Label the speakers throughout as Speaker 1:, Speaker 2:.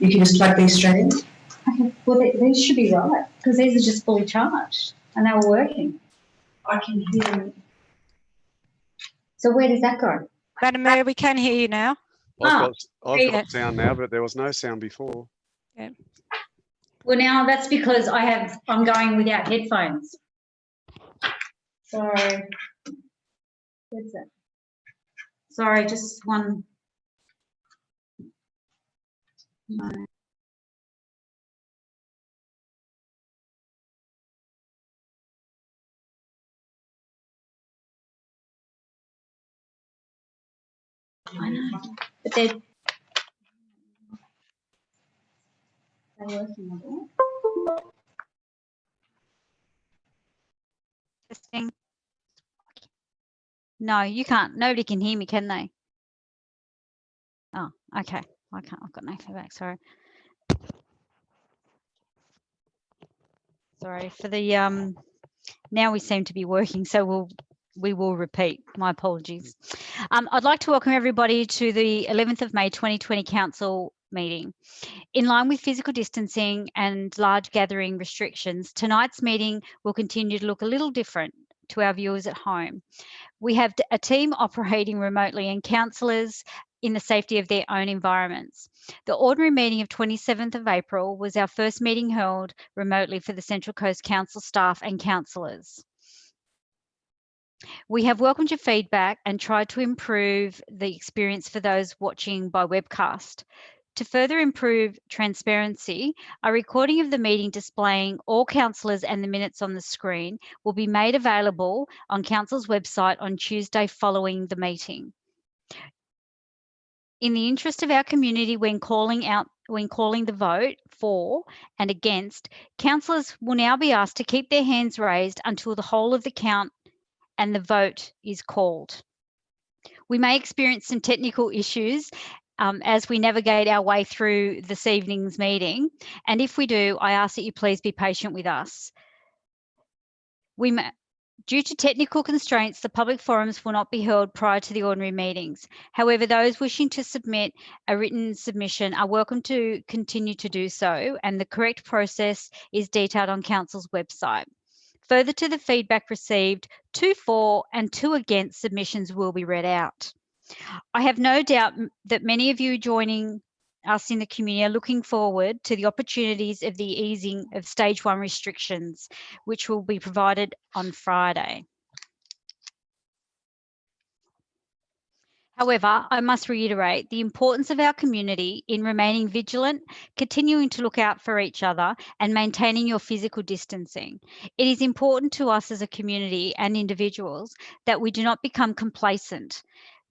Speaker 1: You can just plug these straight in.
Speaker 2: Okay, well these should be right because these are just fully charged and they were working. I can hear them. So where does that go?
Speaker 3: Madam Mayor, we can hear you now.
Speaker 4: I've got sound now, but there was no sound before.
Speaker 3: Yeah.
Speaker 2: Well, now that's because I'm going without headphones. So where's that? Sorry, just one. No. I know, but they're working on it.
Speaker 3: Testing. No, you can't. Nobody can hear me, can they? Oh, okay. I can't. I've got no feedback. Sorry. Sorry for the now we seem to be working, so we will repeat. My apologies. I'd like to welcome everybody to the 11th of May 2020 Council meeting. In line with physical distancing and large gathering restrictions, tonight's meeting will continue to look a little different to our viewers at home. We have a team operating remotely and councillors in the safety of their own environments. The ordinary meeting of 27th of April was our first meeting held remotely for the Central Coast Council staff and councillors. We have welcomed your feedback and tried to improve the experience for those watching by webcast. To further improve transparency, a recording of the meeting displaying all councillors and the minutes on the screen will be made available on Council's website on Tuesday following the meeting. In the interest of our community, when calling the vote for and against, councillors will now be asked to keep their hands raised until the whole of the count and the vote is called. We may experience some technical issues as we navigate our way through this evening's meeting. And if we do, I ask that you please be patient with us. Due to technical constraints, the public forums will not be held prior to the ordinary meetings. However, those wishing to submit a written submission are welcome to continue to do so, and the correct process is detailed on Council's website. Further to the feedback received, 2 for and 2 against submissions will be read out. I have no doubt that many of you joining us in the community are looking forward to the opportunities of the easing of stage 1 restrictions, which will be provided on Friday. However, I must reiterate the importance of our community in remaining vigilant, continuing to look out for each other and maintaining your physical distancing. It is important to us as a community and individuals that we do not become complacent.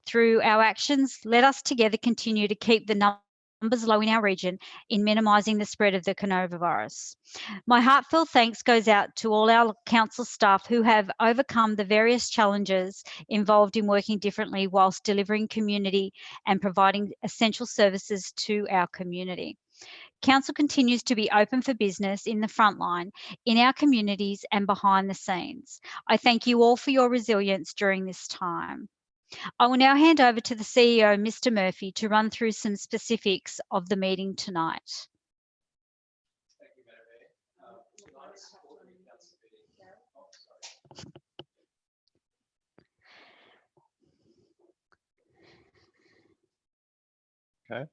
Speaker 3: Through our actions, let us together continue to keep the numbers low in our region in minimising the spread of the coronavirus. My heartfelt thanks goes out to all our council staff who have overcome the various challenges involved in working differently whilst delivering community and providing essential services to our community. Council continues to be open for business in the front line, in our communities and behind the scenes. I thank you all for your resilience during this time. I will now hand over to the CEO, Mr. Murphy, to run through some specifics of the meeting tonight.
Speaker 5: Thank you, Madam Mayor. Okay.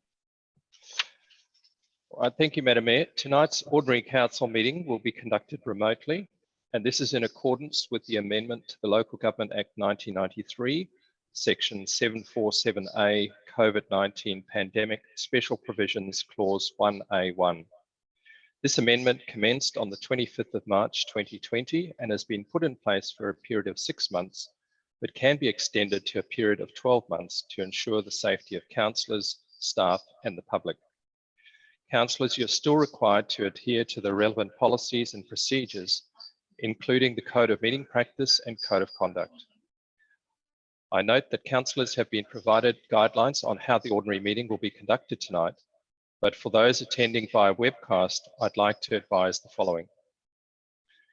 Speaker 5: All right, thank you, Madam Mayor. Tonight's ordinary council meeting will be conducted remotely, and this is in accordance with the amendment to the Local Government Act 1993, Section 747A, COVID-19 Pandemic Special Provisions, Clause 1A1. This amendment commenced on the 25th of March 2020 and has been put in place for a period of 6 months but can be extended to a period of 12 months to ensure the safety of councillors, staff and the public. Councillors, you're still required to adhere to the relevant policies and procedures, including the Code of Meeting Practice and Code of Conduct. I note that councillors have been provided guidelines on how the ordinary meeting will be conducted tonight, but for those attending via webcast, I'd like to advise the following.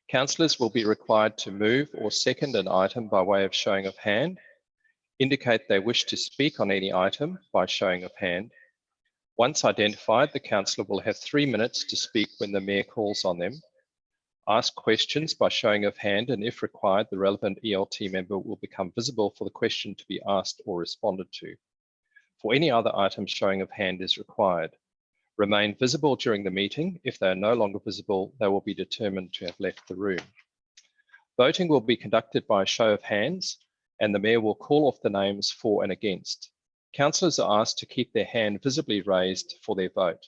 Speaker 5: Councillors will be required to move or second an item by way of showing of hand, indicate they wish to speak on any item by showing of hand. Once identified, the councillor will have 3 minutes to speak when the Mayor calls on them. Ask questions by showing of hand, and if required, the relevant ELT member will become visible for the question to be asked or responded to. For any other item, showing of hand is required. Remain visible during the meeting. If they are no longer visible, they will be determined to have left the room. Voting will be conducted by a show of hands, and the Mayor will call off the names for and against. Councillors are asked to keep their hand visibly raised for their vote.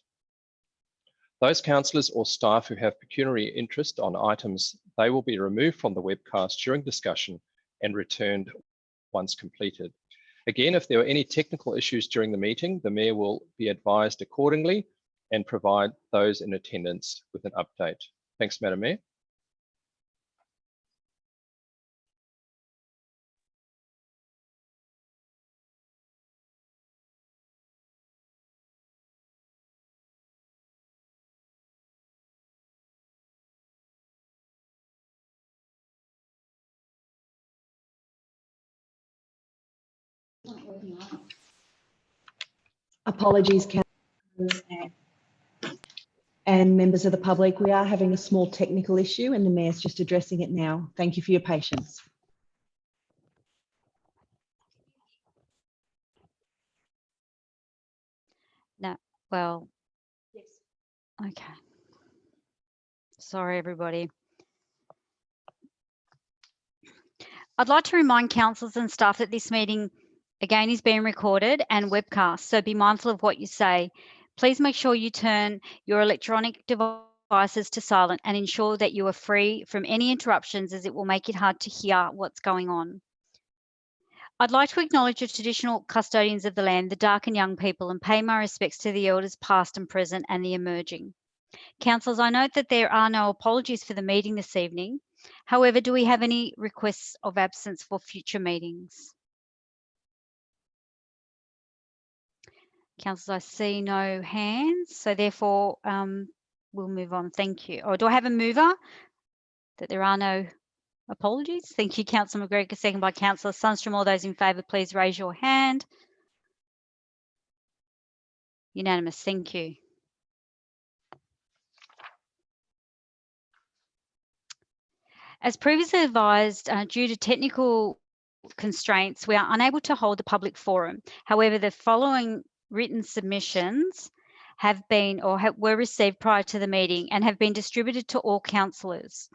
Speaker 5: Those councillors or staff who have pecuniary interest on items, they will be removed from the webcast during discussion and returned once completed. Again, if there are any technical issues during the meeting, the Mayor will be advised accordingly and provide those in attendance with an update. Thanks, Madam Mayor.
Speaker 1: Apologies, councillors and members of the public. We are having a small technical issue and the Mayor's just addressing it now. Thank you for your patience.
Speaker 3: No, well, yes. Okay. Sorry, everybody. I'd like to remind councillors and staff that this meeting again is being recorded and webcast, so be mindful of what you say. Please make sure you turn your electronic devices to silent and ensure that you are free from any interruptions, as it will make it hard to hear what's going on. I'd like to acknowledge the traditional custodians of the land, the Dark and Young people, and pay my respects to the elders past and present and the emerging. Councillors, I note that there are no apologies for the meeting this evening. However, do we have any requests of absence for future meetings? Councillors, I see no hands, so therefore we'll move on. Thank you. Or do I have a mover that there are no apologies? Thank you, Councillor McGregor, second by Councillor Sundstrom. All those in favour, please raise your hand. Unanimous, thank you. As previously advised, due to technical constraints, we are unable to hold a public forum. However, the following written submissions have been were received prior to the meeting and have been distributed to all councillors.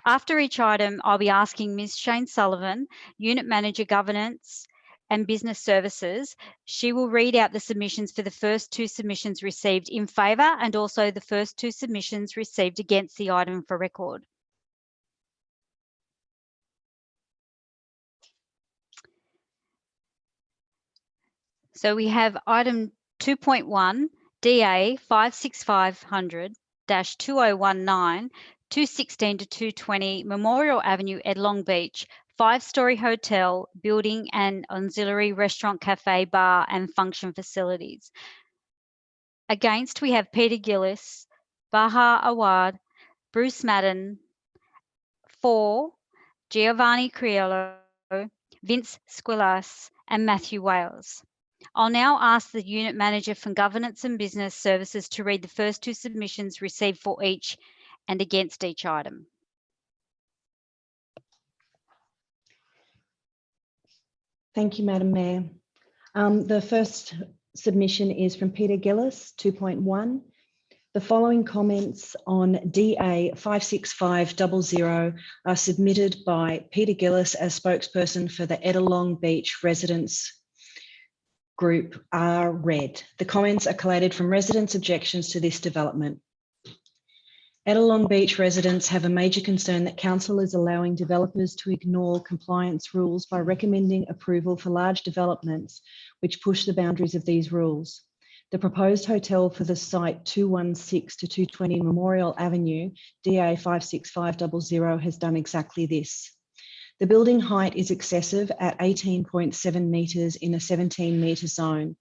Speaker 3: After each item, I'll be asking Ms. Shane Sullivan, Unit Manager Governance and Business Services. She will read out the submissions for the first 2 submissions received in favour and also the first 2 submissions received against the item for record. So we have item 2.1, DA 56500-2019, 216 to 220 Memorial Avenue, Long Beach, 5-storey hotel, building and auxiliary restaurant, cafe, bar and function facilities. Against, we have Peter Gillis, Baha Awad, Bruce Madden, 4, Giovanni Criollo, Vince Squilas and Matthew Wales. I'll now ask the Unit Manager from Governance and Business Services to read the first 2 submissions received for each and against each item.
Speaker 1: Thank you, Madam Mayor. The first submission is from Peter Gillis, 2.1. The following comments on DA 56500 are submitted by Peter Gillis as spokesperson for the Long Beach residents group are read. The comments are collated from residents' objections to this development. Ettalong Beach residents have a major concern that council is allowing developers to ignore compliance rules by recommending approval for large developments which push the boundaries of these rules. The proposed hotel for the site 216 to 220 Memorial Avenue, DA 56500, has done exactly this. The building height is excessive at 18.7 metres in a 17-metre zone.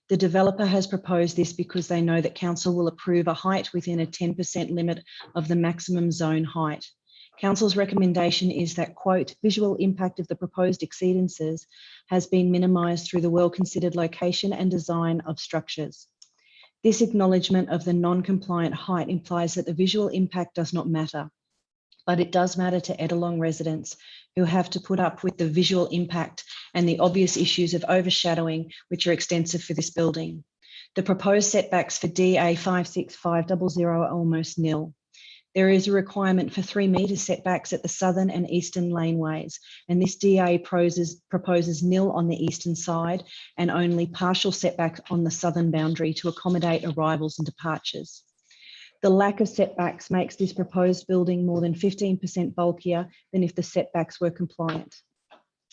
Speaker 1: The developer has proposed this because they know that council will approve a height within a 10% limit of the maximum zone height. Council's recommendation is that, quote, visual impact of the proposed exceedances has been minimised through the well-considered location and design of structures. This acknowledgement of the non-compliant height implies that the visual impact does not matter, but it does matter to Ettalong residents who have to put up with the visual impact and the obvious issues of overshadowing, which are extensive for this building. The proposed setbacks for DA 56500 are almost nil. There is a requirement for 3 metre setbacks at the southern and eastern laneways, and this DA proposes nil on the eastern side and only partial setback on the southern boundary to accommodate arrivals and departures. The lack of setbacks makes this proposed building more than 15% bulkier than if the setbacks were compliant.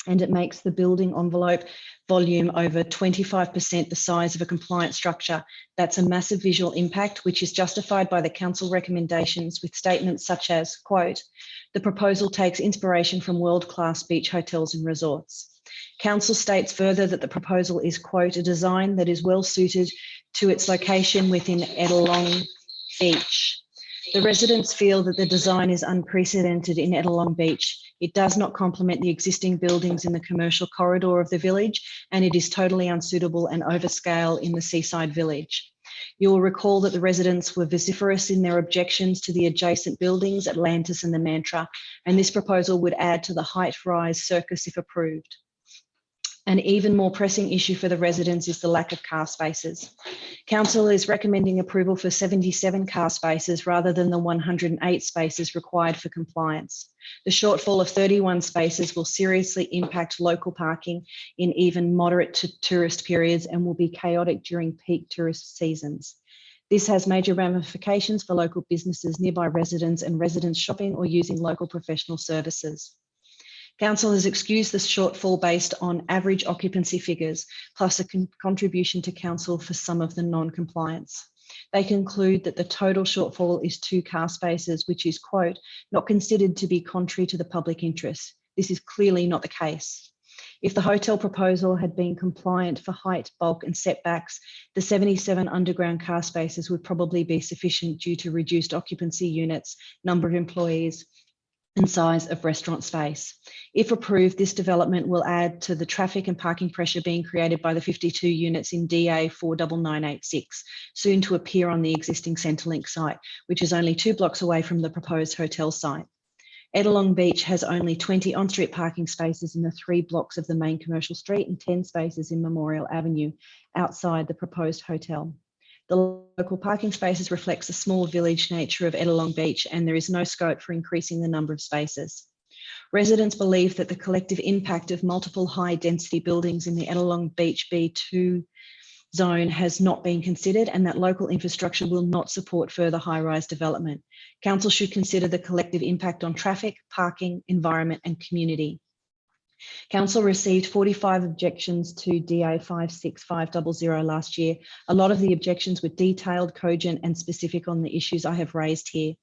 Speaker 1: And it makes the building envelope volume over 25% the size of a compliant structure. That's a massive visual impact, which is justified by the council recommendations with statements such as, quote, the proposal takes inspiration from world-class beach hotels and resorts. Council states further that the proposal is, quote, a design that is well suited to its location within Ettalong Beach. The residents feel that the design is unprecedented in Ettalong Beach. It does not complement the existing buildings in the commercial corridor of the village, and it is totally unsuitable and overscale in the seaside village. You will recall that the residents were vociferous in their objections to the adjacent buildings, Atlantis and the Mantra, and this proposal would add to the height rise circus if approved. An even more pressing issue for the residents is the lack of car spaces. Council is recommending approval for 77 car spaces rather than the 108 spaces required for compliance. The shortfall of 31 spaces will seriously impact local parking in even moderate to tourist periods and will be chaotic during peak tourist seasons. This has major ramifications for local businesses, nearby residents and residents shopping or using local professional services. Council has excused the shortfall based on average occupancy figures, plus a contribution to council for some of the non-compliance. They conclude that the total shortfall is 2 car spaces, which is, quote, not considered to be contrary to the public interest. This is clearly not the case. If the hotel proposal had been compliant for height, bulk and setbacks, the 77 underground car spaces would probably be sufficient due to reduced occupancy units, number of employees, and size of restaurant space. If approved, this development will add to the traffic and parking pressure being created by the 52 units in DA 49986, soon to appear on the existing Centrelink site, which is only 2 blocks away from the proposed hotel site. Ettalong Beach has only 20 on-street parking spaces in the 3 blocks of the main commercial street and 10 spaces in Memorial Avenue outside the proposed hotel. The local parking spaces reflects the small village nature of Ettalong Beach, and there is no scope for increasing the number of spaces. Residents believe that the collective impact of multiple high-density buildings in the Ettalong Beach B2 zone has not been considered and that local infrastructure will not support further high-rise development. Council should consider the collective impact on traffic, parking, environment and community. Council received 45 objections to DA 56500 last year. A lot of the objections were detailed, cogent and specific on the issues I have raised here.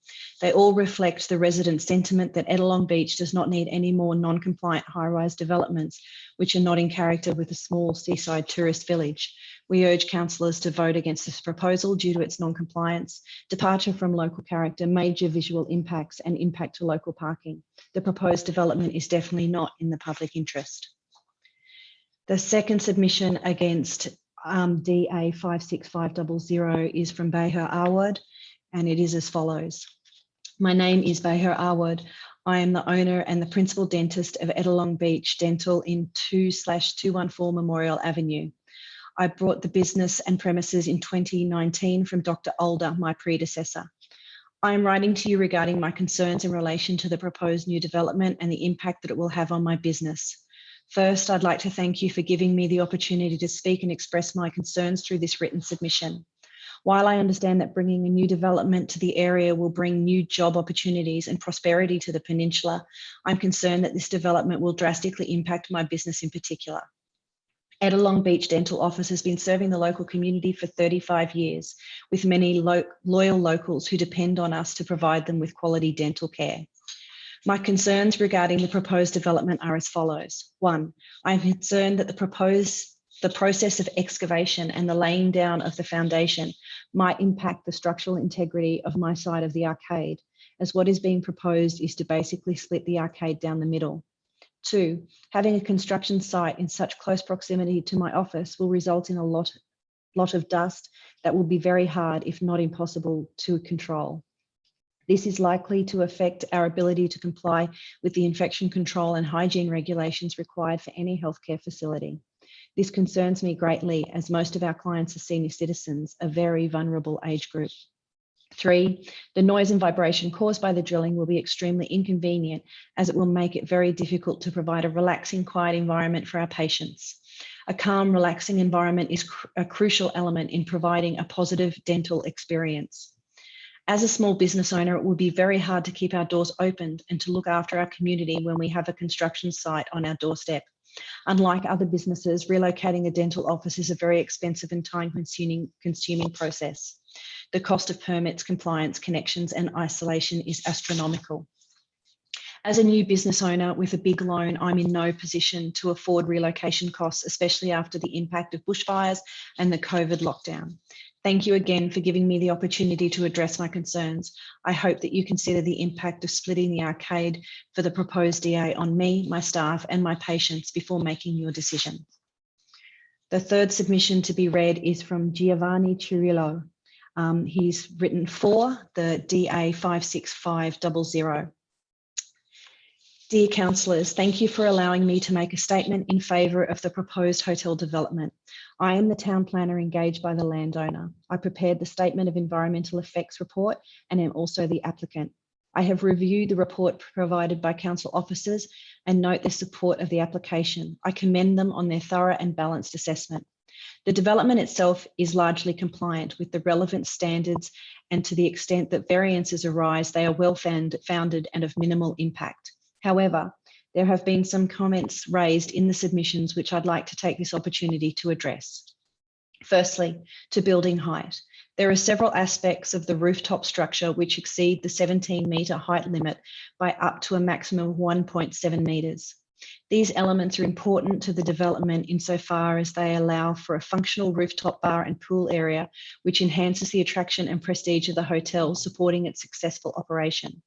Speaker 1: They all reflect the resident sentiment that Ettalong Beach does not need any more non-compliant high-rise developments, which are not in character with a small seaside tourist village. We urge councillors to vote against this proposal due to its non-compliance, departure from local character, major visual impacts and impact to local parking. The proposed development is definitely not in the public interest. The second submission against DA 56500 is from Beher Awad, and it is as follows. My name is Beher Awad. I am the owner and the principal dentist of Ettalong Beach Dental in 2/214 Memorial Avenue. I bought the business and premises in 2019 from Dr. Older, my predecessor. I am writing to you regarding my concerns in relation to the proposed new development and the impact that it will have on my business. First, I'd like to thank you for giving me the opportunity to speak and express my concerns through this written submission. While I understand that bringing a new development to the area will bring new job opportunities and prosperity to the peninsula, I'm concerned that this development will drastically impact my business in particular. Etta Long Beach Dental Office has been serving the local community for 35 years, with many loyal locals who depend on us to provide them with quality dental care. My concerns regarding the proposed development are as follows. 1, I'm concerned that the process of excavation and the laying down of the foundation might impact the structural integrity of my side of the arcade, as what is being proposed is to basically split the arcade down the middle. 2, having a construction site in such close proximity to my office will result in a lot of dust that will be very hard, if not impossible, to control. This is likely to affect our ability to comply with the infection control and hygiene regulations required for any healthcare facility. This concerns me greatly, as most of our clients are senior citizens, a very vulnerable age group. 3, the noise and vibration caused by the drilling will be extremely inconvenient, as it will make it very difficult to provide a relaxing, quiet environment for our patients. A calm, relaxing environment is a crucial element in providing a positive dental experience. As a small business owner, it would be very hard to keep our doors opened and to look after our community when we have a construction site on our doorstep. Unlike other businesses, relocating a dental office is a very expensive and time-consuming process. The cost of permits, compliance, connections, and isolation is astronomical. As a new business owner with a big loan, I'm in no position to afford relocation costs, especially after the impact of bushfires and the COVID lockdown. Thank you again for giving me the opportunity to address my concerns. I hope that you consider the impact of splitting the arcade for the proposed DA on me, my staff, and my patients before making your decision. The third submission to be read is from Giovanni Cirillo. He's written for the DA 56500. Dear councillors, thank you for allowing me to make a statement in favour of the proposed hotel development. I am the town planner engaged by the landowner. I prepared the statement of environmental effects report and am also the applicant. I have reviewed the report provided by council officers and note the support of the application. I commend them on their thorough and balanced assessment. The development itself is largely compliant with the relevant standards, and to the extent that variances arise, they are well founded and of minimal impact. However, there have been some comments raised in the submissions which I'd like to take this opportunity to address. Firstly, to building height. There are several aspects of the rooftop structure which exceed the 17-metre height limit by up to a maximum of 1.7 metres. These elements are important to the development insofar as they allow for a functional rooftop bar and pool area, which enhances the attraction and prestige of the hotel, supporting its successful operation.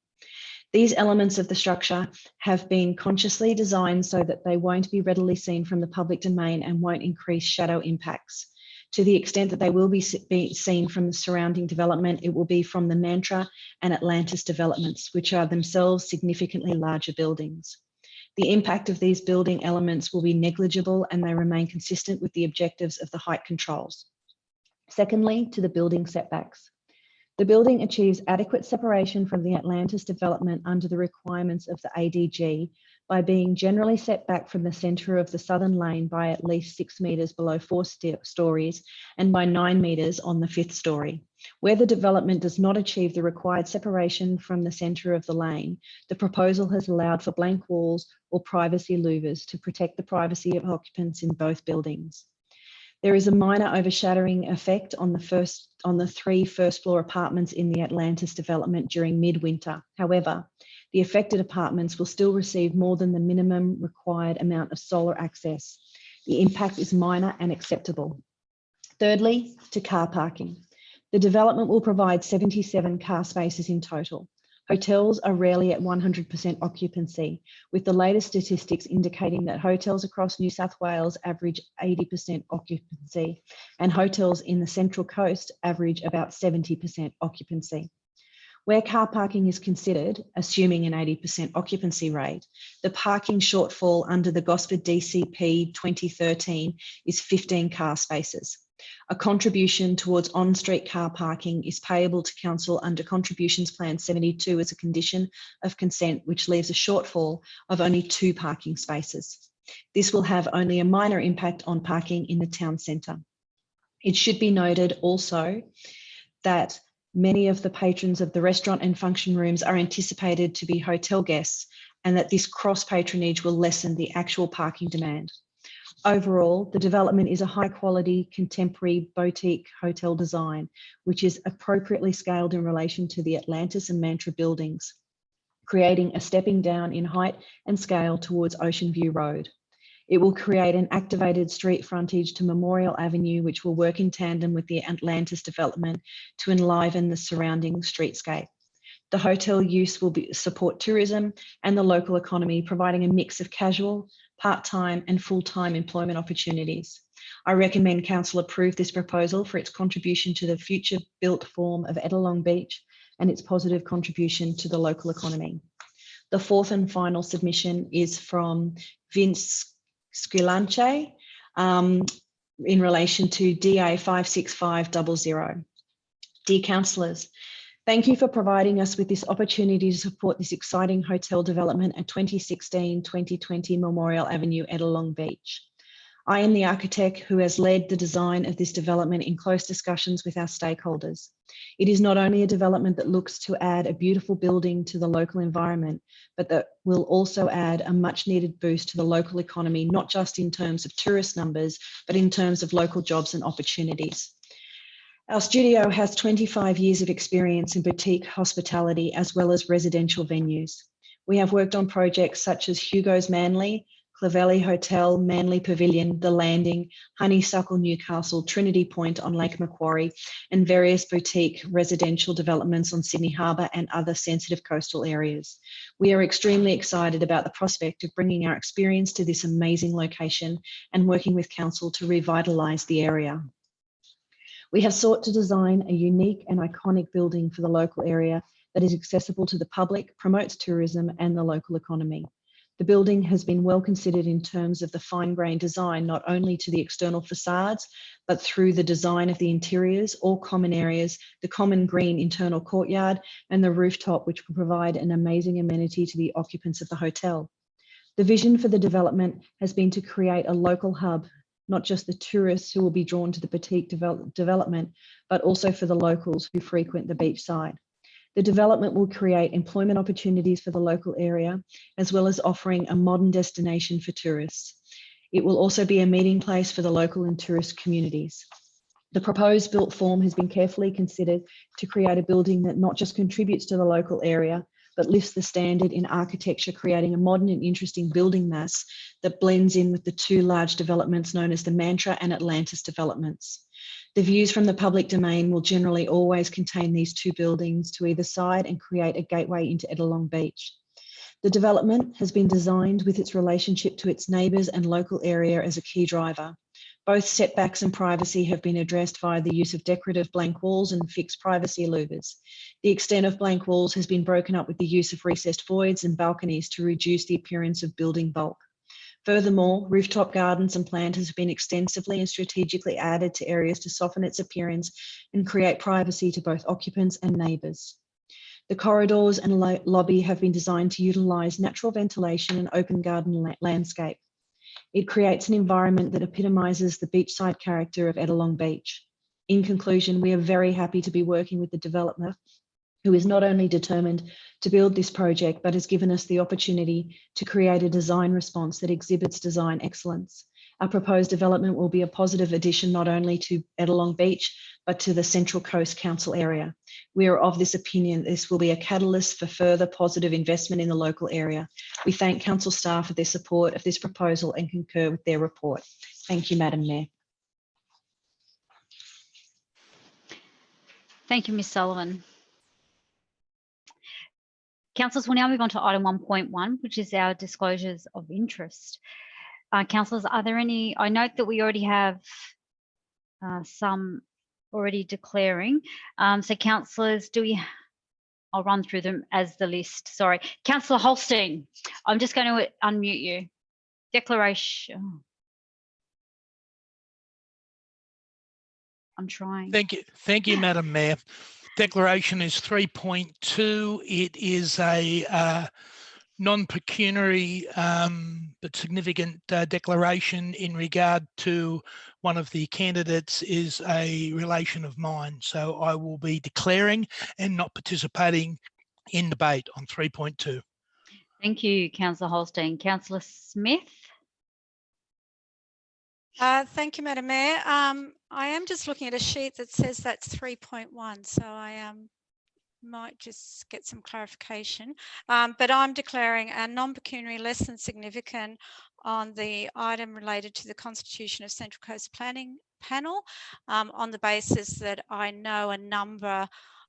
Speaker 1: These elements of the structure have been consciously designed so that they won't be readily seen from the public domain and won't increase shadow impacts. To the extent that they will be seen from the surrounding development, it will be from the Mantra and Atlantis developments, which are themselves significantly larger buildings. The impact of these building elements will be negligible and they remain consistent with the objectives of the height controls. Secondly, to the building setbacks. The building achieves adequate separation from the Atlantis development under the requirements of the ADG by being generally set back from the centre of the southern lane by at least 6 metres below 4 stories and by 9 metres on the 5th story. Where the development does not achieve the required separation from the centre of the lane, the proposal has allowed for blank walls or privacy louvers to protect the privacy of occupants in both buildings. There is a minor overshadowing effect on the 3 first-floor apartments in the Atlantis development during midwinter. However, the affected apartments will still receive more than the minimum required amount of solar access. The impact is minor and acceptable. Thirdly, to car parking. The development will provide 77 car spaces in total. Hotels are rarely at 100% occupancy, with the latest statistics indicating that hotels across New South Wales average 80% occupancy and hotels in the Central Coast average about 70% occupancy. Where car parking is considered, assuming an 80% occupancy rate, the parking shortfall under the Gosford DCP 2013 is 15 car spaces. A contribution towards on-street car parking is payable to council under Contributions Plan 72 as a condition of consent, which leaves a shortfall of only 2 parking spaces. This will have only a minor impact on parking in the town centre. It should be noted also that many of the patrons of the restaurant and function rooms are anticipated to be hotel guests, and that this cross patronage will lessen the actual parking demand. Overall, the development is a high quality contemporary boutique hotel design, which is appropriately scaled in relation to the Atlantis and Mantra buildings, creating a stepping down in height and scale towards Ocean View Road. It will create an activated street frontage to Memorial Avenue, which will work in tandem with the Atlantis development to enliven the surrounding streetscape. The hotel use will support tourism and the local economy, providing a mix of casual, part-time and full-time employment opportunities. I recommend Council approve this proposal for its contribution to the future built form of Ettalong Beach and its positive contribution to the local economy. The fourth and final submission is from Vince Squilanche in relation to DA 56500. Dear councillors, thank you for providing us with this opportunity to support this exciting hotel development at 2016-2020 Memorial Avenue, Ettalong Beach. I am the architect who has led the design of this development in close discussions with our stakeholders. It is not only a development that looks to add a beautiful building to the local environment, but that will also add a much needed boost to the local economy, not just in terms of tourist numbers, but in terms of local jobs and opportunities. Our studio has 25 years of experience in boutique hospitality as well as residential venues. We have worked on projects such as Hugo's Manly, Clovelly Hotel, Manly Pavilion, The Landing, Honeysuckle Newcastle, Trinity Point on Lake Macquarie, and various boutique residential developments on Sydney Harbour and other sensitive coastal areas. We are extremely excited about the prospect of bringing our experience to this amazing location and working with Council to revitalise the area. We have sought to design a unique and iconic building for the local area that is accessible to the public, promotes tourism and the local economy. The building has been well considered in terms of the fine-grained design, not only to the external facades, but through the design of the interiors, all common areas, the common green internal courtyard, and the rooftop, which will provide an amazing amenity to the occupants of the hotel. The vision for the development has been to create a local hub, not just the tourists who will be drawn to the boutique development, but also for the locals who frequent the beachside. The development will create employment opportunities for the local area, as well as offering a modern destination for tourists. It will also be a meeting place for the local and tourist communities. The proposed built form has been carefully considered to create a building that not just contributes to the local area, but lifts the standard in architecture, creating a modern and interesting building mass that blends in with the two large developments known as the Mantra and Atlantis developments. The views from the public domain will generally always contain these two buildings to either side and create a gateway into Ettalong Beach. The development has been designed with its relationship to its neighbours and local area as a key driver. Both setbacks and privacy have been addressed via the use of decorative blank walls and fixed privacy louvers. The extent of blank walls has been broken up with the use of recessed voids and balconies to reduce the appearance of building bulk. Furthermore, rooftop gardens and planters have been extensively and strategically added to areas to soften its appearance and create privacy to both occupants and neighbours. The corridors and lobby have been designed to utilise natural ventilation and open garden landscape. It creates an environment that epitomises the beachside character of Ettalong Beach. In conclusion, we are very happy to be working with the developer, who is not only determined to build this project, but has given us the opportunity to create a design response that exhibits design excellence. Our proposed development will be a positive addition not only to Ettalong Beach, but to the Central Coast Council area. We are of this opinion that this will be a catalyst for further positive investment in the local area. We thank Council staff for their support of this proposal and concur with their report. Thank you, Madam Mayor.
Speaker 3: Thank you, Ms. Sullivan. Councillors, we'll now move on to item 1.1, which is our disclosures of interest. Councillors, are there any? I note that we already have some already declaring. So councillors, I'll run through them as the list. Sorry. Councillor Holstein, I'm just going to unmute you. Declaration. Oh. I'm trying.
Speaker 6: Thank you, Madam Mayor. Declaration is 3.2. It is a non-pecuniary but significant declaration in regard to one of the candidates is a relation of mine. So I will be declaring and not participating in debate on 3.2.
Speaker 3: Thank you, Councillor Holstein. Councillor Smith.
Speaker 7: Thank you, Madam Mayor. I am just looking at a sheet that says that's 3.1, so I might just get some clarification. But I'm declaring a non-pecuniary less than significant on the item related to the Constitution of Central Coast Planning Panel, on the basis that I know a number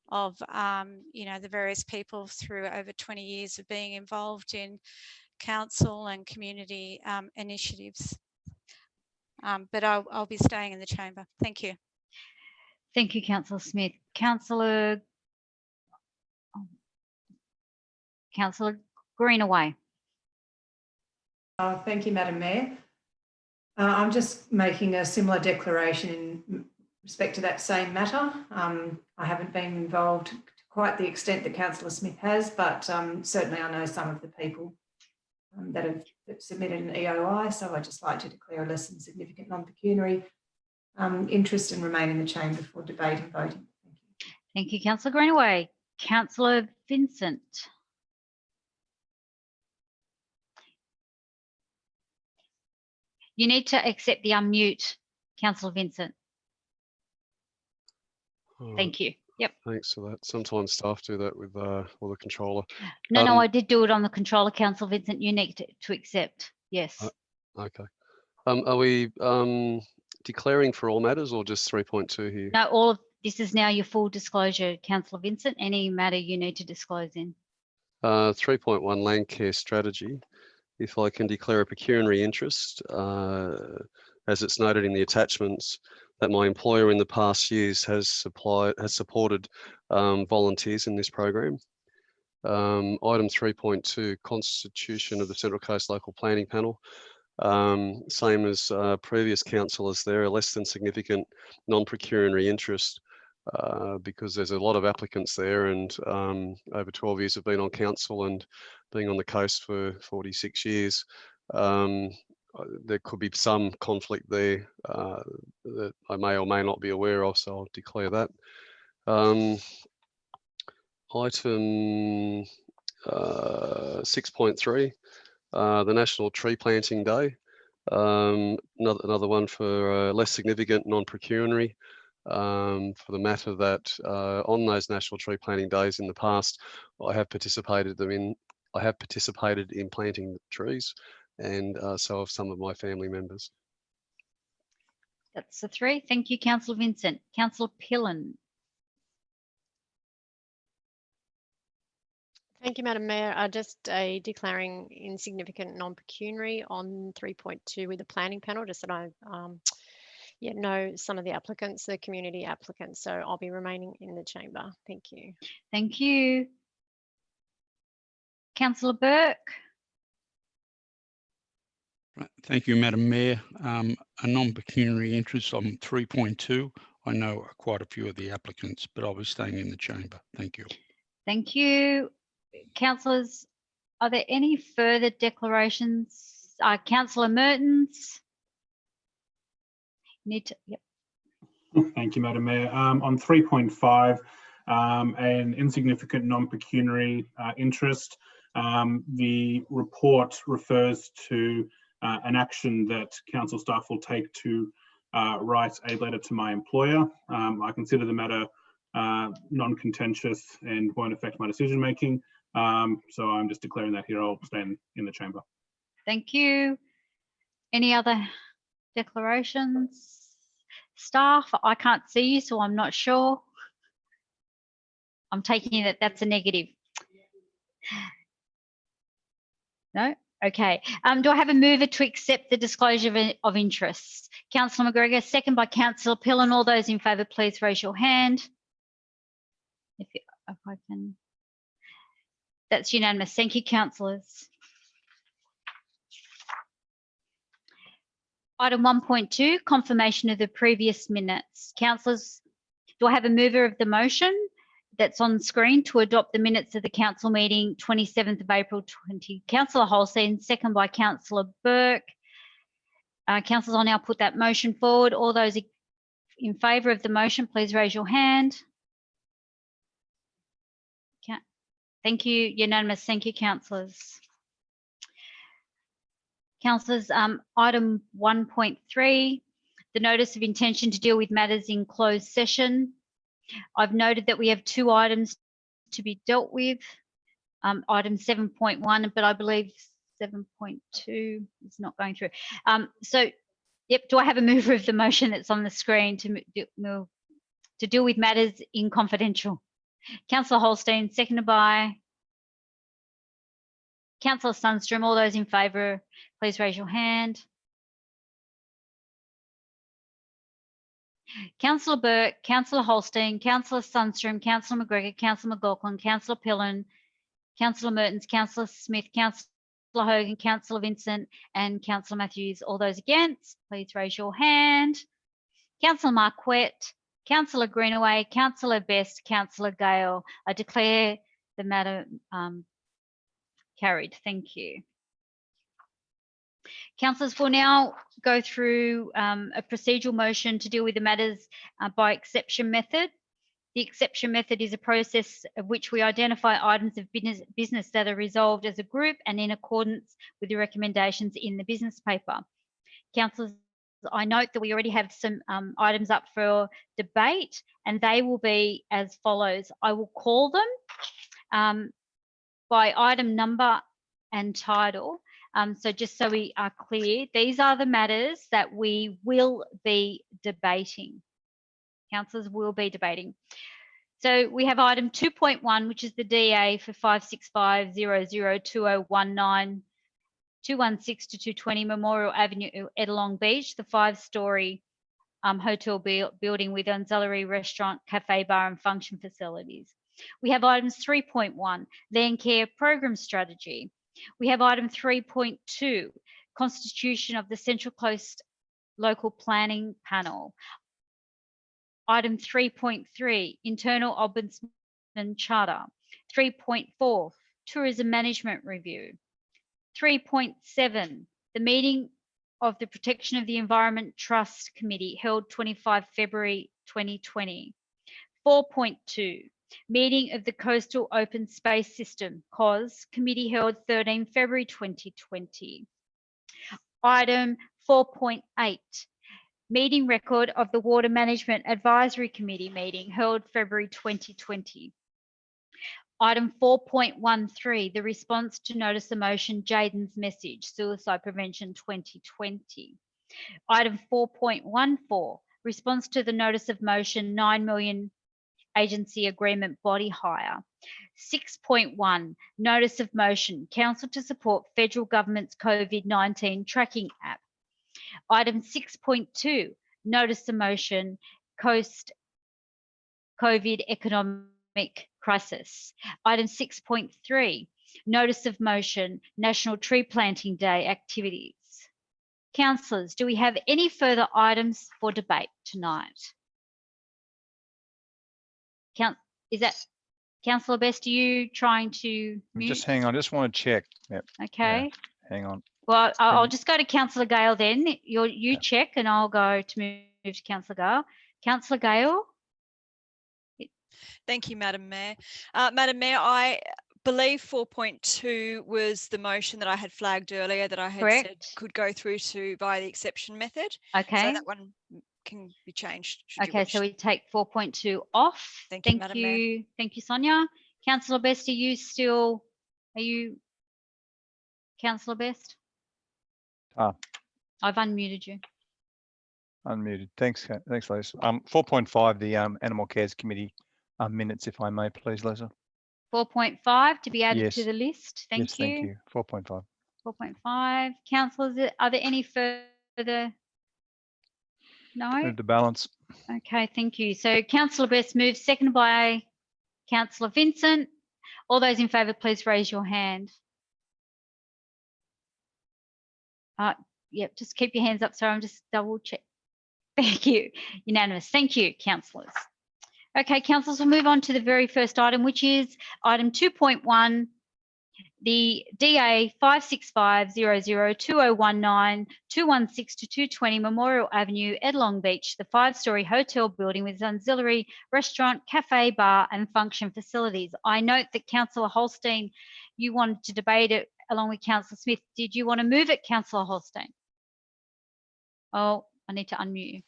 Speaker 7: of, the various people through over 20 years of being involved in council and community initiatives. But I'll be staying in the chamber. Thank you.
Speaker 3: Thank you, Councillor Smith. Councillor Greenaway.
Speaker 8: Thank you, Madam Mayor. I'm just making a similar declaration in respect to that same matter. I haven't been involved to quite the extent that Councillor Smith has, but certainly I know some of the people that have submitted an EOI, so I'd just like to declare a less than significant non-pecuniary interest and remain in the chamber for debate and voting. Thank you.
Speaker 3: Thank you, Councillor Greenaway. Councillor Vincent. You need to accept the unmute, Councillor Vincent. Thank you. Yep.
Speaker 4: Thanks for that. Sometimes staff do that with the controller.
Speaker 3: No, I did do it on the controller, Councillor Vincent. You need to accept. Yes.
Speaker 4: Okay. Are we declaring for all matters or just 3.2 here?
Speaker 3: No, all of this is now your full disclosure, Councillor Vincent. Any matter you need to disclose in.
Speaker 4: 3.1 land care strategy. If I can declare a pecuniary interest, as it's noted in the attachments, that my employer in the past years has supported volunteers in this program. Item 3.2, constitution of the Central Coast Local Planning Panel. Same as previous councillors, there are less than significant non-pecuniary interest because there's a lot of applicants there, and over 12 years have been on council and being on the coast for 46 years. There could be some conflict there that I may or may not be aware of, so I'll declare that. Item 6.3, the National Tree Planting Day. Another one for less significant non-pecuniary, for the matter that on those National Tree Planting Days in the past, I have participated in planting trees, and so have some of my family members.
Speaker 3: That's the three. Thank you, Councillor Vincent. Councillor Pillen.
Speaker 9: Thank you, Madam Mayor. Just declaring insignificant non-pecuniary on 3.2 with the planning panel, just that I know some of the applicants, the community applicants, so I'll be remaining in the chamber. Thank you.
Speaker 3: Thank you. Councillor Burke.
Speaker 10: Thank you, Madam Mayor. A non-pecuniary interest on 3.2. I know quite a few of the applicants, but I'll be staying in the chamber. Thank you.
Speaker 3: Thank you. Councillors, are there any further declarations? Councillor Mertens. Yep.
Speaker 11: Thank you, Madam Mayor. On 3.5, an insignificant non-pecuniary interest. The report refers to an action that council staff will take to write a letter to my employer. I consider the matter non-contentious and won't affect my decision making. So I'm just declaring that here. I'll stay in the chamber.
Speaker 3: Thank you. Any other declarations? Staff, I can't see you, so I'm not sure. I'm taking it that's a negative. No? Okay. Do I have a mover to accept the disclosure of interests? Councillor McGregor, second by Councillor Pillen. All those in favour, please raise your hand. If I can. That's unanimous. Thank you, councillors. Item 1.2, confirmation of the previous minutes. Councillors, do I have a mover of the motion that's on screen to adopt the minutes of the council meeting 27th of April 20. Councillor Holstein, second by Councillor Burke. Councillors, I'll now put that motion forward. All those in favour of the motion, please raise your hand. Thank you. Unanimous. Thank you, councillors. Councillors, item 1.3, the notice of intention to deal with matters in closed session. I've noted that we have 2 items to be dealt with. Item 7.1, but I believe 7.2 is not going through. So, yep, do I have a mover of the motion that's on the screen to deal with matters in confidential? Councillor Holstein, seconded by Councillor Sundstrom. All those in favour, please raise your hand. Councillor Burke, Councillor Holstein, Councillor Sundstrom, Councillor McGregor, Councillor McLaughlin, Councillor Pillen, Councillor Mertens, Councillor Smith, Councillor Hogan, Councillor Vincent and Councillor Matthews. All those against, please raise your hand. Councillor Marquette, Councillor Greenaway, Councillor Best, Councillor Gale. I declare the matter carried. Thank you. Councillors, will now go through a procedural motion to deal with the matters by exception method. The exception method is a process of which we identify items of business that are resolved as a group and in accordance with the recommendations in the business paper. Councillors, I note that we already have some items up for debate, and they will be as follows. I will call them by item number and title. So just so we are clear, these are the matters that we will be debating. Councillors will be debating. So we have item 2.1, which is the DA for 565002019 216 to 220 Memorial Avenue, Ettalong Beach, the 5-storey hotel building with auxiliary restaurant, cafe, bar and function facilities. We have items 3.1, land care program strategy. We have item 3.2, constitution of the Central Coast Local Planning Panel. Item 3.3, internal ombudsman charter. 3.4, tourism management review. 3.7, the meeting of the Protection of the Environment Trust Committee held 25 February 2020. 4.2, meeting of the Coastal Open Space System COS Committee held 13 February 2020. Item 4.8, meeting record of the Water Management Advisory Committee meeting held February 2020. Item 4.13, the response to notice of motion Jaden's message, suicide prevention 2020. Item 4.14, response to the notice of motion 9 million agency agreement body hire. 6.1, notice of motion, council to support federal government's COVID-19 tracking app. Item 6.2, notice of motion, Coast COVID economic crisis. Item 6.3, notice of motion, National Tree Planting Day activities. Councillors, do we have any further items for debate tonight? Is that Councillor Best? Are you trying to mute?
Speaker 12: Just hang on, just want to check. Yep.
Speaker 3: Okay.
Speaker 12: Yeah, hang on.
Speaker 3: Well, I'll just go to Councillor Gale then. You check and I'll go to move to Councillor Gale. Councillor Gale?
Speaker 13: Thank you, Madam Mayor. Madam Mayor, I believe 4.2 was the motion that I had flagged earlier that I had said could go through to by the exception method.
Speaker 3: Okay.
Speaker 13: So that one can be changed.
Speaker 3: Okay, so we take 4.2 off.
Speaker 13: Thank you, Madam Mayor.
Speaker 3: Thank you, Sonia. Councillor Best, are you Councillor Best? I've unmuted you.
Speaker 12: Unmuted. Thanks, Liz. 4.5, the Animal Cares Committee minutes, if I may, please, Lisa.
Speaker 3: 4.5 to be added to the list. Thank you.
Speaker 12: Thank you. 4.5.
Speaker 3: 4.5. Councillors, are there any further? No?
Speaker 12: Move the balance.
Speaker 3: Okay, thank you. So Councillor Best moves, seconded by Councillor Vincent. All those in favour, please raise your hand. Yep, just keep your hands up. Sorry, I'm just double check. Thank you. Unanimous. Thank you, councillors. Okay, councillors, we'll move on to the very first item, which is item 2.1, the DA 565002019 216 to 220 Memorial Avenue, Ed Long Beach, the 5-storey hotel building with auxiliary restaurant, cafe, bar and function facilities. I note that Councillor Holstein, you wanted to debate it along with Councillor Smith. Did you want to move it, Councillor Holstein? Oh, I need to unmute you.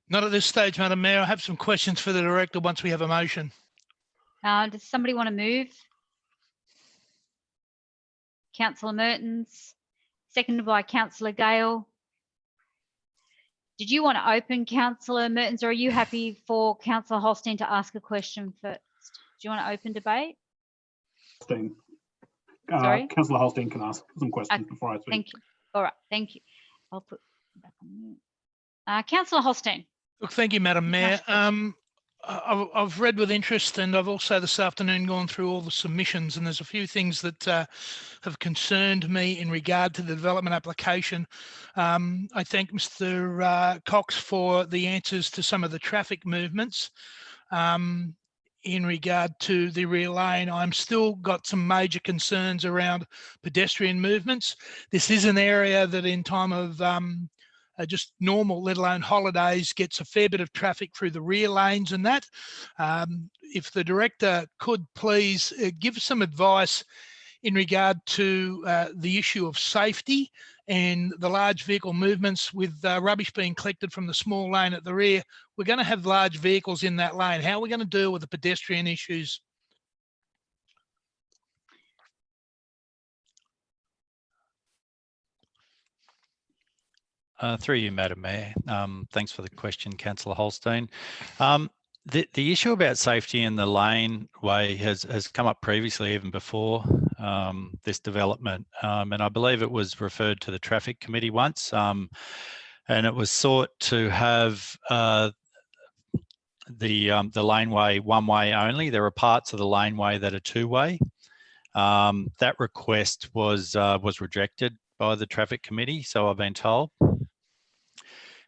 Speaker 6: Not at this stage, Madam Mayor. I have some questions for the director once we have a motion.
Speaker 3: Does somebody want to move? Councillor Mertens, seconded by Councillor Gale. Did you want to open, Councillor Mertens, or are you happy for Councillor Holstein to ask a question first? Do you want to open debate?
Speaker 11: Holstein.
Speaker 3: Sorry?
Speaker 11: Councillor Holstein can ask some questions before I speak.
Speaker 3: Thank you. All right, thank you. I'll put back on mute. Councillor Holstein.
Speaker 6: Look, thank you, Madam Mayor. I've read with interest, and I've also this afternoon gone through all the submissions, and there's a few things that have concerned me in regard to the development application. I thank Mr. Cox for the answers to some of the traffic movements. In regard to the rear lane, I'm still got some major concerns around pedestrian movements. This is an area that in time of just normal, let alone holidays, gets a fair bit of traffic through the rear lanes and that. If the director could please give some advice in regard to the issue of safety and the large vehicle movements with rubbish being collected from the small lane at the rear. We're going to have large vehicles in that lane. How are we going to deal with the pedestrian issues?
Speaker 14: Through you, Madam Mayor. Thanks for the question, Councillor Holstein. The issue about safety in the laneway has come up previously, even before this development, and I believe it was referred to the Traffic Committee once, and it was sought to have the laneway one-way only. There are parts of the laneway that are two-way. That request was rejected by the Traffic Committee, so I've been told.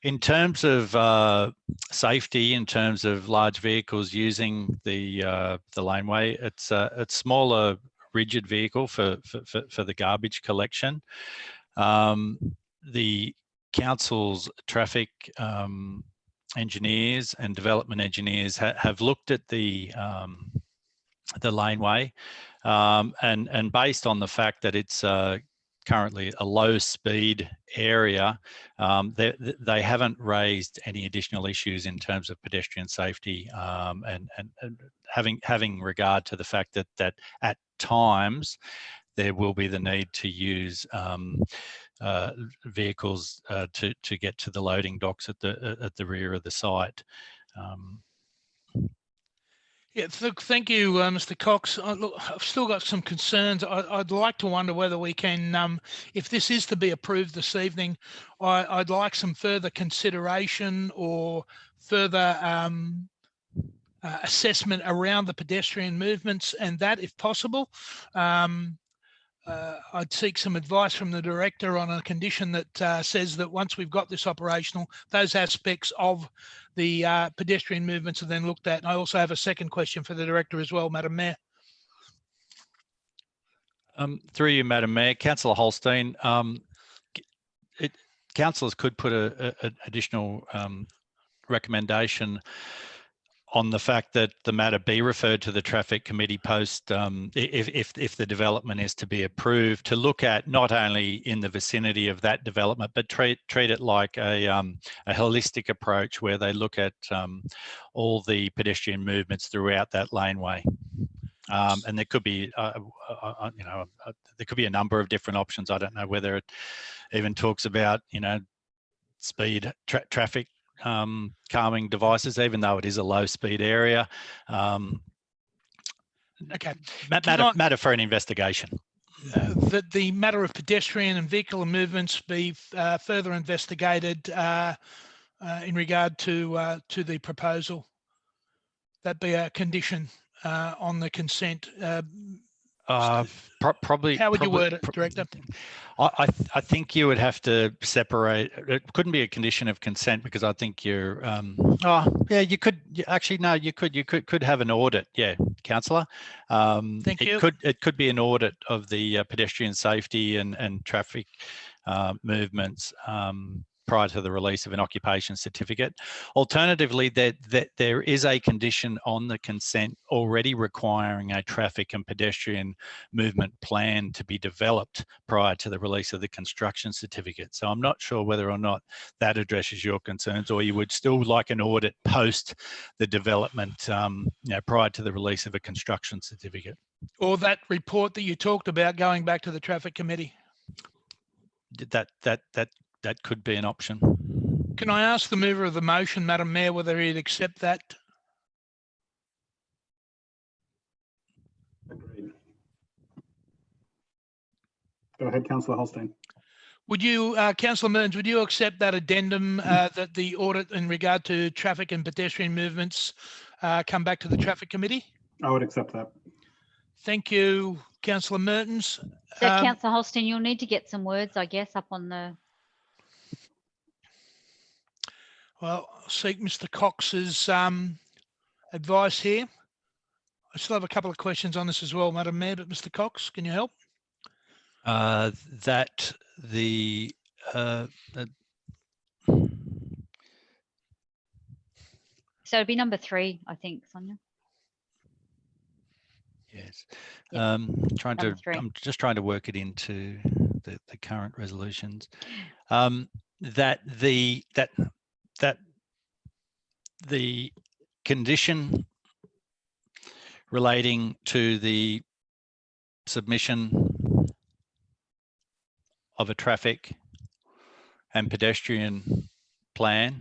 Speaker 14: In terms of safety, in terms of large vehicles using the laneway, it's a smaller, rigid vehicle for the garbage collection. The council's traffic engineers and development engineers have looked at the laneway, and based on the fact that it's currently a low speed area, they haven't raised any additional issues in terms of pedestrian safety, and having regard to the fact that at times there will be the need to use vehicles to get to the loading docks at the rear of the site.
Speaker 6: Yeah, thank you, Mr. Cox. Look, I've still got some concerns. I'd like to wonder whether we can, if this is to be approved this evening, I'd like some further consideration or further assessment around the pedestrian movements and that, if possible. I'd seek some advice from the director on a condition that says that once we've got this operational, those aspects of the pedestrian movements are then looked at. And I also have a second question for the director as well, Madam Mayor.
Speaker 14: Through you, Madam Mayor, Councillor Holstein, councillors could put an additional recommendation on the fact that the matter be referred to the Traffic Committee post, if the development is to be approved, to look at not only in the vicinity of that development, but treat it like a holistic approach where they look at all the pedestrian movements throughout that laneway. And there could be, there could be a number of different options. I don't know whether it even talks about, speed, traffic calming devices, even though it is a low speed area.
Speaker 6: Okay.
Speaker 14: Matter for an investigation.
Speaker 6: That the matter of pedestrian and vehicle movements be further investigated in regard to the proposal. That be a condition on the consent.
Speaker 14: Probably.
Speaker 6: How would you word it, Director?
Speaker 14: I think you would have to separate. It couldn't be a condition of consent because I think you're. Yeah, you could actually no. You could have an audit. Yeah, councillor.
Speaker 6: Thank you.
Speaker 14: It could be an audit of the pedestrian safety and traffic movements. Prior to the release of an occupation certificate. Alternatively, there is a condition on the consent already requiring a traffic and pedestrian movement plan to be developed prior to the release of the construction certificate. So I'm not sure whether or not that addresses your concerns, or you would still like an audit post the development, prior to the release of a construction certificate.
Speaker 6: Or that report that you talked about going back to the traffic committee.
Speaker 14: That could be an option.
Speaker 6: Can I ask the mover of the motion, Madam Mayor, whether he'd accept that?
Speaker 11: Agreed. Go ahead, Councillor Holstein.
Speaker 6: Would you, Councillor Mearns, would you accept that addendum that the audit in regard to traffic and pedestrian movements come back to the traffic committee?
Speaker 11: I would accept that.
Speaker 6: Thank you, Councillor Mearns.
Speaker 3: So, Councillor Holstein, you'll need to get some words, I guess, up on the.
Speaker 6: Well, I'll seek Mr. Cox's advice here. I still have a couple of questions on this as well, Madam Mayor, but Mr. Cox, can you help?
Speaker 3: So it'd be number 3, I think, Sonia.
Speaker 14: Yes.
Speaker 3: Yeah.
Speaker 14: I'm just trying to work it into the current resolutions. That the condition relating to the submission of a traffic and pedestrian plan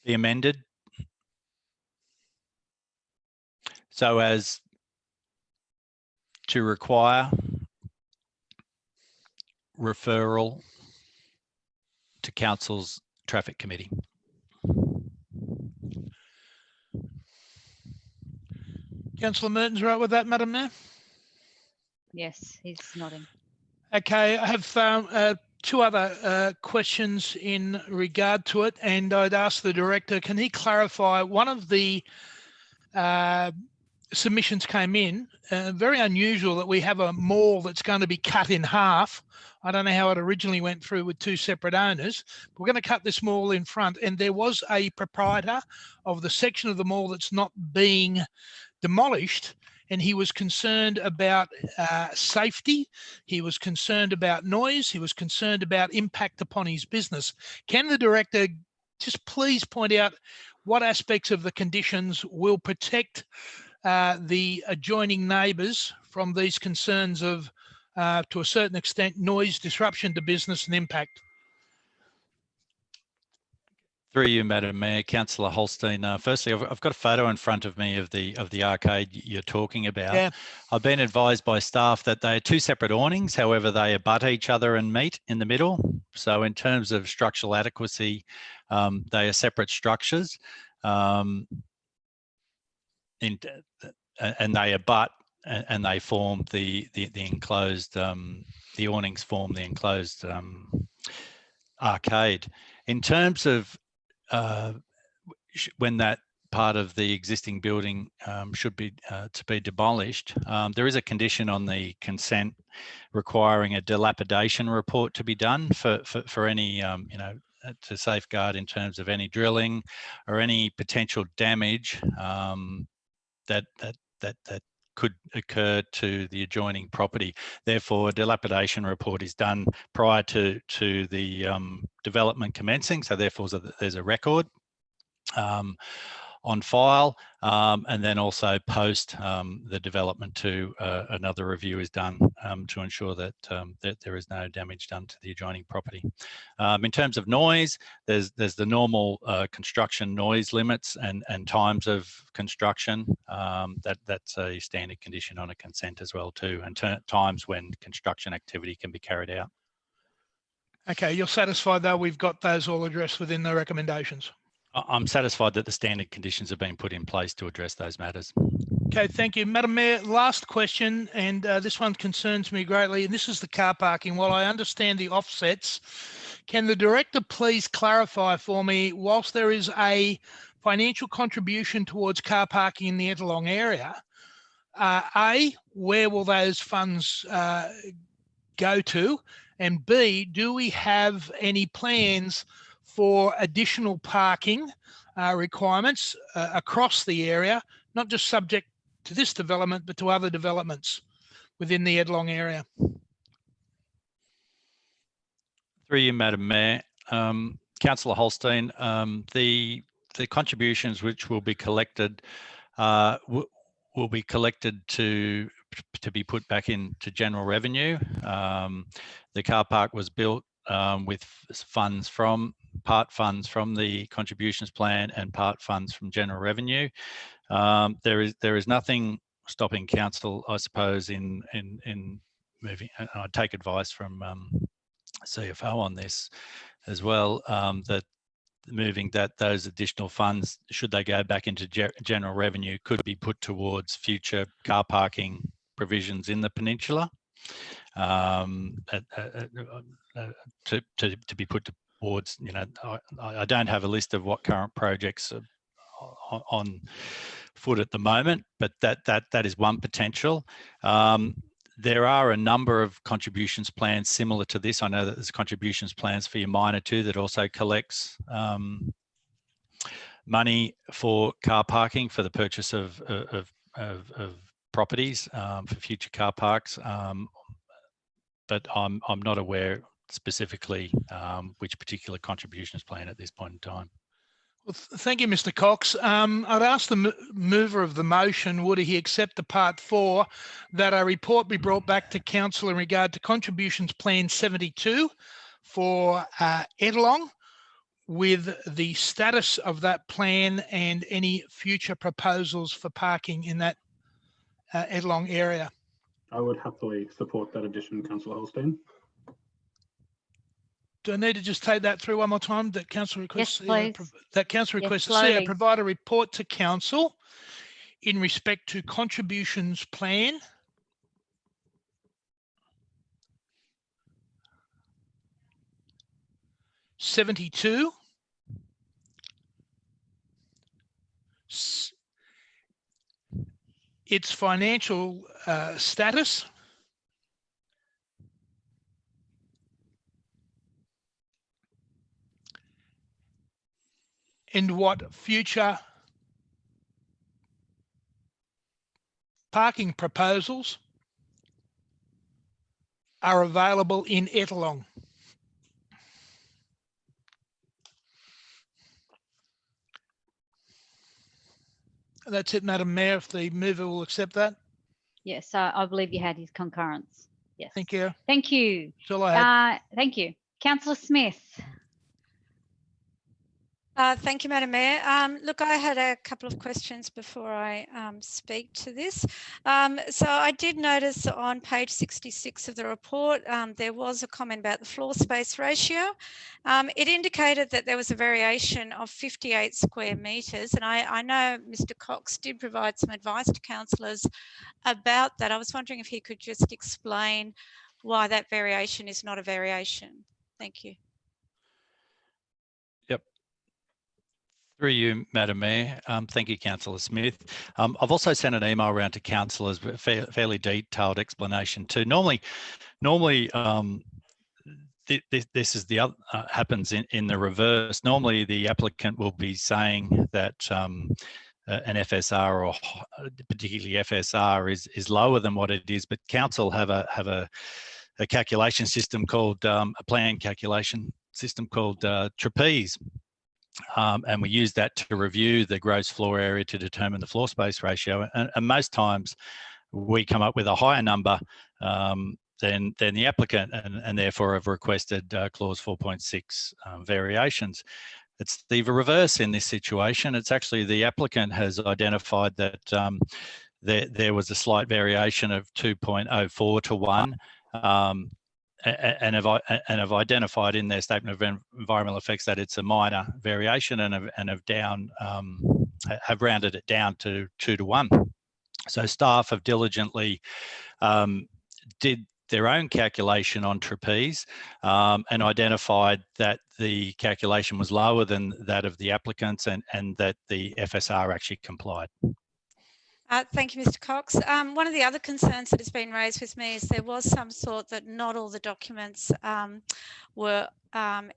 Speaker 14: be amended so as to require referral to Council's Traffic Committee.
Speaker 6: Councillor Merton's right with that, Madam Mayor?
Speaker 3: Yes, he's nodding.
Speaker 6: Okay, I have 2 other questions in regard to it, and I'd ask the Director, can he clarify one of the submissions came in, very unusual that we have a mall that's going to be cut in half. I don't know how it originally went through with 2 separate owners. We're going to cut this mall in front, and there was a proprietor of the section of the mall that's not being demolished, and he was concerned about safety, he was concerned about noise, he was concerned about impact upon his business. Can the Director just please point out what aspects of the conditions will protect the adjoining neighbours from these concerns of, to a certain extent, noise, disruption to business and impact?
Speaker 14: Through you, Madam Mayor, Councillor Holstein. Firstly, I've got a photo in front of me of the arcade you're talking about.
Speaker 6: Yeah.
Speaker 14: I've been advised by staff that they are 2 separate awnings, however, they abut each other and meet in the middle. So in terms of structural adequacy, they are separate structures, and they abut and they form the enclosed, the awnings form the enclosed arcade. In terms of when that part of the existing building should be to be demolished, there is a condition on the consent requiring a dilapidation report to be done for any to safeguard in terms of any drilling or any potential damage that could occur to the adjoining property. Therefore, a dilapidation report is done prior to the development commencing. So therefore, there's a record on file, and then also post the development to another review is done to ensure that that there is no damage done to the adjoining property. In terms of noise, there's the normal construction noise limits and times of construction. That's a standard condition on a consent as well too, and times when construction activity can be carried out.
Speaker 6: Okay, you're satisfied though we've got those all addressed within the recommendations?
Speaker 14: I'm satisfied that the standard conditions have been put in place to address those matters.
Speaker 6: Okay, thank you. Madam Mayor, last question, and this one concerns me greatly, and this is the car parking. While I understand the offsets, can the director please clarify for me, whilst there is a financial contribution towards car parking in the Ettalong area, A, where will those funds go to? And B, do we have any plans for additional parking requirements across the area, not just subject to this development, but to other developments within the Ettalong area?
Speaker 14: Through you, Madam Mayor. Councillor Holstein, the contributions which will be collected will be collected to be put back into general revenue. The car park was built with part funds from the contributions plan and part funds from general revenue. There is nothing stopping council, I suppose, in moving. And I take advice from CFO on this as well. That moving those additional funds, should they go back into general revenue, could be put towards future car parking provisions in the peninsula, to be put towards. You know, I don't have a list of what current projects are on foot at the moment, but that is one potential. There are a number of contributions plans similar to this. I know that there's contributions plans for your minor too that also collects money for car parking for the purchase of properties for future car parks. But I'm not aware specifically which particular contributions plan at this point in time.
Speaker 6: Well, thank you, Mr. Cox. I'd ask the mover of the motion, would he accept the part 4, that a report be brought back to council in regard to contributions plan 72 for Ettalong, with the status of that plan and any future proposals for parking in that Ettalong area.
Speaker 11: I would happily support that addition, Councillor Holstein.
Speaker 6: Do I need to just take that through one more time? That council requests,
Speaker 3: yes, please.
Speaker 6: that council requests the CEO provide a report to council in respect to contributions plan (72), its financial status, and what future parking proposals are available in Ettalong. That's it, Madam Mayor, if the mover will accept that.
Speaker 3: Yes, I believe you had his concurrence. Yes.
Speaker 6: Thank you.
Speaker 3: Thank you.
Speaker 6: That's all I had.
Speaker 3: Thank you. Councillor Smith.
Speaker 7: Thank you, Madam Mayor. Look, I had a couple of questions before I speak to this. So I did notice on page 66 of the report, there was a comment about the floor space ratio. It indicated that there was a variation of 58 square metres, and I know Mr. Cox did provide some advice to councillors about that. I was wondering if he could just explain why that variation is not a variation. Thank you.
Speaker 14: Through you, Madam Mayor. Thank you, Councillor Smith. I've also sent an email around to councillors with a fairly detailed explanation too. Normally, this is the other happens in the reverse. Normally, the applicant will be saying that an FSR, or particularly FSR, is lower than what it is, but council have a calculation system called a plan calculation system called Trapeze. And we use that to review the gross floor area to determine the floor space ratio. And most times we come up with a higher number than the applicant, and therefore have requested clause 4.6 variations. It's the reverse in this situation. It's actually the applicant has identified that there was a slight variation of 2.04 to 1. And have identified in their statement of environmental effects that it's a minor variation, and have rounded it down to 2 to 1. So staff have diligently did their own calculation on trapeze and identified that the calculation was lower than that of the applicants and that the FSR actually complied.
Speaker 7: Thank you, Mr. Cox. One of the other concerns that has been raised with me is there was some thought that not all the documents were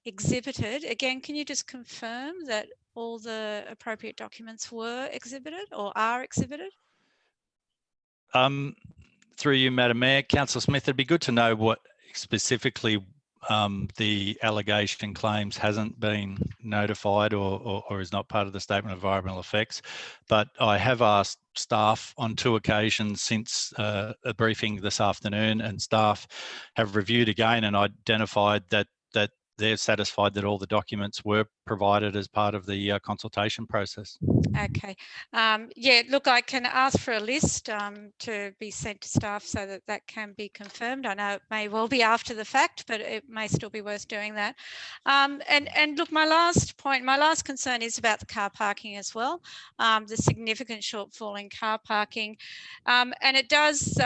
Speaker 7: exhibited. Again, can you just confirm that all the appropriate documents were exhibited or are exhibited?
Speaker 14: Through you, Madam Mayor, Councillor Smith, it'd be good to know what specifically the allegation claims hasn't been notified or is not part of the statement of environmental effects. But I have asked staff on 2 occasions since a briefing this afternoon, and staff have reviewed again and identified that they're satisfied that all the documents were provided as part of the consultation process.
Speaker 7: Okay. Yeah, look, I can ask for a list to be sent to staff so that that can be confirmed. I know it may well be after the fact, but it may still be worth doing that. And look, my last concern is about the car parking as well, the significant shortfall in car parking. And it does,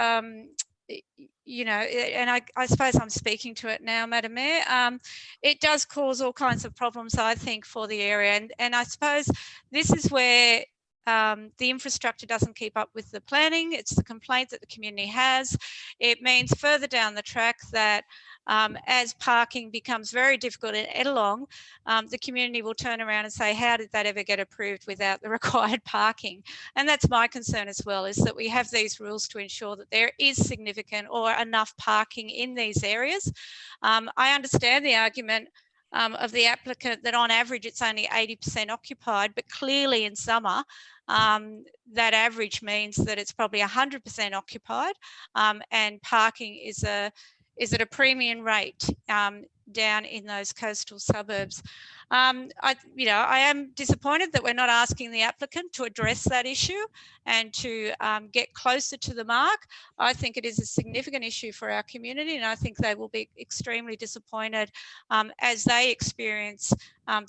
Speaker 7: you know, and I suppose I'm speaking to it now, Madam Mayor, it does cause all kinds of problems, I think, for the area. And I suppose this is where the infrastructure doesn't keep up with the planning. It's the complaint that the community has. It means further down the track that as parking becomes very difficult in Ettalong, the community will turn around and say, how did that ever get approved without the required parking? And that's my concern as well, is that we have these rules to ensure that there is significant or enough parking in these areas. I understand the argument of the applicant that on average it's only 80% occupied, but clearly in summer that average means that it's probably 100% occupied, and parking is at a premium rate down in those coastal suburbs. I am disappointed that we're not asking the applicant to address that issue and to get closer to the mark. I think it is a significant issue for our community, and I think they will be extremely disappointed as they experience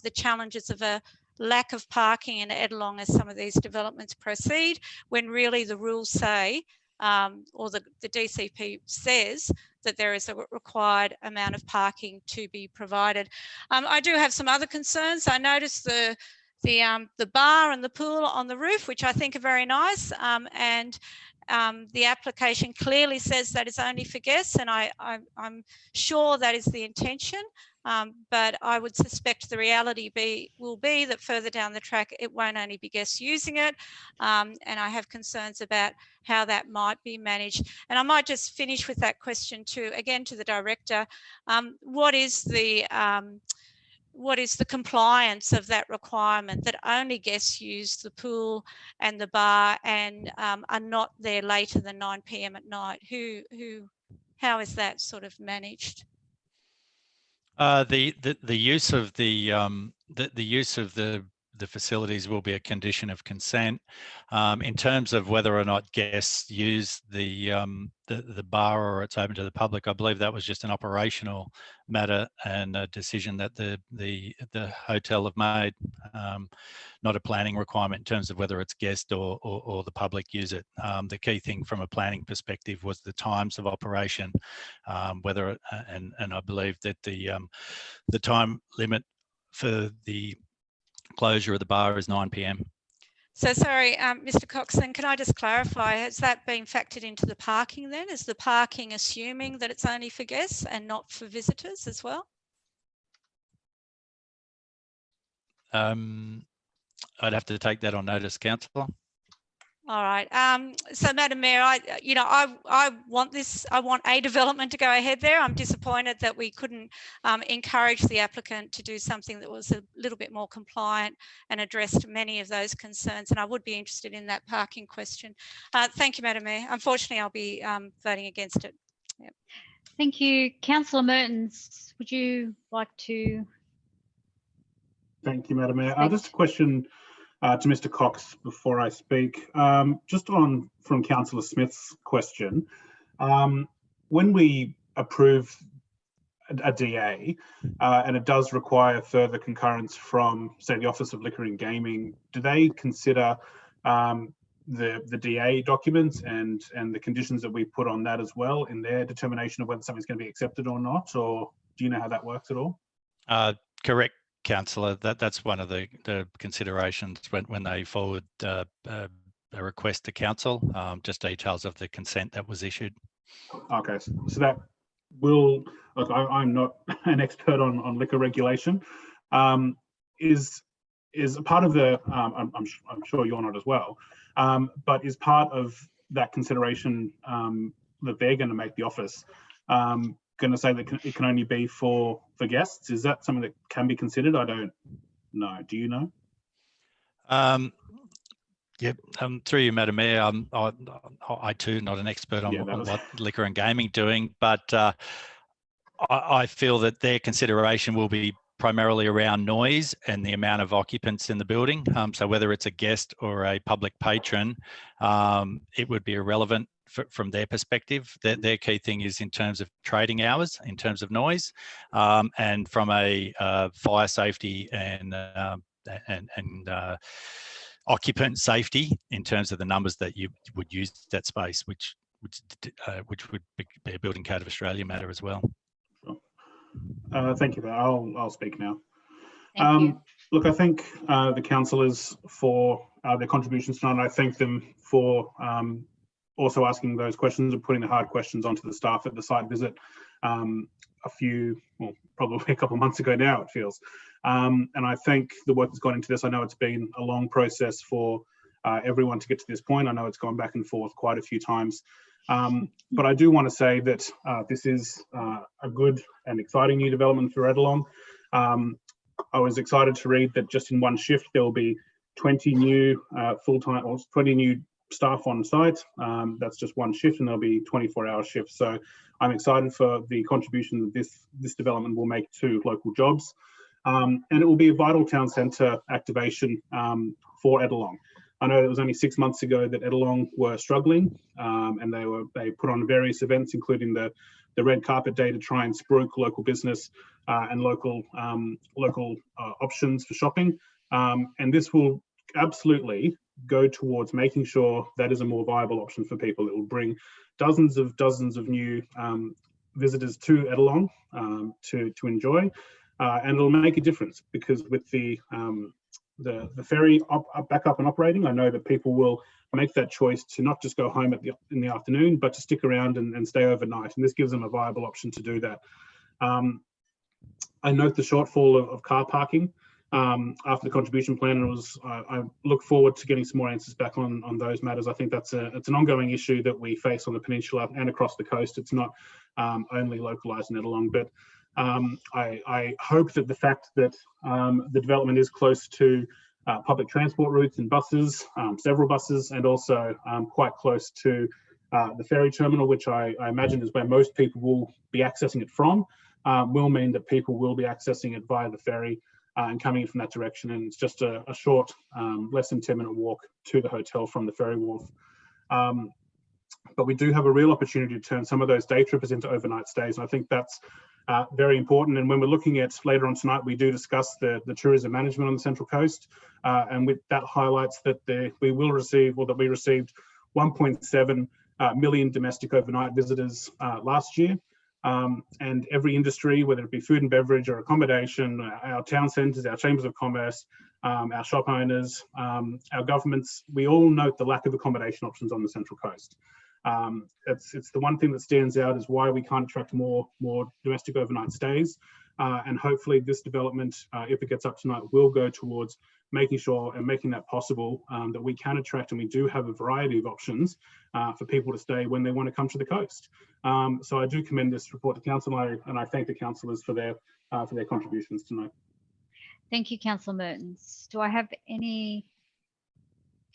Speaker 7: the challenges of a lack of parking in Ettalong as some of these developments proceed, when really the rules say, or the DCP says, that there is a required amount of parking to be provided. I do have some other concerns. I noticed the bar and the pool on the roof, which I think are very nice, and the application clearly says that it's only for guests, and I'm sure that is the intention. But I would suspect the reality will be that further down the track, it won't only be guests using it. And I have concerns about how that might be managed. And I might just finish with that question too, again, to the director. What is the compliance of that requirement that only guests use the pool and the bar and are not there later than 9 p.m. at night? How is that sort of managed?
Speaker 14: The use of the facilities will be a condition of consent. In terms of whether or not guests use the bar or it's open to the public, I believe that was just an operational matter and a decision that the hotel have made, not a planning requirement in terms of whether it's guest or the public use it. The key thing from a planning perspective was the times of operation, and I believe that the time limit for the closure of the bar is 9 p.m.
Speaker 7: So sorry, Mr. Coxon, can I just clarify, has that been factored into the parking then? Is the parking assuming that it's only for guests and not for visitors as well?
Speaker 14: I'd have to take that on notice, Councillor.
Speaker 7: All right. So, Madam Mayor, I want a development to go ahead there. I'm disappointed that we couldn't encourage the applicant to do something that was a little bit more compliant and addressed many of those concerns. And I would be interested in that parking question. Thank you, Madam Mayor. Unfortunately, I'll be voting against it. Yep.
Speaker 3: Thank you. Councillor Mertens, would you like to?
Speaker 11: Thank you, Madam Mayor. Just a question to Mr. Cox before I speak. Just from Councillor Smith's question, when we approve a DA and it does require further concurrence from, say, the Office of Liquor and Gaming, do they consider the DA documents and the conditions that we put on that as well in their determination of whether something's going to be accepted or not? Or do you know how that works at all?
Speaker 14: Correct, Councillor. That's one of the considerations when they forward a request to council, just details of the consent that was issued. Okay,
Speaker 11: so that will, look, I'm not an expert on liquor regulation. Is a part of the, I'm sure you're not as well, but is part of that consideration that they're going to make the office going to say that it can only be for guests? Is that something that can be considered? I don't know. Do you know?
Speaker 14: Yep. Through you, Madam Mayor, I too not an expert on what liquor and gaming doing, but I feel that their consideration will be primarily around noise and the amount of occupants in the building. So whether it's a guest or a public patron, it would be irrelevant from their perspective. Their key thing is in terms of trading hours, in terms of noise, and from a fire safety and occupant safety in terms of the numbers that you would use that space, which would be a Building Code of Australia matter as well.
Speaker 11: Thank you. I'll speak now.
Speaker 3: Thank you.
Speaker 11: Look, I thank the councillors for their contributions tonight. I thank them for also asking those questions and putting the hard questions onto the staff at the site visit probably a couple of months ago now, it feels. And I thank the work that's gone into this. I know it's been a long process for everyone to get to this point. I know it's gone back and forth quite a few times. But I do want to say that this is a good and exciting new development for Edelong. I was excited to read that just in one shift there will be 20 new full-time or 20 new staff on site. That's just one shift, and there'll be 24-hour shifts. So I'm excited for the contribution that this development will make to local jobs, and it will be a vital town centre activation for Edelong. I know it was only 6 months ago that Edelong were struggling, and they put on various events, including the red carpet day to try and spruik local business and local options for shopping. And this will absolutely go towards making sure that is a more viable option for people. It will bring dozens of new visitors to Edelong to enjoy, and it'll make a difference, because with the ferry back up and operating, I know that people will make that choice to not just go home in the afternoon, but to stick around and stay overnight. And this gives them a viable option to do that. I note the shortfall of car parking after the contribution plan, and I look forward to getting some more answers back on those matters. I think it's an ongoing issue that we face on the peninsula and across the coast. It's not only localised in Edelong, but I hope that the fact that the development is close to public transport routes and buses, several buses, and also quite close to the ferry terminal, which I imagine is where most people will be accessing it from, will mean that people will be accessing it via the ferry and coming in from that direction. And it's just a short, less than 10-minute walk to the hotel from the ferry wharf. But we do have a real opportunity to turn some of those day trippers into overnight stays. And I think that's very important. And when we're looking at later on tonight, we do discuss the tourism management on the Central Coast. And with that highlights that we received 1.7 million domestic overnight visitors last year. And every industry, whether it be food and beverage or accommodation, our town centres, our chambers of commerce, our shop owners, our governments, we all note the lack of accommodation options on the Central Coast. It's the one thing that stands out is why we can't attract more domestic overnight stays. And hopefully this development, if it gets up tonight, will go towards making sure and making that possible, that we can attract, and we do have a variety of options for people to stay when they want to come to the coast. So I do commend this report to council, and I thank the councillors for their contributions tonight.
Speaker 3: Thank you, Councillor Mertens. Do I have any?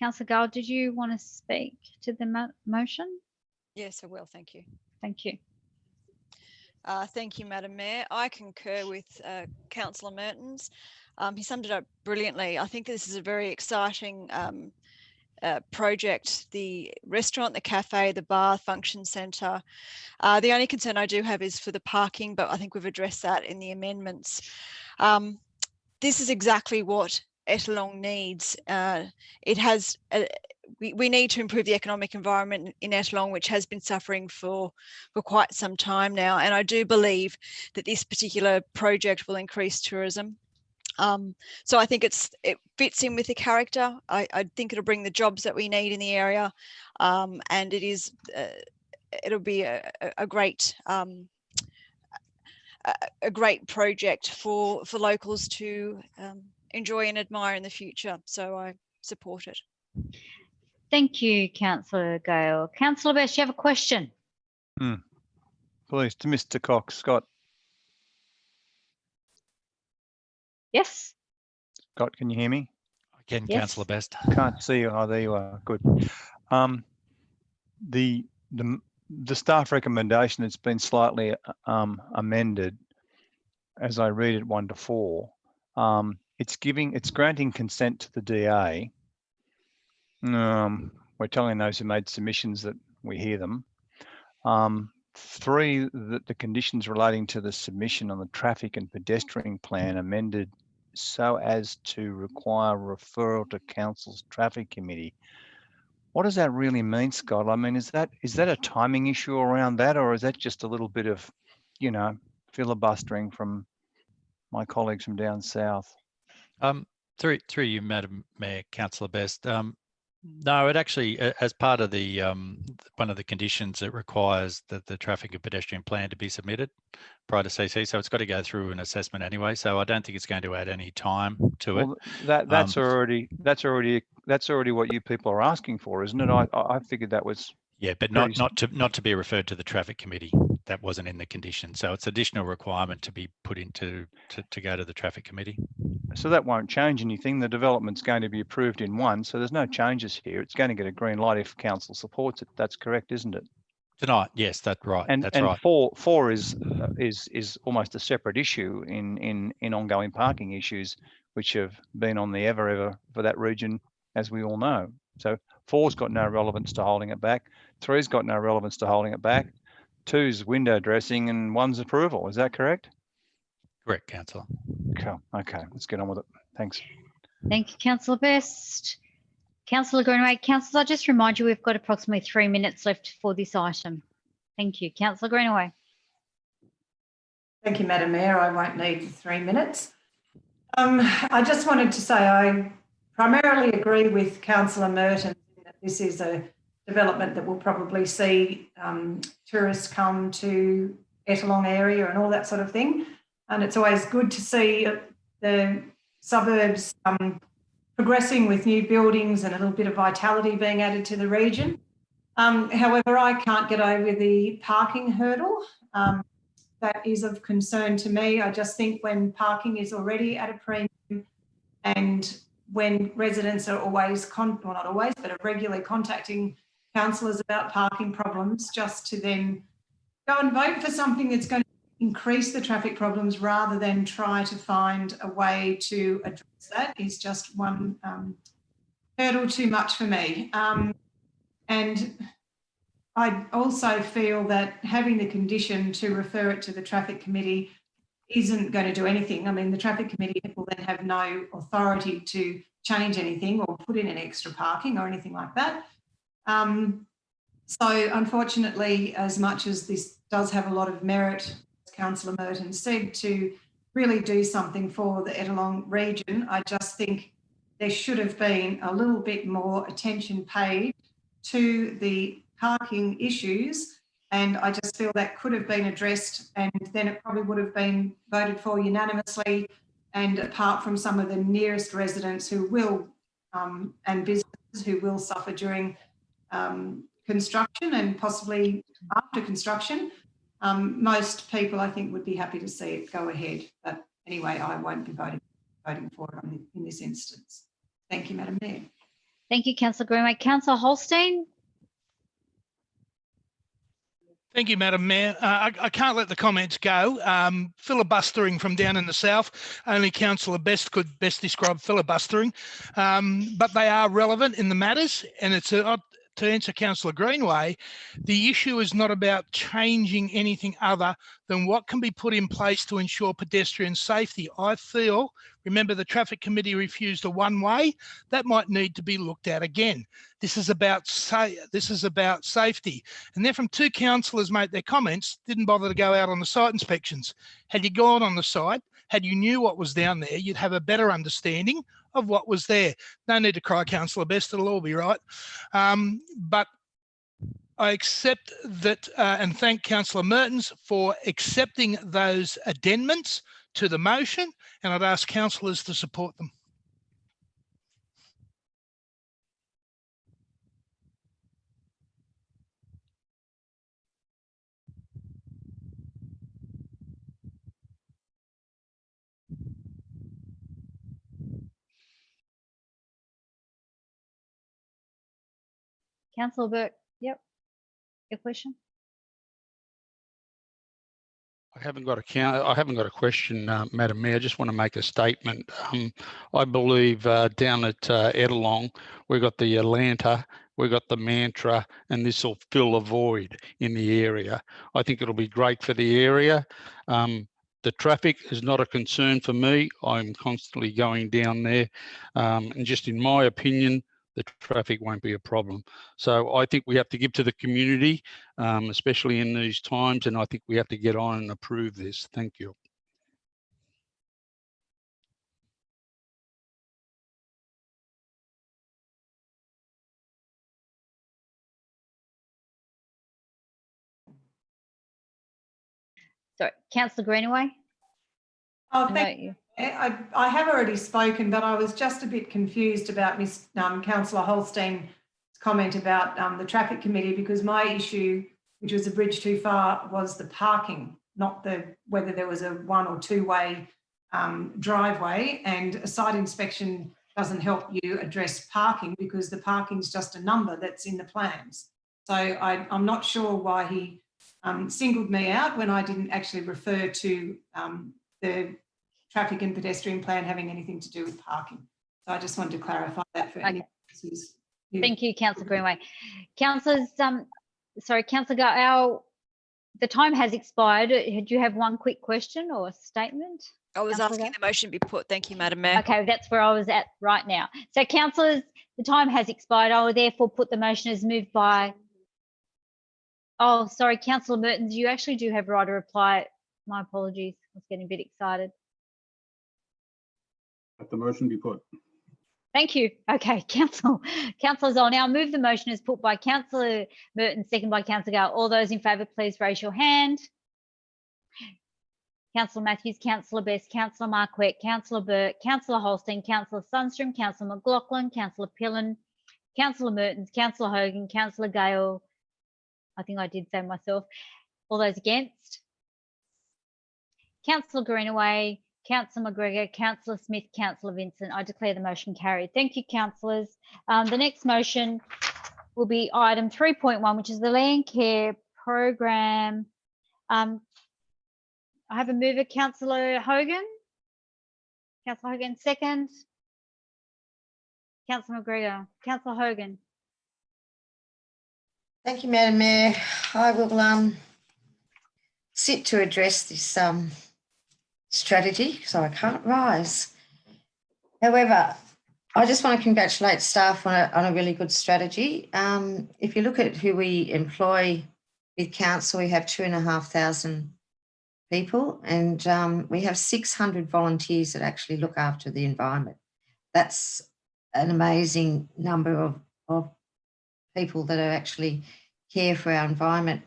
Speaker 3: Councillor Gall, did you want to speak to the motion?
Speaker 13: Yes, I will. Thank you.
Speaker 3: Thank you.
Speaker 13: Thank you, Madam Mayor. I concur with Councillor Mertens. He summed it up brilliantly. I think this is a very exciting project. The restaurant, the cafe, the bar, function centre. The only concern I do have is for the parking, but I think we've addressed that in the amendments. This is exactly what Edelong needs. It has we need to improve the economic environment in Ettalong, which has been suffering for quite some time now. And I do believe that this particular project will increase tourism. So I think it fits in with the character. I think it'll bring the jobs that we need in the area, and it'll be a great project for locals to enjoy and admire in the future. So I support it.
Speaker 3: Thank you, Councillor Gale. Councillor Best, you have a question?
Speaker 12: Please, to Mr. Cox. Scott.
Speaker 3: Yes.
Speaker 12: Scott, can you hear me?
Speaker 14: I can,
Speaker 3: Yes.
Speaker 14: Councillor Best.
Speaker 12: Can't see you. Oh, there you are. Good. The staff recommendation that's been slightly amended, as I read it 1 to 4, it's granting consent to the DA. We're telling those who made submissions that we hear them. 3, that the conditions relating to the submission on the traffic and pedestrian plan amended so as to require referral to council's traffic committee. What does that really mean, Scott? I mean, is that a timing issue around that, or is that just a little bit of, filibustering from my colleagues from down south?
Speaker 14: Through you, Madam Mayor, Councillor Best. No, it actually, as part of the one of the conditions, it requires that the traffic and pedestrian plan to be submitted prior to CC. So it's got to go through an assessment anyway. So I don't think it's going to add any time to it.
Speaker 12: That's already what you people are asking for, isn't it? I figured that was.
Speaker 14: Yeah, but not to be referred to the traffic committee. That wasn't in the condition. So it's additional requirement to be put into to go to the traffic committee.
Speaker 12: So that won't change anything. The development's going to be approved in 1, so there's no changes here. It's going to get a green light if council supports it. That's correct, isn't it?
Speaker 14: Tonight, yes, that's right.
Speaker 12: And
Speaker 14: right.
Speaker 12: 4 is almost a separate issue in ongoing parking issues, which have been on the ever for that region, as we all know. So 4's got no relevance to holding it back. 3's got no relevance to holding it back. 2's window dressing and 1's approval. Is that correct?
Speaker 14: Correct, Councillor.
Speaker 12: Cool. Okay, let's get on with it. Thanks.
Speaker 3: Thank you, Councillor Best. Councillor Greenaway. Councillor, I'll just remind you we've got approximately 3 minutes left for this item. Thank you. Councillor Greenaway.
Speaker 8: Thank you, Madam Mayor. I won't need the 3 minutes. I just wanted to say I primarily agree with Councillor Merton that this is a development that will probably see tourists come to Ettalong area and all that sort of thing. And it's always good to see the suburbs progressing with new buildings and a little bit of vitality being added to the region. However, I can't get over the parking hurdle. That is of concern to me. I just think when parking is already at a premium and when residents are always, well, not always, but are regularly contacting councillors about parking problems, just to then go and vote for something that's going to increase the traffic problems rather than try to find a way to address that is just one hurdle too much for me. And I also feel that having the condition to refer it to the traffic committee isn't going to do anything. I mean, the traffic committee will then have no authority to change anything or put in an extra parking or anything like that. So unfortunately, as much as this does have a lot of merit, as Councillor Merton said, to really do something for the Ettalong region, I just think there should have been a little bit more attention paid to the parking issues, and I just feel that could have been addressed, and then it probably would have been voted for unanimously, and apart from some of the nearest residents who will and businesses who will suffer during construction and possibly after construction, most people I think would be happy to see it go ahead. But anyway, I won't be voting for it in this instance. Thank you, Madam Mayor.
Speaker 3: Thank you, Councillor Greenway. Councillor Holstein.
Speaker 6: Thank you, Madam Mayor. I can't let the comments go. Filibustering from down in the south, only Councillor Best could best describe filibustering, but they are relevant in the matters, and it's to answer Councillor Greenway, the issue is not about changing anything other than what can be put in place to ensure pedestrian safety. I feel Remember, the traffic committee refused a one-way. That might need to be looked at again. This is about safety. And then from 2 councillors made their comments, didn't bother to go out on the site inspections. Had you gone on the site, had you knew what was down there, you'd have a better understanding of what was there. No need to cry, Councillor Best, it'll all be right. But I accept that and thank Councillor Mertens for accepting those addendments to the motion, and I'd ask councillors to support them.
Speaker 3: Councillor Burke, yep, your question?
Speaker 10: I haven't got a question, Madam Mayor. I just want to make a statement. I believe down at Edelong, we've got the Atlanta, we've got the Mantra, and this will fill a void in the area. I think it'll be great for the area. The traffic is not a concern for me. I'm constantly going down there. And just in my opinion, the traffic won't be a problem. So I think we have to give to the community, especially in these times, and I think we have to get on and approve this. Thank you.
Speaker 3: Sorry, Councillor Greenaway?
Speaker 8: Oh, thank you. I have already spoken, but I was just a bit confused about Councillor Holstein's comment about the traffic committee, because my issue, which was a bridge too far, was the parking, not whether there was a 1 or 2 way driveway, and a site inspection doesn't help you address parking because the parking is just a number that's in the plans. So I'm not sure why he singled me out when I didn't actually refer to the traffic and pedestrian plan having anything to do with parking. So I just wanted to clarify that for any purposes.
Speaker 3: Thank you, Councillor Greenaway. Councillors, sorry, Councillor Gao, the time has expired. Do you have one quick question or statement?
Speaker 13: I was asking the motion be put. Thank you, Madam Mayor.
Speaker 3: Okay, that's where I was at right now. So, councillors, the time has expired. I will therefore put the motion as moved by. Oh, sorry, Councillor Mertens, you actually do have right to reply. My apologies. I was getting a bit excited.
Speaker 11: Let the motion be put.
Speaker 3: Thank you. Okay, councillors, I'll now move the motion as put by Councillor Mertens, second by Councillor Gale. All those in favour, please raise your hand. Councillor Matthews, Councillor Best, Councillor Marquette, Councillor Burke, Councillor Holstein, Councillor Sundstrom, Councillor McLaughlin, Councillor Pillen, Councillor Mertens, Councillor Hogan, Councillor Gale. I think I did say myself. All those against? Councillor Greenaway, Councillor McGregor, Councillor Smith, Councillor Vincent. I declare the motion carried. Thank you, councillors. The next motion will be item 3.1, which is the land care program. I have a mover, Councillor Hogan. Councillor Hogan, second. Councillor McGregor. Councillor Hogan.
Speaker 15: Thank you, Madam Mayor. I will sit to address this strategy, so I can't rise. However, I just want to congratulate staff on a really good strategy. If you look at who we employ with council, we have 2,500 people, and we have 600 volunteers that actually look after the environment. That's an amazing number of people that are actually care for our environment.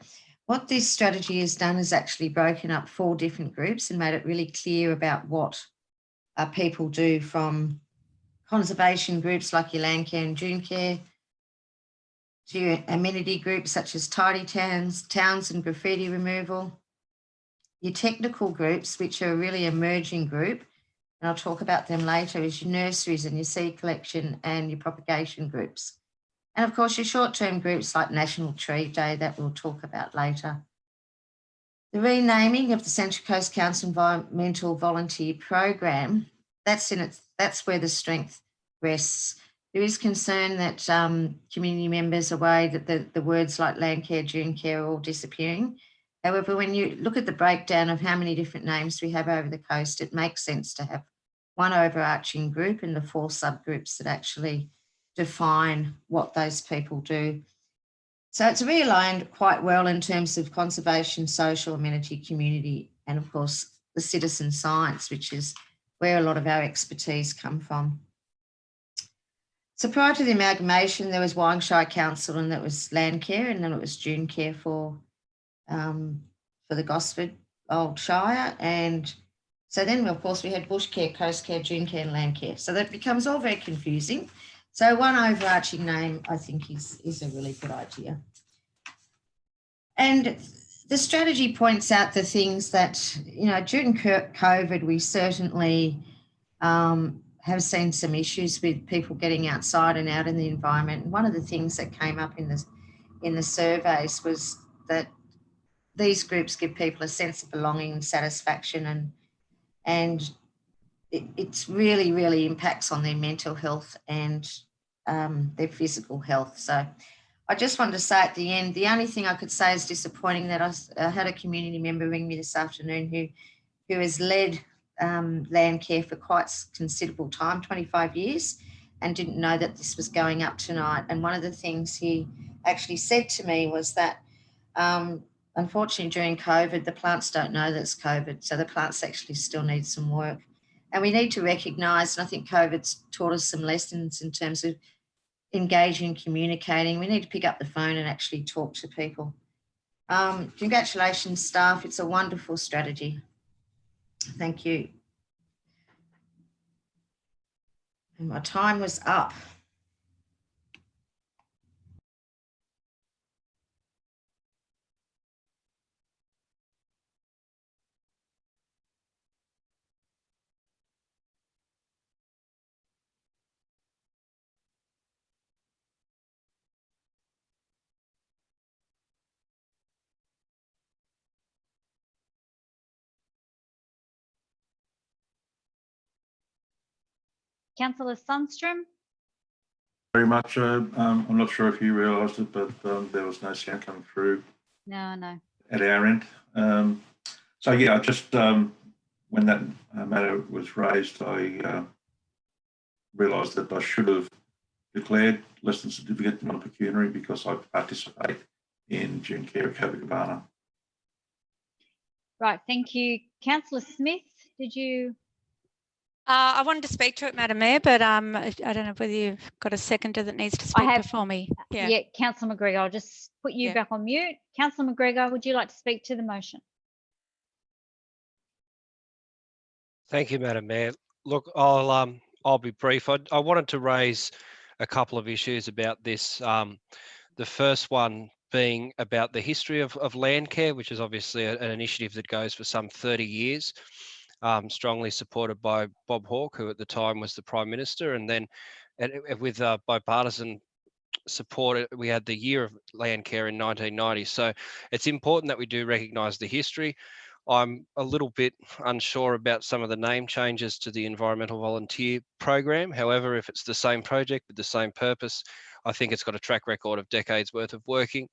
Speaker 15: What this strategy has done is actually broken up 4 different groups and made it really clear about what people do, from conservation groups like your land care and dune care, to your amenity groups such as tidy towns and graffiti removal, your technical groups, which are a really emerging group, and I'll talk about them later, is your nurseries and your seed collection and your propagation groups. And of course, your short-term groups like National Tree Day that we'll talk about later. The renaming of the Central Coast Council Environmental Volunteer Program, that's where the strength rests. There is concern that community members are worried that the words like land care, dune care are all disappearing. However, when you look at the breakdown of how many different names we have over the coast, it makes sense to have one overarching group and the 4 subgroups that actually define what those people do. So it's realigned quite well in terms of conservation, social, amenity, community, and of course the citizen science, which is where a lot of our expertise come from. So prior to the amalgamation, there was Warringshire Council, and that was land care, and then it was Dune Care for the Gosford Old Shire. And so then, of course, we had Bush Care, Coast Care, Dune Care, and Land Care. So that becomes all very confusing. So one overarching name, I think, is a really good idea. And the strategy points out the things that, during COVID, we certainly have seen some issues with people getting outside and out in the environment. And one of the things that came up in the surveys was that these groups give people a sense of belonging and satisfaction, and it's really, really impacts on their mental health and their physical health. So I just wanted to say at the end, the only thing I could say is disappointing that I had a community member ring me this afternoon who has led land care for quite considerable time, 25 years, and didn't know that this was going up tonight. And one of the things he actually said to me was that unfortunately during COVID, the plants don't know that it's COVID. So the plants actually still need some work. And we need to recognise, and I think COVID's taught us some lessons in terms of engaging, communicating. We need to pick up the phone and actually talk to people. Congratulations, staff. It's a wonderful strategy. Thank you. And my time was up.
Speaker 3: Councillor Sundstrom.
Speaker 16: Very much. I'm not sure if you realised it, but there was no sound coming through.
Speaker 3: No.
Speaker 16: At our end. So yeah, I just when that matter was raised, I realised that I should have declared less than significant non-pecuniary because I participate in Dune Care at Copacabana.
Speaker 3: Right, thank you. Councillor Smith, did you?
Speaker 7: I wanted to speak to it, Madam Mayor, but I don't know whether you've got a seconder that needs to speak before me.
Speaker 3: Yeah, Councillor McGregor, I'll just put you back on mute. Councillor McGregor, would you like to speak to the motion?
Speaker 5: Thank you, Madam Mayor. Look, I'll be brief. I wanted to raise a couple of issues about this. The first one being about the history of land care, which is obviously an initiative that goes for some 30 years. Strongly supported by Bob Hawke, who at the time was the Prime Minister, and then with bipartisan support, we had the Year of Land Care in 1990. So it's important that we do recognise the history. I'm a little bit unsure about some of the name changes to the Environmental Volunteer Program. However, if it's the same project with the same purpose, I think it's got a track record of decades worth of working.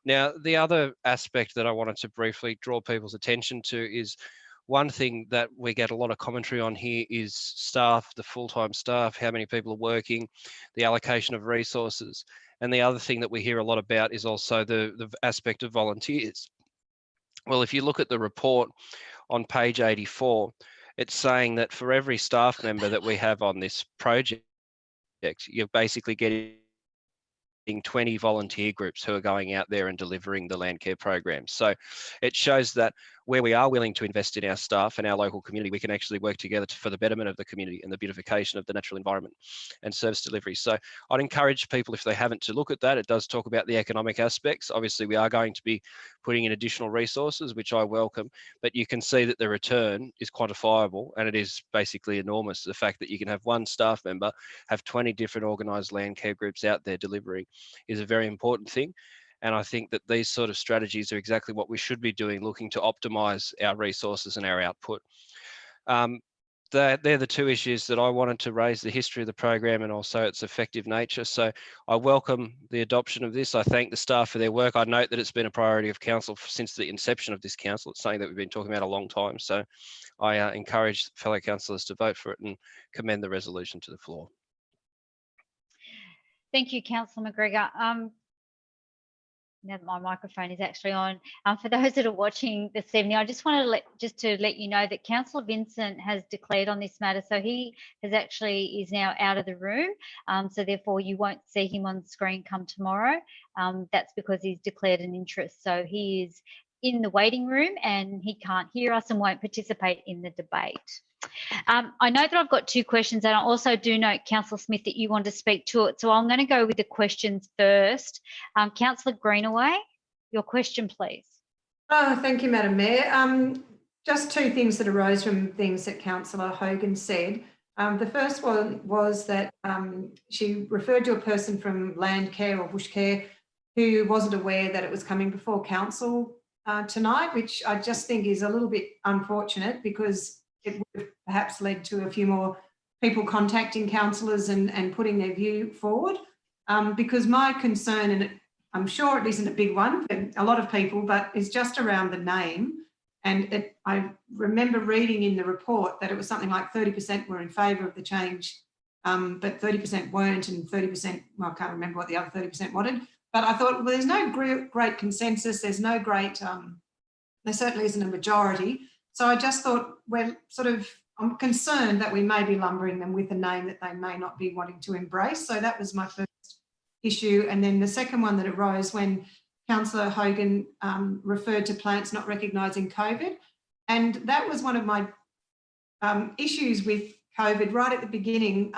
Speaker 5: Now, the other aspect that I wanted to briefly draw people's attention to is one thing that we get a lot of commentary on here is staff, the full-time staff, how many people are working, the allocation of resources. And the other thing that we hear a lot about is also the aspect of volunteers. Well, if you look at the report on page 84, it's saying that for every staff member that we have on this project, you're basically getting 20 volunteer groups who are going out there and delivering the land care program. So it shows that where we are willing to invest in our staff and our local community, we can actually work together for the betterment of the community and the beautification of the natural environment and service delivery. So I'd encourage people, if they haven't, to look at that. It does talk about the economic aspects. Obviously, we are going to be putting in additional resources, which I welcome, but you can see that the return is quantifiable and it is basically enormous. The fact that you can have one staff member have 20 different organised land care groups out there delivering is a very important thing. And I think that these sort of strategies are exactly what we should be doing, looking to optimise our resources and our output. The
Speaker 17: they're the two issues that I wanted to raise: the history of the program and also its effective nature. So I welcome the adoption of this. I thank the staff for their work. I note that it's been a priority of council since the inception of this council. It's something that we've been talking about a long time. So I encourage fellow councillors to vote for it and commend the resolution to the floor.
Speaker 3: Thank you, Councillor McGregor. Now that my microphone is actually on, for those that are watching this evening, I just wanted to let you know that Councillor Vincent has declared on this matter. So he is now out of the room. So therefore you won't see him on the screen come tomorrow. That's because he's declared an interest. So he is in the waiting room and he can't hear us and won't participate in the debate. I know that I've got two questions, and I also do note, Councillor Smith, that you want to speak to it. So I'm going to go with the questions first. Councillor Greenaway, your question, please.
Speaker 8: Oh, thank you, Madam Mayor. Just two things that arose from things that Councillor Hogan said. The first one was that she referred to a person from Land Care or Bush Care who wasn't aware that it was coming before council tonight, which I just think is a little bit unfortunate, because it would have perhaps led to a few more people contacting councillors and putting their view forward. Because my concern, and I'm sure it isn't a big one for a lot of people, but it's just around the name. And I remember reading in the report that it was something like 30% were in favour of the change, but 30% weren't, and 30%, well, I can't remember what the other 30% wanted. But I thought, well, there's no great consensus. There's no great, there certainly isn't a majority. So I just thought, I'm concerned that we may be lumbering them with a name that they may not be wanting to embrace. So that was my first issue. And then the second one that arose when Councillor Hogan referred to plants not recognising COVID. And that was one of my issues with COVID right at the beginning.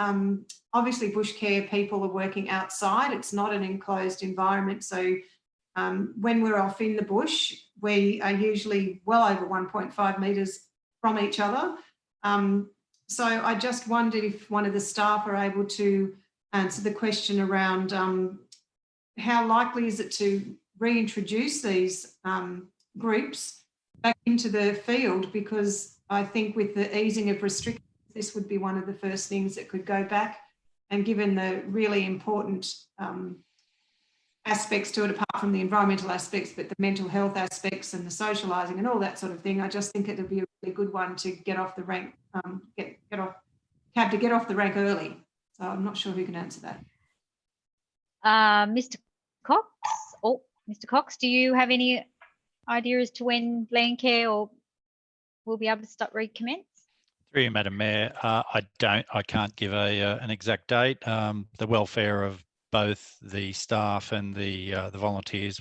Speaker 8: Obviously, bush care people are working outside. It's not an enclosed environment. So when we're off in the bush, we are usually well over 1.5 metres from each other. So I just wondered if one of the staff are able to answer the question around how likely is it to reintroduce these groups back into the field, because I think with the easing of restrictions, this would be one of the first things that could go back. And given the really important aspects to it, apart from the environmental aspects, but the mental health aspects and the socialising and all that sort of thing, I just think it would be a really good one to get off the rank, get off the rank early. So I'm not sure who can answer that.
Speaker 3: Mr. Cox, Mr. Cox, do you have any idea as to when Landcare or will be able to recommence?
Speaker 14: Through you, Madam Mayor, I can't give an exact date. The welfare of both the staff and the volunteers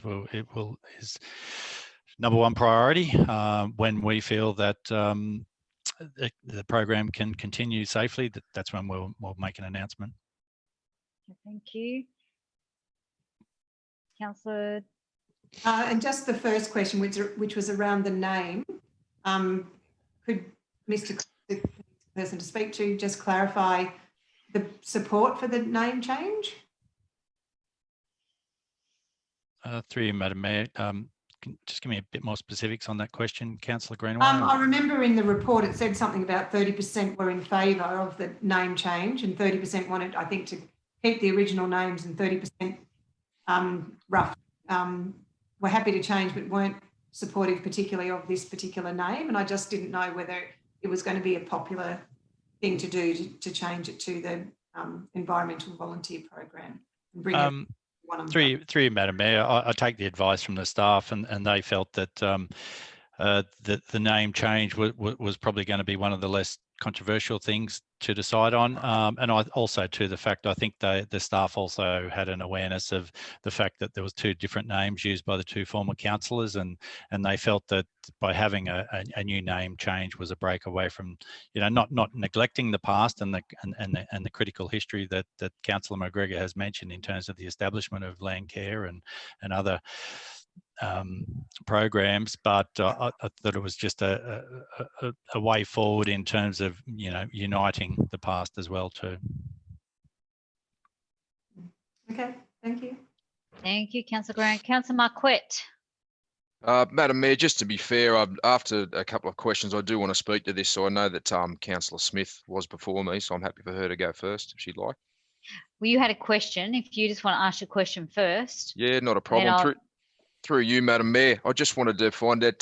Speaker 14: is number one priority. When we feel that the program can continue safely, that's when we'll make an announcement.
Speaker 3: Thank you. Councillor.
Speaker 8: And just the first question, which was around the name, could Mr. the person to speak to just clarify the support for the name change?
Speaker 14: Through you, Madam Mayor, just give me a bit more specifics on that question, Councillor Greenaway.
Speaker 8: I remember in the report it said something about 30% were in favour of the name change and 30% wanted, I think, to keep the original names, and 30% were happy to change but weren't supportive particularly of this particular name. And I just didn't know whether it was going to be a popular thing to do to change it to the environmental volunteer program and bring it.
Speaker 14: Through you, Madam Mayor, I take the advice from the staff, and they felt that the name change was probably going to be one of the less controversial things to decide on, and also to the fact I think the staff also had an awareness of the fact that there was two different names used by the two former councillors, and they felt that by having a new name change was a break away from, not neglecting the past and the critical history that Councillor McGregor has mentioned in terms of the establishment of land care and other programs, but I thought it was just a way forward in terms of uniting the past as well too.
Speaker 8: Okay, thank you.
Speaker 3: Thank you, Councillor Grant. Councillor Marquette.
Speaker 18: Madam Mayor, just to be fair, after a couple of questions, I do want to speak to this. So I know that Councillor Smith was before me, so I'm happy for her to go first if she'd like.
Speaker 3: Well, you had a question. If you just want to ask your question first.
Speaker 18: Yeah, not a problem. Through you, Madam Mayor, I just wanted to find out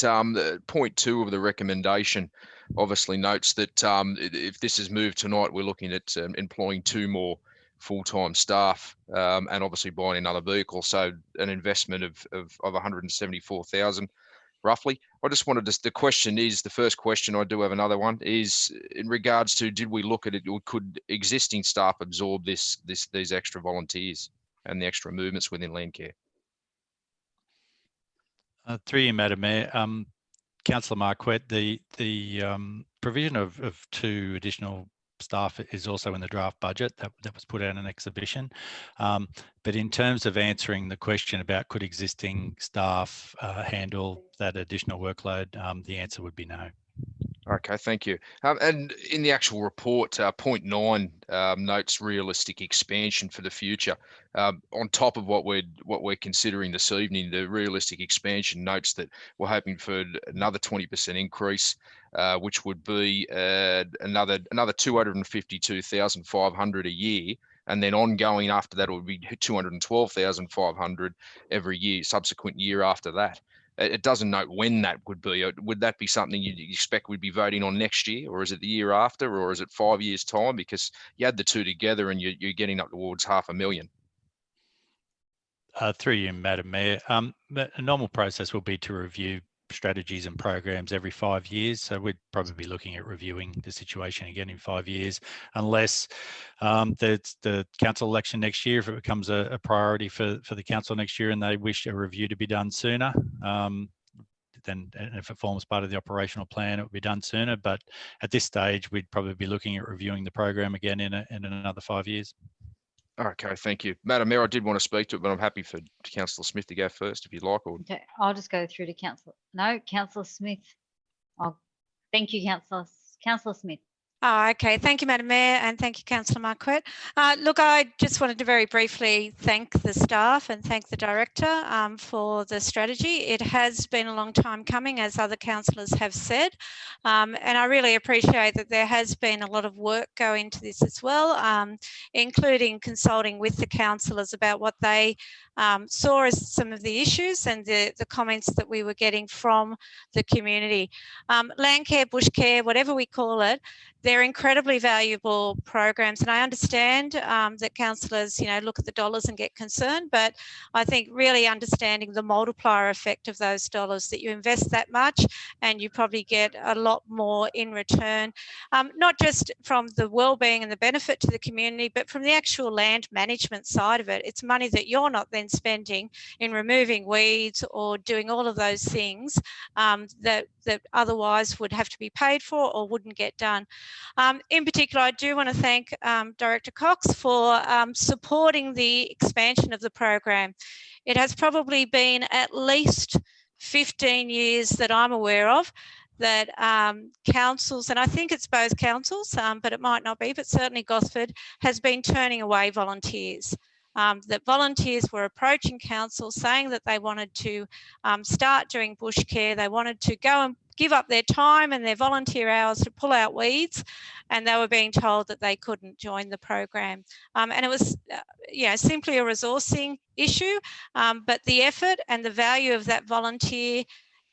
Speaker 18: point 2 of the recommendation obviously notes that if this is moved tonight, we're looking at employing 2 more full-time staff and obviously buying another vehicle. So an investment of 174,000 roughly. I just wanted to, the question is, the first question, I do have another one, is in regards to, did we look at it, or could existing staff absorb these extra volunteers and the extra movements within Landcare?
Speaker 14: Through you, Madam Mayor. Councillor Marquette, the provision of 2 additional staff is also in the draft budget that was put out in an exhibition. But in terms of answering the question about could existing staff handle that additional workload, the answer would be no.
Speaker 18: Okay, thank you. And in the actual report, point 9 notes realistic expansion for the future. On top of what we're considering this evening, the realistic expansion notes that we're hoping for another 20% increase, which would be another 252,500 a year, and then ongoing after that it would be 212,500 every year, subsequent year after that. It doesn't note when that would be. Would that be something you'd expect we'd be voting on next year, or is it the year after, or is it 5 years' time? Because you add the 2 together and you're getting up towards 500,000.
Speaker 14: Through you, Madam Mayor. A normal process will be to review strategies and programs every 5 years. So we'd probably be looking at reviewing the situation again in 5 years, unless the council election next year, if it becomes a priority for the council next year and they wish a review to be done sooner, then if it forms part of the operational plan, it would be done sooner. But at this stage, we'd probably be looking at reviewing the program again in another 5 years.
Speaker 18: Okay, thank you. Madam Mayor, I did want to speak to it, but I'm happy for Councillor Smith to go first if you'd like. Or...
Speaker 3: Okay, I'll just go through to Councillor Smith. Thank you, Councillor Smith.
Speaker 7: Oh, okay. Thank you, Madam Mayor, and thank you, Councillor Marquette. Look, I just wanted to very briefly thank the staff and thank the Director for the strategy. It has been a long time coming, as other councillors have said, and I really appreciate that there has been a lot of work go into this as well, including consulting with the councillors about what they saw as some of the issues and the comments that we were getting from the community. Landcare, Bushcare, whatever we call it, they're incredibly valuable programs, and I understand that councillors, look at the dollars and get concerned, but I think really understanding the multiplier effect of those dollars, that you invest that much and you probably get a lot more in return, not just from the well-being and the benefit to the community, but from the actual land management side of it. It's money that you're not then spending in removing weeds or doing all of those things that otherwise would have to be paid for or wouldn't get done. In particular, I do want to thank Director Cox for supporting the expansion of the program. It has probably been at least 15 years that I'm aware of that councils, and I think it's both councils, but it might not be, but certainly Gosford has been turning away volunteers. That volunteers were approaching council saying that they wanted to start doing bush care, they wanted to go and give up their time and their volunteer hours to pull out weeds, and they were being told that they couldn't join the program. And it was simply a resourcing issue, but the effort and the value of that volunteer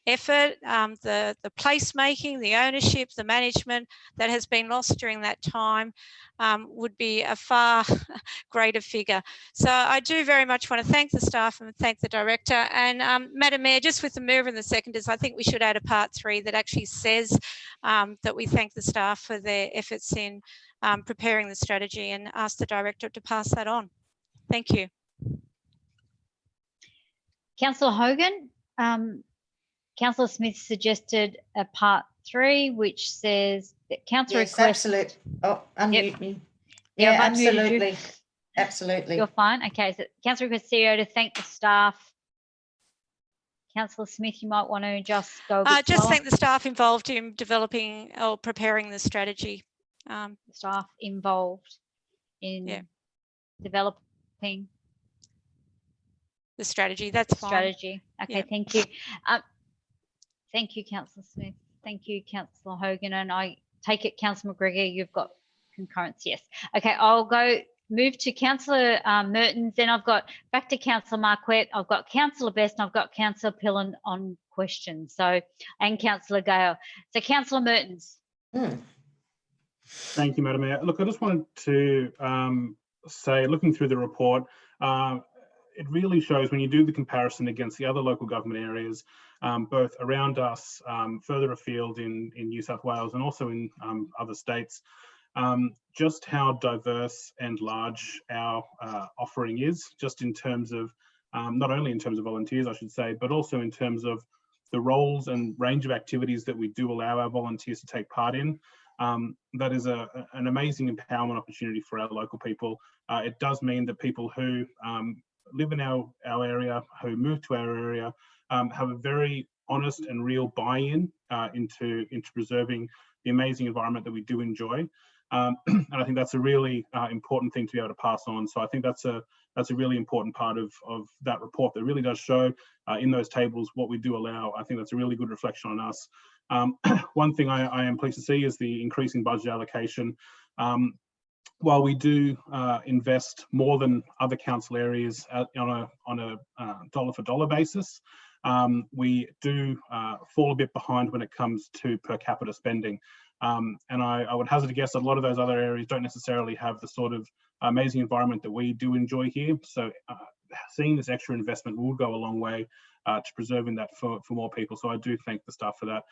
Speaker 7: effort, the placemaking, the ownership, the management that has been lost during that time would be a far greater figure. So I do very much want to thank the staff and thank the Director. And Madam Mayor, just with the mover and the seconders, I think we should add a part 3 that actually says that we thank the staff for their efforts in preparing the strategy, and ask the Director to pass that on. Thank you.
Speaker 3: Councillor Hogan, Councillor Smith suggested a part 3, which says that council
Speaker 15: Yes,
Speaker 3: requests.
Speaker 15: absolutely. Oh, unmute me.
Speaker 3: Yeah,
Speaker 15: Yeah,
Speaker 3: I've unmuted you.
Speaker 15: absolutely. Absolutely.
Speaker 3: You're fine. Okay, so council requests CEO to thank the staff. Councillor Smith, you might want to just go a bit
Speaker 7: just
Speaker 3: slower.
Speaker 7: thank the staff involved in developing or preparing the strategy.
Speaker 3: Staff involved in developing
Speaker 7: the strategy. That's fine.
Speaker 3: Strategy. Okay, thank you. Thank you, Councillor Smith. Thank you, Councillor Hogan. And I take it, Councillor McGregor, you've got concurrence. Yes. Okay, I'll move to Councillor Mertens. Then I've got back to Councillor Marquette. I've got Councillor Best and I've got Councillor Pillen on questions. So, and Councillor Gale. So Councillor Mertens.
Speaker 11: Thank you, Madam Mayor. Look, I just wanted to say, looking through the report, it really shows when you do the comparison against the other local government areas, both around us, further afield in New South Wales and also in other states, just how diverse and large our offering is, just in terms of, not only in terms of volunteers, I should say, but also in terms of the roles and range of activities that we do allow our volunteers to take part in. That is an amazing empowerment opportunity for our local people. It does mean that people who live in our area, who move to our area, have a very honest and real buy-in into preserving the amazing environment that we do enjoy. And I think that's a really important thing to be able to pass on. So I think that's a really important part of that report that really does show in those tables what we do allow. I think that's a really good reflection on us. One thing I am pleased to see is the increasing budget allocation. While we do invest more than other council areas on a dollar for dollar basis, we do fall a bit behind when it comes to per capita spending. And I would hazard a guess that a lot of those other areas don't necessarily have the sort of amazing environment that we do enjoy here. So seeing this extra investment will go a long way to preserving that for more people. So I do thank the staff for that.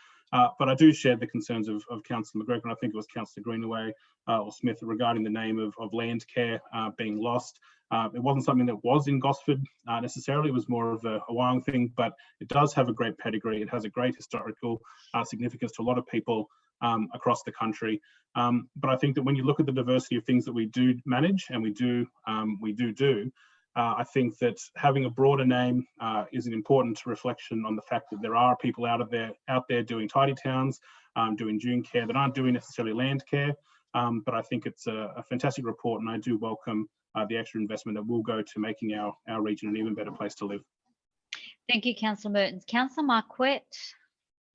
Speaker 11: But I do share the concerns of Councillor McGregor, and I think it was Councillor Greenaway or Smith regarding the name of land care being lost. It wasn't something that was in Gosford necessarily. It was more of a Wyong thing, but it does have a great pedigree. It has a great historical significance to a lot of people across the country. But I think that when you look at the diversity of things that we do manage and we do, I think that having a broader name is an important reflection on the fact that there are people out there doing tidy towns, doing dune care that aren't doing necessarily land care. But I think it's a fantastic report, and I do welcome the extra investment that will go to making our region an even better place to live.
Speaker 3: Thank you, Councillor Mertens. Councillor Marquette.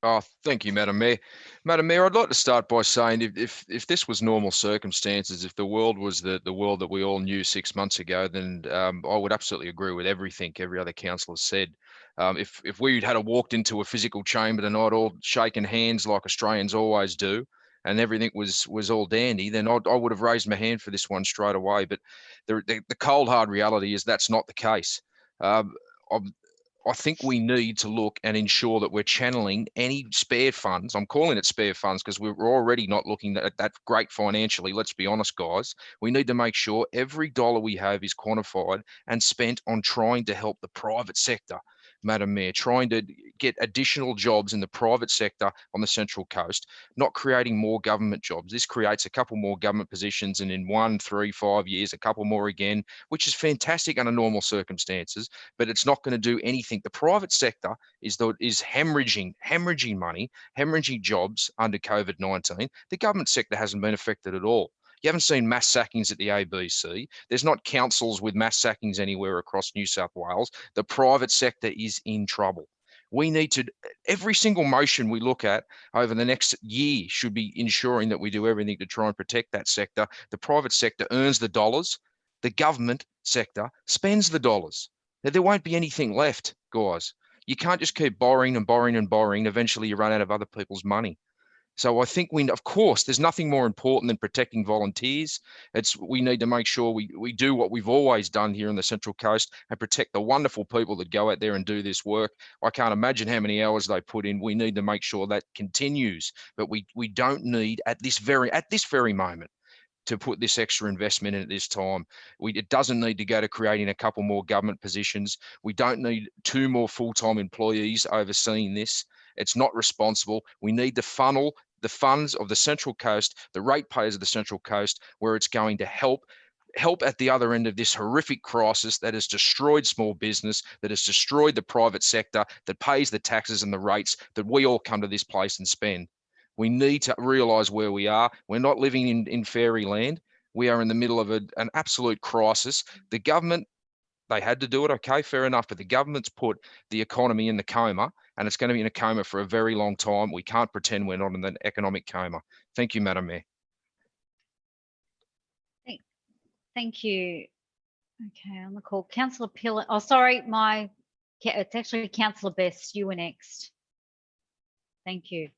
Speaker 18: Oh, thank you, Madam Mayor. Madam Mayor, I'd like to start by saying if this was normal circumstances, if the world was the world that we all knew 6 months ago, then I would absolutely agree with everything every other councillor said. If we'd had walked into a physical chamber tonight, all shaking hands like Australians always do, and everything was all dandy, then I would have raised my hand for this one straight away. But the cold hard reality is that's not the case. I think we need to look and ensure that we're channeling any spare funds. I'm calling it spare funds because we're already not looking at that great financially. Let's be honest, guys. We need to make sure every dollar we have is quantified and spent on trying to help the private sector, Madam Mayor, trying to get additional jobs in the private sector on the Central Coast, not creating more government jobs. This creates a couple more government positions, and in 1, 3, 5 years, a couple more again, which is fantastic under normal circumstances, but it's not going to do anything. The private sector is hemorrhaging money, hemorrhaging jobs under COVID-19. The government sector hasn't been affected at all. You haven't seen mass sackings at the ABC. There's not councils with mass sackings anywhere across New South Wales. The private sector is in trouble. We need to, every single motion we look at over the next year should be ensuring that we do everything to try and protect that sector. The private sector earns the dollars. The government sector spends the dollars. There won't be anything left, guys. You can't just keep borrowing and borrowing and borrowing. Eventually you run out of other people's money. So I think of course, there's nothing more important than protecting volunteers. We need to make sure we do what we've always done here in the Central Coast and protect the wonderful people that go out there and do this work. I can't imagine how many hours they put in. We need to make sure that continues, but we don't need at this very moment to put this extra investment in at this time. It doesn't need to go to creating a couple more government positions. We don't need 2 more full-time employees overseeing this. It's not responsible. We need to funnel the funds of the Central Coast, the ratepayers of the Central Coast, where it's going to help at the other end of this horrific crisis that has destroyed small business, that has destroyed the private sector, that pays the taxes and the rates that we all come to this place and spend. We need to realise where we are. We're not living in fairyland. We are in the middle of an absolute crisis. The government, they had to do it, okay, fair enough, but the government's put the economy in the coma, and it's going to be in a coma for a very long time. We can't pretend we're not in an economic coma. Thank you, Madam Mayor.
Speaker 3: Thank you. Okay, on the call, Councillor Pillen. Oh, sorry, it's actually Councillor Best. You were next. Thank you.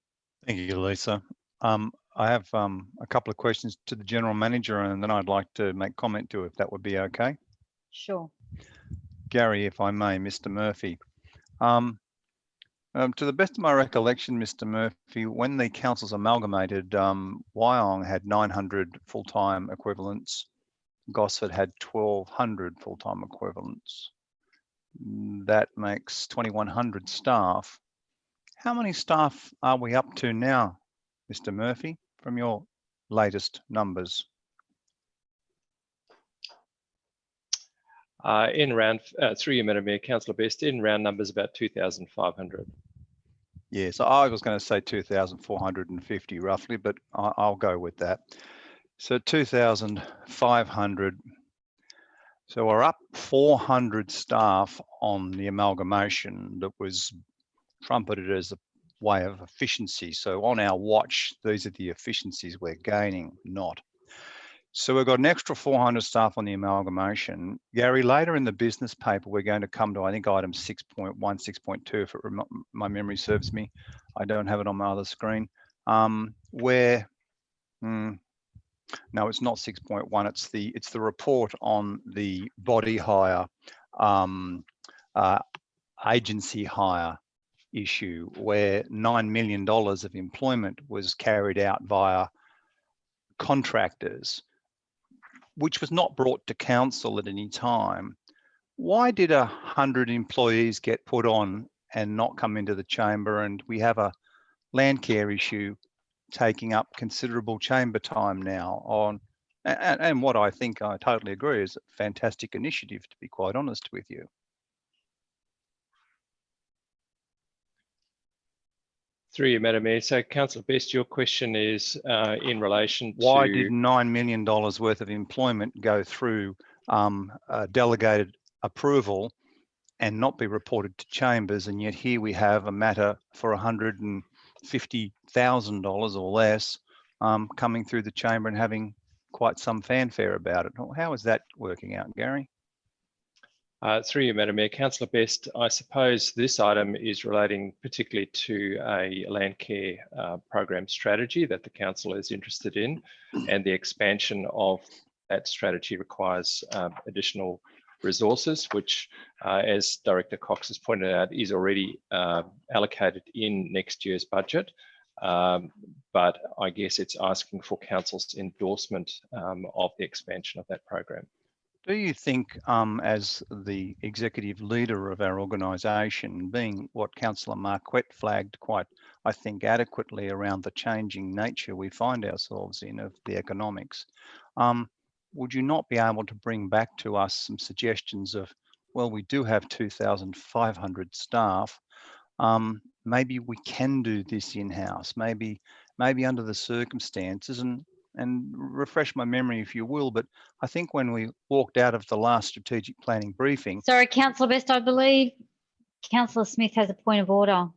Speaker 12: Thank you, Lisa. I have a couple of questions to the General Manager, and then I'd like to make comment to, if that would be okay.
Speaker 3: Sure.
Speaker 12: Gary, if I may, Mr. Murphy. To the best of my recollection, Mr. Murphy, when the councils amalgamated, Wyong had 900 full-time equivalents. Gosford had 1,200 full-time equivalents. That makes 2,100 staff. How many staff are we up to now, Mr. Murphy, from your latest numbers?
Speaker 5: In round, through you, Madam Mayor, Councillor Best, in round numbers about 2,500.
Speaker 12: Yes, I was going to say 2,450 roughly, but I'll go with that. So 2,500. So we're up 400 staff on the amalgamation that was trumpeted as a way of efficiency. So on our watch, these are the efficiencies we're gaining, not. So we've got an extra 400 staff on the amalgamation. Gary, later in the business paper, we're going to come to, I think, item 6.1, 6.2, if my memory serves me. I don't have it on my other screen. Where, no, it's not 6.1. It's the report on the body hire, agency hire issue, where $9 million of employment was carried out via contractors, which was not brought to council at any time. Why did 100 employees get put on and not come into the chamber? And we have a land care issue taking up considerable chamber time now on, and what I think I totally agree is a fantastic initiative, to be quite honest with you.
Speaker 5: Through you, Madam Mayor. So, Councillor Best, your question is in relation to...
Speaker 12: Why did $9 million worth of employment go through delegated approval and not be reported to chambers, and yet here we have a matter for $150,000 or less coming through the chamber and having quite some fanfare about it? How is that working out, Gary?
Speaker 5: Through you, Madam Mayor, Councillor Best, I suppose this item is relating particularly to a land care program strategy that the council is interested in, and the expansion of that strategy requires additional resources, which, as Director Cox has pointed out, is already allocated in next year's budget. But I guess it's asking for council's endorsement of the expansion of that program.
Speaker 12: Do you think, as the executive leader of our organisation, being what Councillor Marquette flagged quite, I think, adequately around the changing nature we find ourselves in of the economics, would you not be able to bring back to us some suggestions of, well, we do have 2,500 staff, maybe we can do this in-house, maybe under the circumstances, and refresh my memory if you will, but I think when we walked out of the last strategic planning briefing...
Speaker 3: Sorry, Councillor Best, I believe Councillor Smith has a point of order.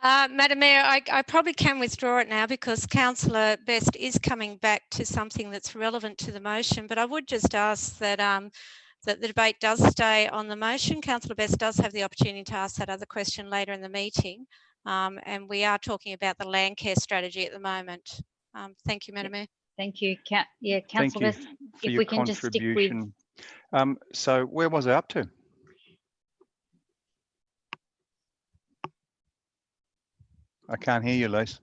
Speaker 7: Madam Mayor, I probably can withdraw it now because Councillor Best is coming back to something that's relevant to the motion, but I would just ask that that the debate does stay on the motion. Councillor Best does have the opportunity to ask that other question later in the meeting, and we are talking about the land care strategy at the moment. Thank you, Madam Mayor.
Speaker 3: Thank you. Councillor Best, if we can just stick with...
Speaker 12: So where was I up to? I can't hear you, Lise.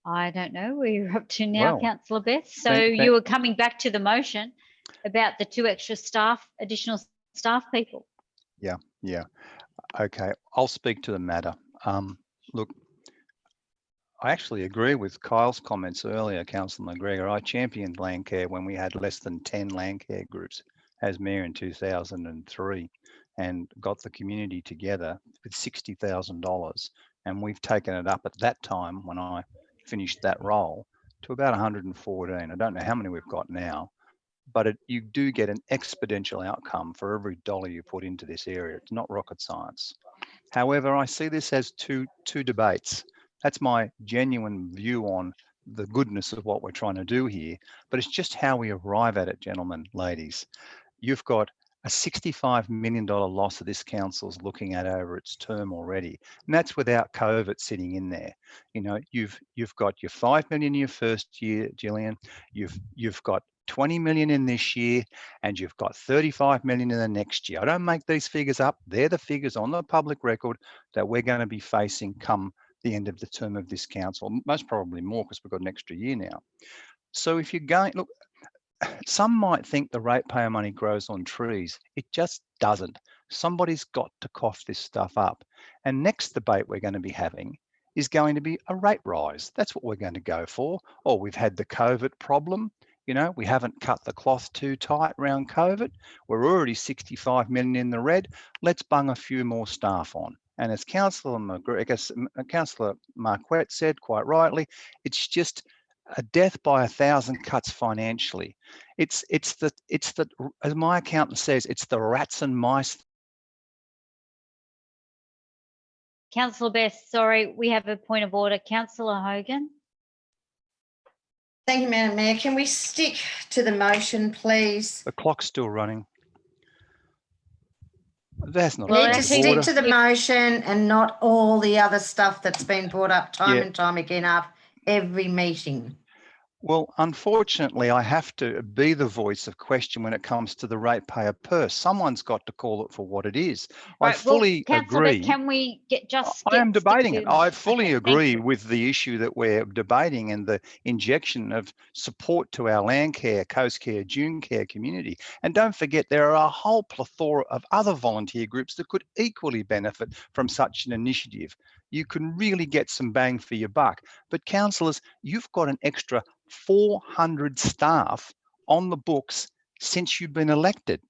Speaker 3: I don't know where you're up to now,
Speaker 12: Well,
Speaker 3: Councillor Best. So you were coming back to the motion about the 2 extra staff, additional staff people.
Speaker 12: Yeah. Okay, I'll speak to the matter. Look, I actually agree with Kyle's comments earlier, Councillor McGregor. I championed land care when we had less than 10 land care groups as mayor in 2003 and got the community together with $60,000. And we've taken it up at that time when I finished that role to about 114. I don't know how many we've got now, but you do get an exponential outcome for every dollar you put into this area. It's not rocket science. However, I see this as two debates. That's my genuine view on the goodness of what we're trying to do here, but it's just how we arrive at it, gentlemen, ladies. You've got a $65 million loss that this council's looking at over its term already, and that's without COVID sitting in there. You know, you've got your $5 million in your first year, Gillian. You've got 20 million in this year, and you've got 35 million in the next year. I don't make these figures up. They're the figures on the public record that we're going to be facing come the end of the term of this council, most probably more because we've got an extra year now. So if you're going, look, some might think the ratepayer money grows on trees. It just doesn't. Somebody's got to cough this stuff up. And next debate we're going to be having is going to be a rate rise. That's what we're going to go for. Or we've had the COVID problem. You know, we haven't cut the cloth too tight around COVID. We're already 65 million in the red. Let's bung a few more staff on. And as Councillor Marquette said quite rightly, it's just a death by 1,000 cuts financially. It's the as my accountant says, it's the rats and mice.
Speaker 3: Councillor Best, sorry, we have a point of order. Councillor Hogan.
Speaker 15: Thank you, Madam Mayor. Can we stick to the motion, please?
Speaker 12: The clock's still running. That's not.
Speaker 15: We need to stick to the motion and not all the other stuff that's been brought up time and time again up every meeting.
Speaker 12: Well, unfortunately, I have to be the voice of question when it comes to the ratepayer purse. Someone's got to call it for what it is.
Speaker 3: Right,
Speaker 12: I fully agree.
Speaker 3: Can we
Speaker 12: I am debating it. I fully agree with the issue that we're debating and the injection of support to our land care, coast care, dune care community. And don't forget, there are a whole plethora of other volunteer groups that could equally benefit from such an initiative. You can really get some bang for your buck. But councillors, you've got an extra 400 staff on the books since you've been elected.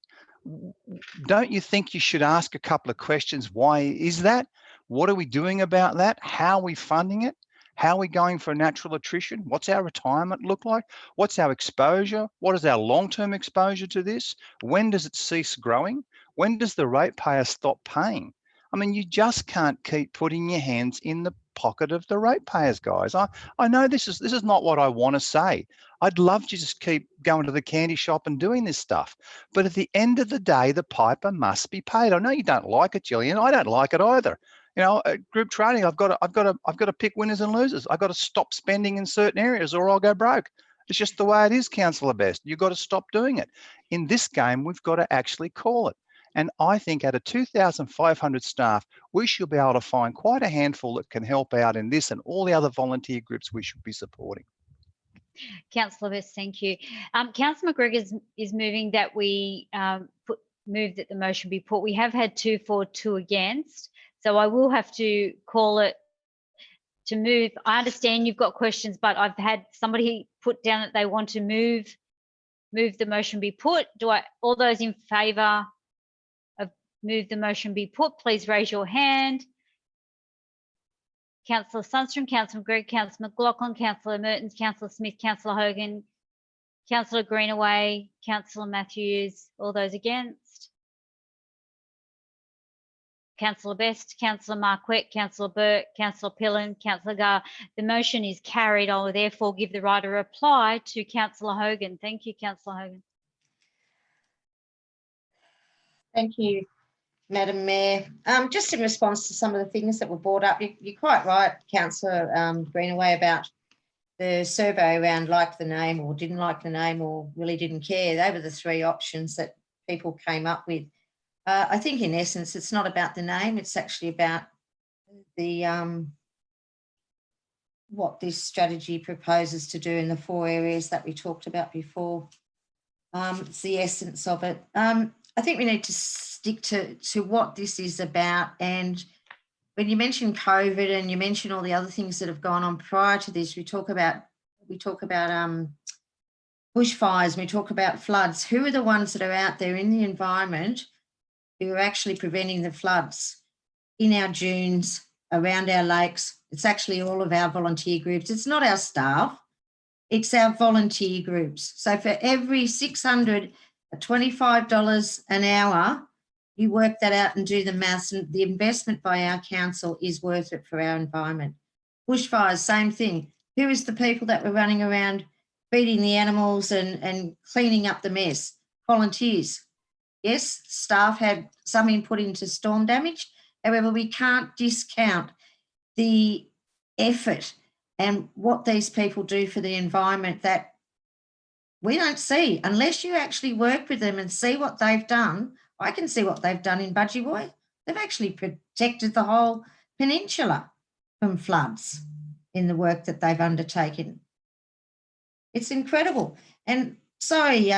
Speaker 12: Don't you think you should ask a couple of questions? Why is that? What are we doing about that? How are we funding it? How are we going for natural attrition? What's our retirement look like? What's our exposure? What is our long-term exposure to this? When does it cease growing? When does the ratepayer stop paying? I mean, you just can't keep putting your hands in the pocket of the ratepayers, guys. I know this is not what I want to say. I'd love to just keep going to the candy shop and doing this stuff. But at the end of the day, the piper must be paid. I know you don't like it, Gillian. I don't like it either. You know, at group training, I've got to pick winners and losers. I've got to stop spending in certain areas or I'll go broke. It's just the way it is, Councillor Best. You've got to stop doing it. In this game, we've got to actually call it. And I think out of 2,500 staff, we should be able to find quite a handful that can help out in this and all the other volunteer groups we should be supporting.
Speaker 3: Councillor Best, thank you. Councillor McGregor is moving that we move that the motion be put. We have had 2 for, 2 against, so I will have to call it to move. I understand you've got questions, but I've had somebody put down that they want to move the motion be put. All those in favour of move the motion be put, please raise your hand. Councillor Sundstrom, Councillor McGregor, Councillor McLaughlin, Councillor Mertens, Councillor Smith, Councillor Hogan, Councillor Greenaway, Councillor Matthews, all those against. Councillor Best, Councillor Marquette, Councillor Burke, Councillor Pillen, Councillor Gar. The motion is carried. I will therefore give the right of reply to Councillor Hogan. Thank you, Councillor Hogan.
Speaker 15: Thank you, Madam Mayor. Just in response to some of the things that were brought up, you're quite right, Councillor Greenaway, about the survey around liked the name or didn't like the name or really didn't care. They were the 3 options that people came up with. I think in essence, it's not about the name. It's actually about the what this strategy proposes to do in the 4 areas that we talked about before. It's the essence of it. I think we need to stick to what this is about. And when you mention COVID and you mention all the other things that have gone on prior to this, we talk about bushfires, we talk about floods. Who are the ones that are out there in the environment who are actually preventing the floods in our dunes, around our lakes? It's actually all of our volunteer groups. It's not our staff, it's our volunteer groups. So for every $625 an hour You work that out and do the maths, and the investment by our council is worth it for our environment. Bushfires, same thing. Who is the people that were running around feeding the animals and cleaning up the mess? Volunteers. Yes, staff had some input into storm damage. However, we can't discount the effort and what these people do for the environment that we don't see unless you actually work with them and see what they've done. I can see what they've done in Budgewoi. They've actually protected the whole peninsula from floods in the work that they've undertaken. It's incredible. And sorry,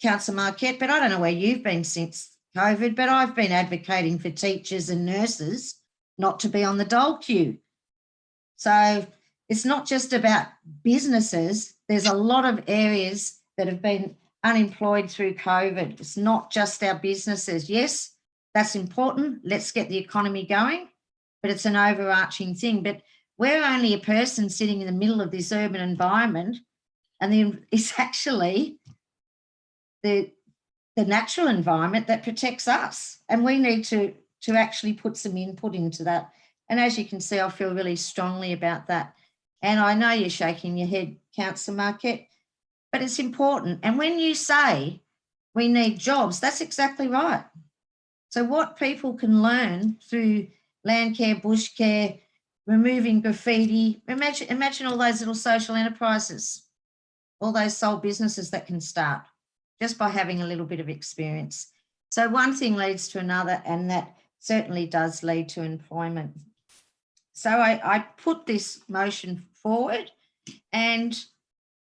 Speaker 15: Councillor Marquette, but I don't know where you've been since COVID, but I've been advocating for teachers and nurses not to be on the dole queue. So it's not just about businesses. There's a lot of areas that have been unemployed through COVID. It's not just our businesses. Yes, that's important. Let's get the economy going, but it's an overarching thing. But we're only a person sitting in the middle of this urban environment, and it's actually the natural environment that protects us, and we need to actually put some input into that. And as you can see, I feel really strongly about that. And I know you're shaking your head, Councillor Marquette, but it's important. And when you say we need jobs, that's exactly right. So what people can learn through land care, bush care, removing graffiti, imagine all those little social enterprises, all those sole businesses that can start just by having a little bit of experience. So one thing leads to another, and that certainly does lead to employment. So I put this motion forward, and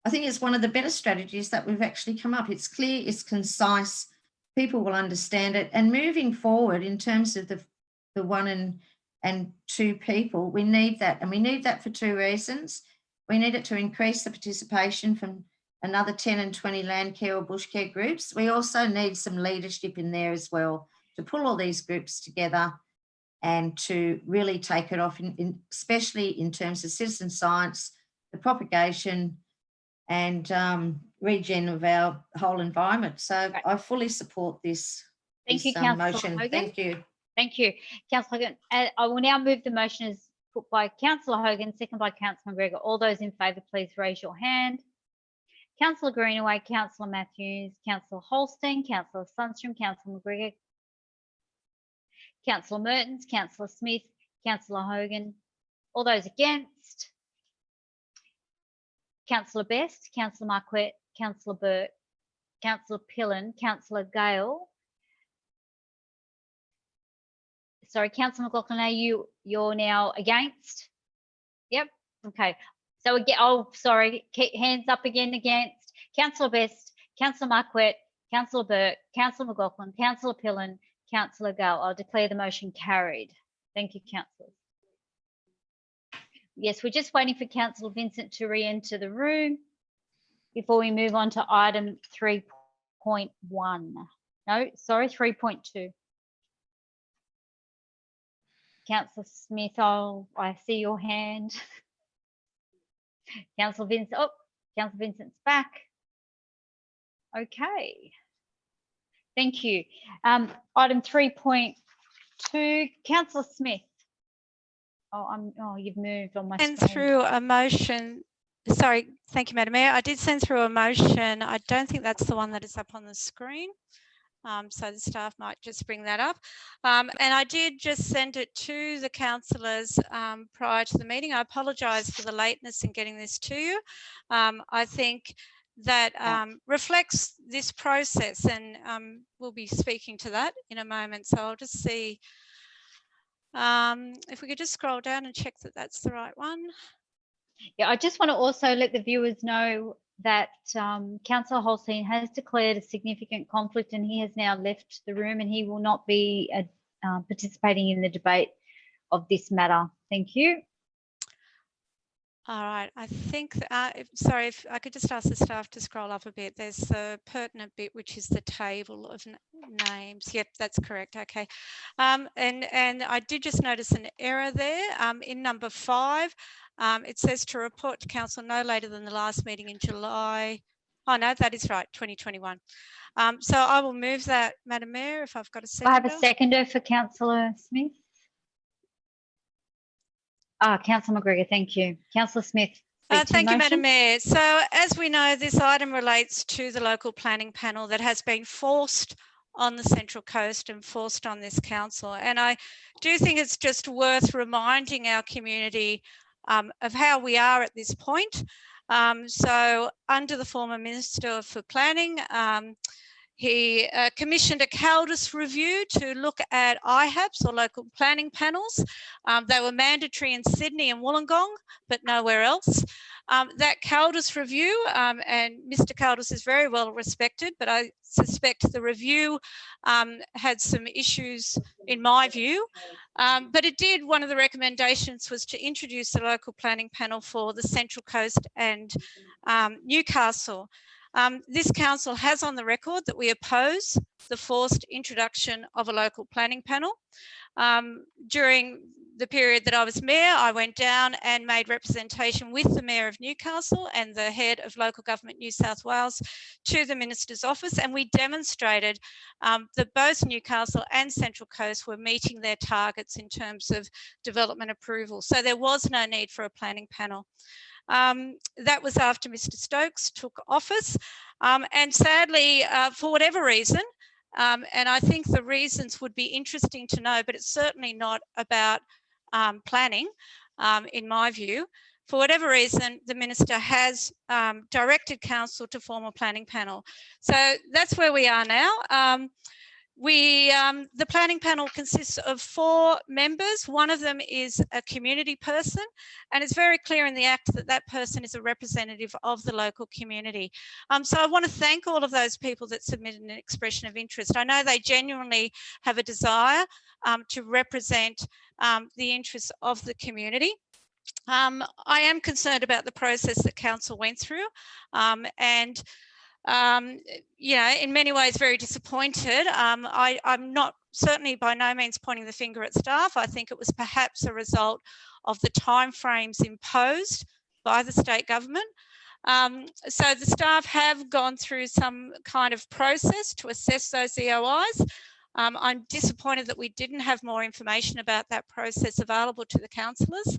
Speaker 15: I think it's one of the better strategies that we've actually come up. It's clear, it's concise, people will understand it. And moving forward in terms of the 1 and 2 people, we need that. And we need that for 2 reasons. We need it to increase the participation from another 10 and 20 land care or bush care groups. We also need some leadership in there as well to pull all these groups together and to really take it off, especially in terms of citizen science, the propagation and regen of our whole environment. So I fully support this,
Speaker 3: Thank you, Councillor
Speaker 15: motion.
Speaker 3: Hogan.
Speaker 15: Thank you.
Speaker 3: Thank you, Councillor Hogan. I will now move the motion as put by Councillor Hogan, second by Councillor McGregor. All those in favour, please raise your hand. Councillor Greenaway, Councillor Matthews, Councillor Holstein, Councillor Sundstrom, Councillor McGregor, Councillor Mertens, Councillor Smith, Councillor Hogan. All those against? Councillor Best, Councillor Marquette, Councillor Burke, Councillor Pillen, Councillor Gale. Sorry, Councillor McLaughlin, you're now against? Yep. Okay. So again, oh, sorry, hands up again against. Councillor Best, Councillor Marquette, Councillor Burke, Councillor McLaughlin, Councillor Pillen, Councillor Gale. I'll declare the motion carried. Thank you, councillors. Yes, we're just waiting for Councillor Vincent to re-enter the room before we move on to item 3.1. No, sorry, 3.2. Councillor Smith, I see your hand. Councillor Vincent, oh, Councillor Vincent's back. Okay. Thank you. Item 3.2, Councillor Smith. Oh, you've moved on my screen.
Speaker 7: Send through a motion. Sorry, thank you, Madam Mayor. I did send through a motion. I don't think that's the one that is up on the screen. So the staff might just bring that up. And I did just send it to the councillors prior to the meeting. I apologise for the lateness in getting this to you. I think that reflects this process, and we'll be speaking to that in a moment. So I'll just see if we could just scroll down and check that that's the right one.
Speaker 3: Yeah, I just want to also let the viewers know that Councillor Holstein has declared a significant conflict, and he has now left the room, and he will not be participating in the debate of this matter. Thank you.
Speaker 7: All right, I think, sorry, if I could just ask the staff to scroll up a bit. There's the pertinent bit, which is the table of names. Yep, that's correct. Okay. And I did just notice an error there in number 5. It says to report to council no later than the last meeting in July. Oh no, that is right, 2021. So I will move that, Madam Mayor, if I've got a seconder.
Speaker 3: I have a seconder for Councillor Smith. Councillor McGregor, thank you. Councillor Smith.
Speaker 7: Thank you, Madam Mayor. So as we know, this item relates to the local planning panel that has been forced on the Central Coast and forced on this council. And I do think it's just worth reminding our community of how we are at this point. So under the former Minister for Planning, he commissioned a CALDIS review to look at IHAPs or local planning panels. They were mandatory in Sydney and Wollongong, but nowhere else. That CALDIS review, and Mr. CALDIS is very well respected, but I suspect the review had some issues in my view. But it did, one of the recommendations was to introduce a local planning panel for the Central Coast and Newcastle. This council has on the record that we oppose the forced introduction of a local planning panel. During the period that I was mayor, I went down and made representation with the Mayor of Newcastle and the head of local government New South Wales to the Minister's office, and we demonstrated that both Newcastle and Central Coast were meeting their targets in terms of development approval. So there was no need for a planning panel. That was after Mr. Stokes took office, and sadly, for whatever reason, and I think the reasons would be interesting to know, but it's certainly not about planning, in my view. For whatever reason, the Minister has directed Council to form a planning panel. So that's where we are now. The planning panel consists of 4 members. One of them is a community person, and it's very clear in the Act that that person is a representative of the local community. So I want to thank all of those people that submitted an expression of interest. I know they genuinely have a desire to represent the interests of the community. I am concerned about the process that Council went through, and you know, in many ways very disappointed. I'm not certainly by no means pointing the finger at staff. I think it was perhaps a result of the timeframes imposed by the state government. So the staff have gone through some kind of process to assess those EOIs. I'm disappointed that we didn't have more information about that process available to the councillors.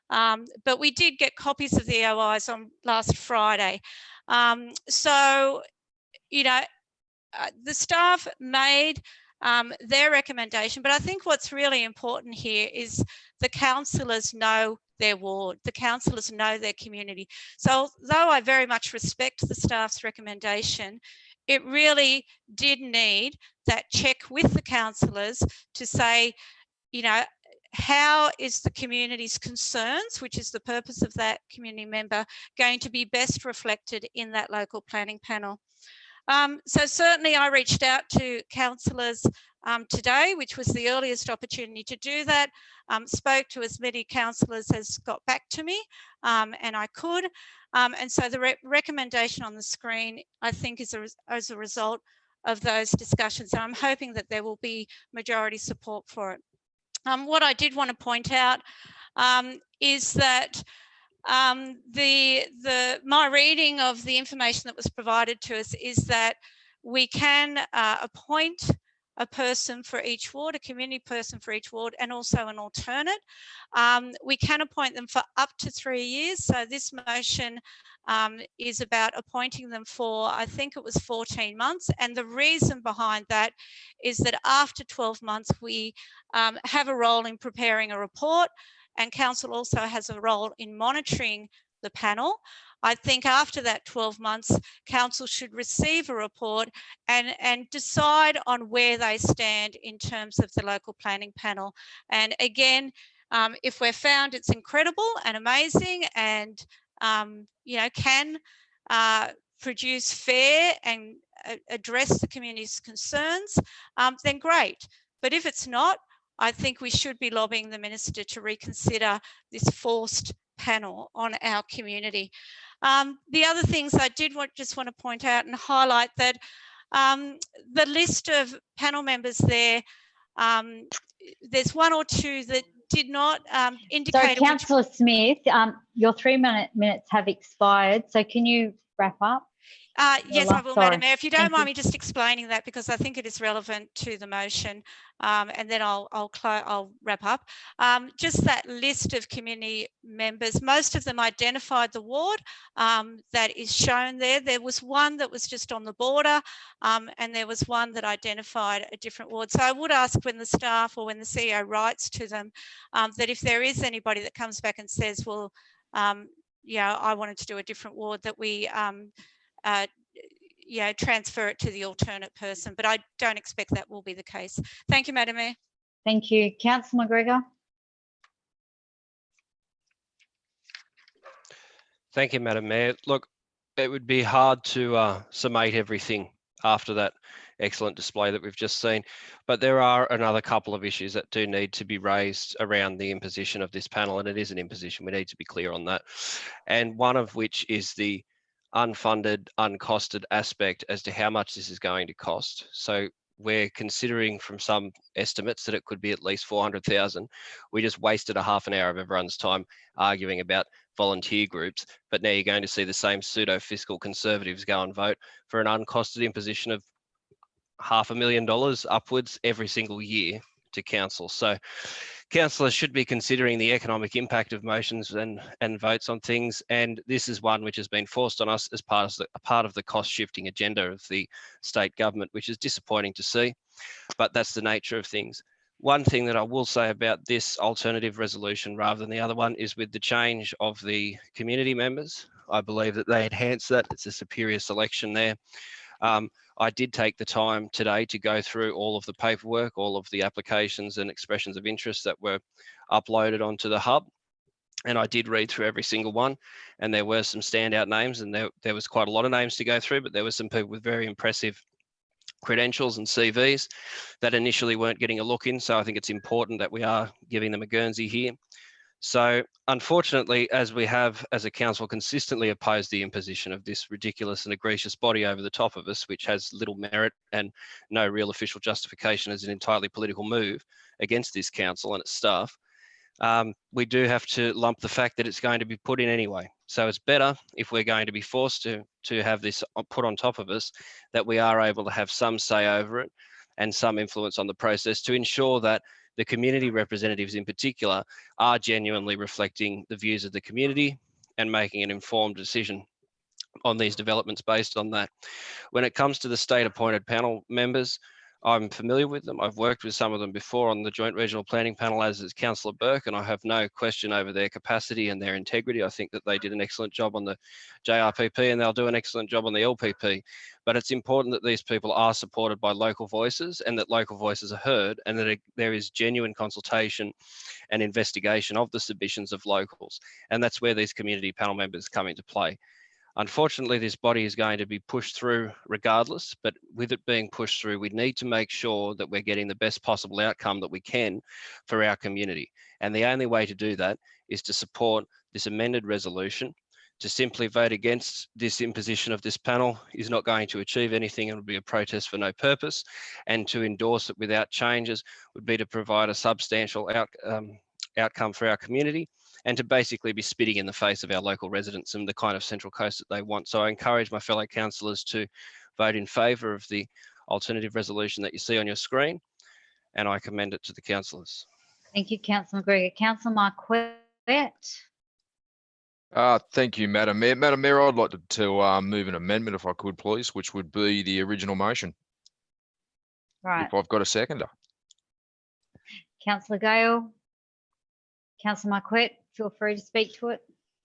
Speaker 7: But we did get copies of the EOIs on last Friday. So, you know, the staff made their recommendation, but I think what's really important here is the councillors know their ward, the councillors know their community. So though I very much respect the staff's recommendation, it really did need that check with the councillors to say, you know, how is the community's concerns, which is the purpose of that community member, going to be best reflected in that local planning panel? So certainly I reached out to councillors today, which was the earliest opportunity to do that, spoke to as many councillors as got back to me, and I could. And so the recommendation on the screen, I think, is as a result of those discussions. And I'm hoping that there will be majority support for it. What I did want to point out is that my reading of the information that was provided to us is that we can appoint a person for each ward, a community person for each ward, and also an alternate. We can appoint them for up to 3 years. So this motion is about appointing them for, I think it was 14 months. And the reason behind that is that after 12 months, we have a role in preparing a report, and Council also has a role in monitoring the panel. I think after that 12 months, Council should receive a report and decide on where they stand in terms of the local planning panel. And again, if we're found it's incredible and amazing and you know, can produce fair and address the community's concerns, then great. But if it's not, I think we should be lobbying the Minister to reconsider this forced panel on our community. The other things I did just want to point out and highlight that the list of panel members there, there's 1 or 2 that did not indicate.
Speaker 3: So, Councillor Smith, your 3 minutes have expired. So can you wrap up?
Speaker 7: Yes, I will,
Speaker 3: Sorry.
Speaker 7: Madam Mayor. If you don't
Speaker 3: Thank
Speaker 7: mind
Speaker 3: you.
Speaker 7: me just explaining that, because I think it is relevant to the motion, and then I'll wrap up. Just that list of community members, most of them identified the ward that is shown there. There was one that was just on the border, and there was one that identified a different ward. So I would ask when the staff or when the CEO writes to them that if there is anybody that comes back and says, well, yeah, I wanted to do a different ward, that we transfer it to the alternate person, but I don't expect that will be the case. Thank you, Madam Mayor.
Speaker 3: Thank you. Councillor McGregor.
Speaker 17: Thank you, Madam Mayor. Look, it would be hard to summate everything after that excellent display that we've just seen, but there are another couple of issues that do need to be raised around the imposition of this panel, and it is an imposition. We need to be clear on that. And one of which is the unfunded, uncosted aspect as to how much this is going to cost. So we're considering from some estimates that it could be at least 400,000. We just wasted a half an hour of everyone's time arguing about volunteer groups, but now you're going to see the same pseudo fiscal conservatives go and vote for an uncosted imposition of $500,000 upwards every single year to council. So councillors should be considering the economic impact of motions and votes on things, and this is one which has been forced on us as part of the cost shifting agenda of the state government, which is disappointing to see, but that's the nature of things. One thing that I will say about this alternative resolution rather than the other one is with the change of the community members, I believe that they enhance that. It's a superior selection there. I did take the time today to go through all of the paperwork, all of the applications and expressions of interest that were uploaded onto the hub. And I did read through every single one, and there were some standout names, and there was quite a lot of names to go through, but there were some people with very impressive credentials and CVs that initially weren't getting a look in. So I think it's important that we are giving them a Guernsey here. So unfortunately, as we have as a council consistently opposed the imposition of this ridiculous and egregious body over the top of us, which has little merit and no real official justification as an entirely political move against this council and its staff, we do have to lump the fact that it's going to be put in anyway. So it's better if we're going to be forced to have this put on top of us, that we are able to have some say over it and some influence on the process to ensure that the community representatives in particular are genuinely reflecting the views of the community and making an informed decision on these developments based on that. When it comes to the state appointed panel members, I'm familiar with them. I've worked with some of them before on the Joint Regional Planning Panel, as is Councillor Burke, and I have no question over their capacity and their integrity. I think that they did an excellent job on the JRPP and they'll do an excellent job on the LPP. But it's important that these people are supported by local voices and that local voices are heard, and that there is genuine consultation and investigation of the submissions of locals. And that's where these community panel members come into play. Unfortunately, this body is going to be pushed through regardless, but with it being pushed through, we need to make sure that we're getting the best possible outcome that we can for our community. And the only way to do that is to support this amended resolution. To simply vote against this imposition of this panel is not going to achieve anything. It would be a protest for no purpose. And to endorse it without changes would be to provide a substantial outcome for our community, and to basically be spitting in the face of our local residents and the kind of Central Coast that they want. So I encourage my fellow councillors to vote in favour of the alternative resolution that you see on your screen, and I commend it to the councillors.
Speaker 3: Thank you, Councillor McGregor. Councillor Marquette.
Speaker 18: Thank you, Madam Mayor. Madam Mayor, I'd like to move an amendment, if I could, please, which would be the original motion.
Speaker 3: Right.
Speaker 18: If I've got a seconder.
Speaker 3: Councillor Gale. Councillor Marquette, feel free to speak to it.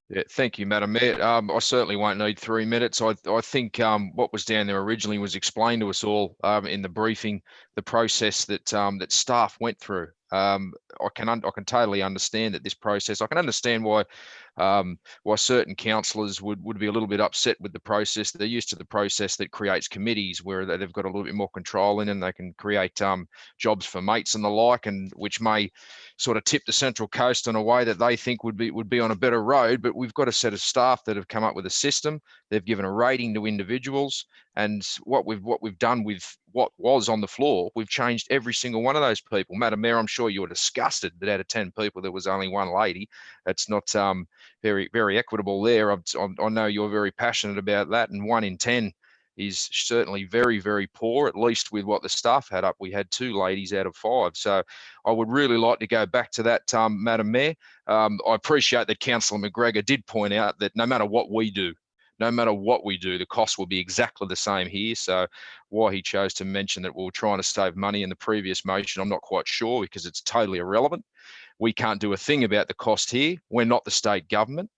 Speaker 18: Yeah, thank you, Madam Mayor. I certainly won't need 3 minutes. I think what was down there originally was explained to us all in the briefing, the process that that staff went through. I can totally understand that this process. I can understand why certain councillors would be a little bit upset with the process. They're used to the process that creates committees where they've got a little bit more control in, and they can create jobs for mates and the like, and which may sort of tip the Central Coast in a way that they think would be on a better road. But we've got a set of staff that have come up with a system. They've given a rating to individuals, and what we've done with what was on the floor, we've changed every single one of those people. Madam Mayor, I'm sure you were disgusted that out of 10 people, there was only one lady. That's not very, very equitable there. I know you're very passionate about that, and 1 in 10 is certainly very, very poor, at least with what the staff had up. We had 2 ladies out of 5. So I would really like to go back to that, Madam Mayor. I appreciate that Councillor McGregor did point out that no matter what we do, the cost will be exactly the same here. So why he chose to mention that we were trying to save money in the previous motion, I'm not quite sure, because it's totally irrelevant. We can't do a thing about the cost here. We're not the state government.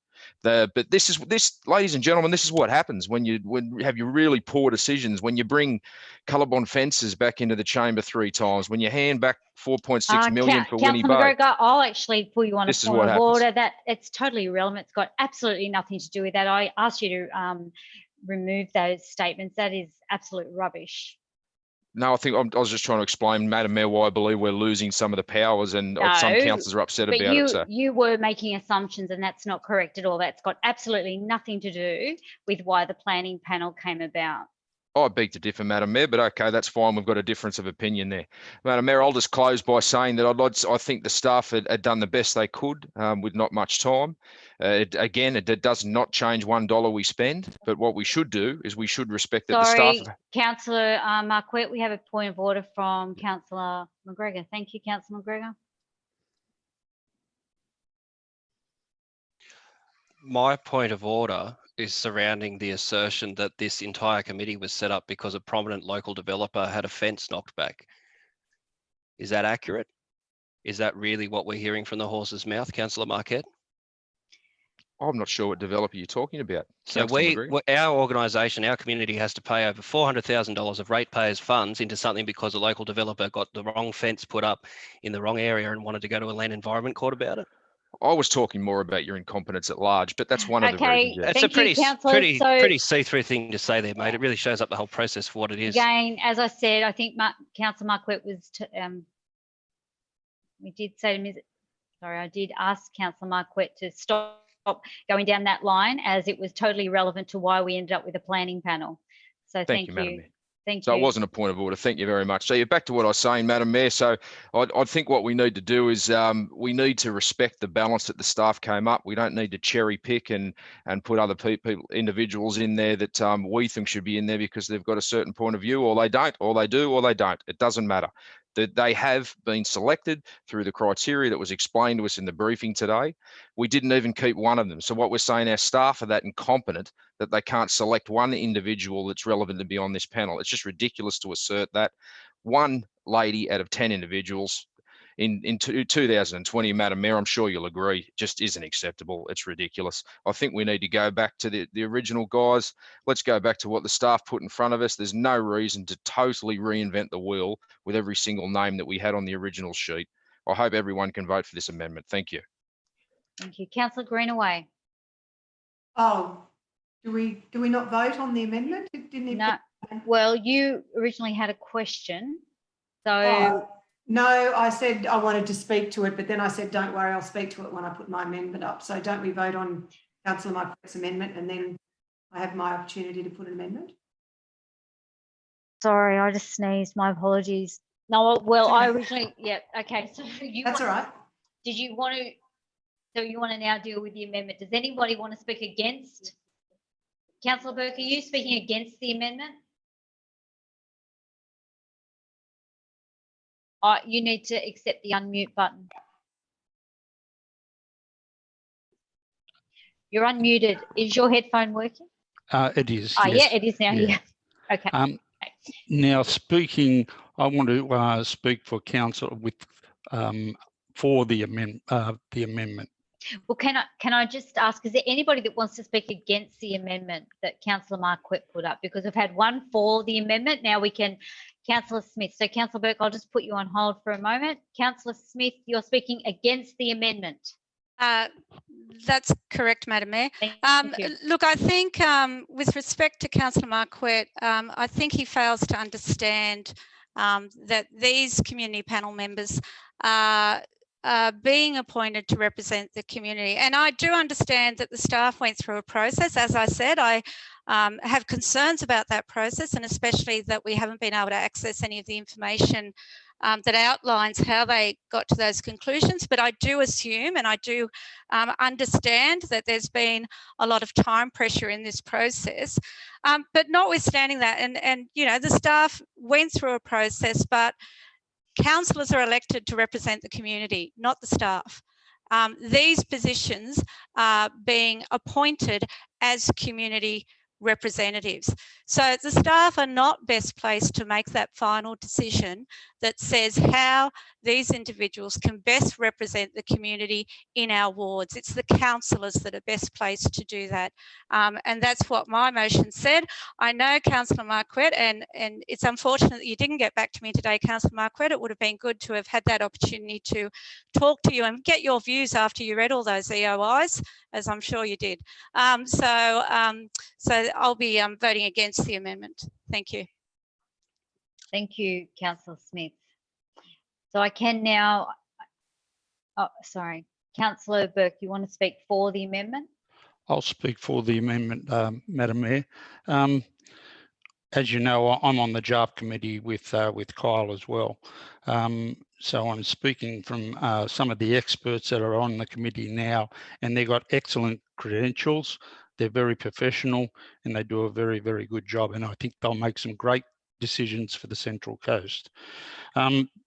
Speaker 18: But this, ladies and gentlemen, this is what happens when you have your really poor decisions, when you bring colour-bond fences back into the chamber 3 times, when you hand back 4.6 million for Winnie
Speaker 3: Councillor
Speaker 18: Boat.
Speaker 3: McGregor, I'll actually put you on
Speaker 18: This
Speaker 3: a
Speaker 18: is
Speaker 3: point
Speaker 18: what
Speaker 3: of
Speaker 18: happens.
Speaker 3: order. That it's totally irrelevant. It's got absolutely nothing to do with that. I asked you to remove those statements. That is absolute rubbish.
Speaker 18: No, I was just trying to explain, Madam Mayor, why I believe we're losing some of the powers, and some councillors are upset about it. So
Speaker 3: you were making assumptions, and that's not correct at all. That's got absolutely nothing to do with why the planning panel came about.
Speaker 18: I beg to differ, Madam Mayor, but okay, that's fine. We've got a difference of opinion there. Madam Mayor, I'll just close by saying that I think the staff had done the best they could with not much time. It does not change $1 we spend, but what we should do is we should respect that the staff.
Speaker 3: Councillor Marquette, we have a point of order from Councillor McGregor. Thank you, Councillor McGregor.
Speaker 17: My point of order is surrounding the assertion that this entire committee was set up because a prominent local developer had a fence knocked back. Is that accurate? Is that really what we're hearing from the horse's mouth, Councillor Marquette?
Speaker 18: I'm not sure what developer you're talking about.
Speaker 17: So our organisation, our community has to pay over $400,000 of ratepayers' funds into something because a local developer got the wrong fence put up in the wrong area and wanted to go to a land environment court about it?
Speaker 18: I was talking more about your incompetence at large, but that's one of the reasons. Yeah.
Speaker 17: It's a pretty see-through thing to say there, mate. It really shows up the whole process for what it is.
Speaker 3: Again, as I said, I think Councillor Marquette was. We did say to Ms. Sorry, I did ask Councillor Marquette to stop going down that line, as it was totally irrelevant to why we ended up with a planning panel. So thank you.
Speaker 18: Madam Mayor.
Speaker 3: Thank
Speaker 18: So
Speaker 3: you.
Speaker 18: it wasn't a point of order. Thank you very much. So you're back to what I was saying, Madam Mayor. So I think what we need to do is we need to respect the balance that the staff came up. We don't need to cherry pick and put other people, individuals in there that we think should be in there because they've got a certain point of view, or they don't, or they do, or they don't. It doesn't matter. That they have been selected through the criteria that was explained to us in the briefing today. We didn't even keep one of them. So what we're saying, our staff are that incompetent that they can't select one individual that's relevant to be on this panel. It's just ridiculous to assert that. One lady out of 10 individuals in 2020, Madam Mayor, I'm sure you'll agree, just isn't acceptable. It's ridiculous. I think we need to go back to the original guys. Let's go back to what the staff put in front of us. There's no reason to totally reinvent the wheel with every single name that we had on the original sheet. I hope everyone can vote for this amendment. Thank you.
Speaker 3: Thank you. Councillor Greenaway.
Speaker 8: Oh, do we not vote on the amendment? It didn't even.
Speaker 3: No. Well, you originally had a question. So.
Speaker 8: No, I said I wanted to speak to it, but then I said, don't worry, I'll speak to it when I put my amendment up. So don't we vote on Councillor Marquette's amendment and then I have my opportunity to put an amendment?
Speaker 3: Sorry, I just sneezed. My apologies. No, well, I originally, yeah, okay. So
Speaker 8: That's all right.
Speaker 3: Did you want to, so you want to now deal with the amendment? Does anybody want to speak against? Councillor Burke, are you speaking against the amendment? You need to accept the unmute button. You're unmuted. Is your headphone working?
Speaker 10: It is.
Speaker 3: Oh,
Speaker 10: yes.
Speaker 3: yeah, it is now. Yeah. Okay.
Speaker 10: Now, speaking, I want to speak for council with for the amendment.
Speaker 3: Well, can I just ask, is there anybody that wants to speak against the amendment that Councillor Marquette put up? Because we've had one for the amendment. Now we can, Councillor Smith. So Councillor Burke, I'll just put you on hold for a moment. Councillor Smith, you're speaking against the amendment.
Speaker 7: That's correct, Madam Mayor. Look, I think with respect to Councillor Marquette, I think he fails to understand that these community panel members are being appointed to represent the community. And I do understand that the staff went through a process. As I said, I have concerns about that process, and especially that we haven't been able to access any of the information that outlines how they got to those conclusions. But I do assume, and I do understand that there's been a lot of time pressure in this process. But notwithstanding that, and you know, the staff went through a process, but councillors are elected to represent the community, not the staff. These positions are being appointed as community representatives. So the staff are not best placed to make that final decision that says how these individuals can best represent the community in our wards. It's the councillors that are best placed to do that. And that's what my motion said. I know Councillor Marquette, and it's unfortunate that you didn't get back to me today, Councillor Marquette. It would have been good to have had that opportunity to talk to you and get your views after you read all those EOIs, as I'm sure you did. So I'll be voting against the amendment. Thank you.
Speaker 3: Thank you, Councillor Smith. So I can now, oh, sorry, Councillor Burke, you want to speak for the amendment?
Speaker 10: I'll speak for the amendment, Madam Mayor. As you know, I'm on the JARP committee with Kyle as well. So I'm speaking from some of the experts that are on the committee now, and they've got excellent credentials. They're very professional and they do a very, very good job. And I think they'll make some great decisions for the Central Coast.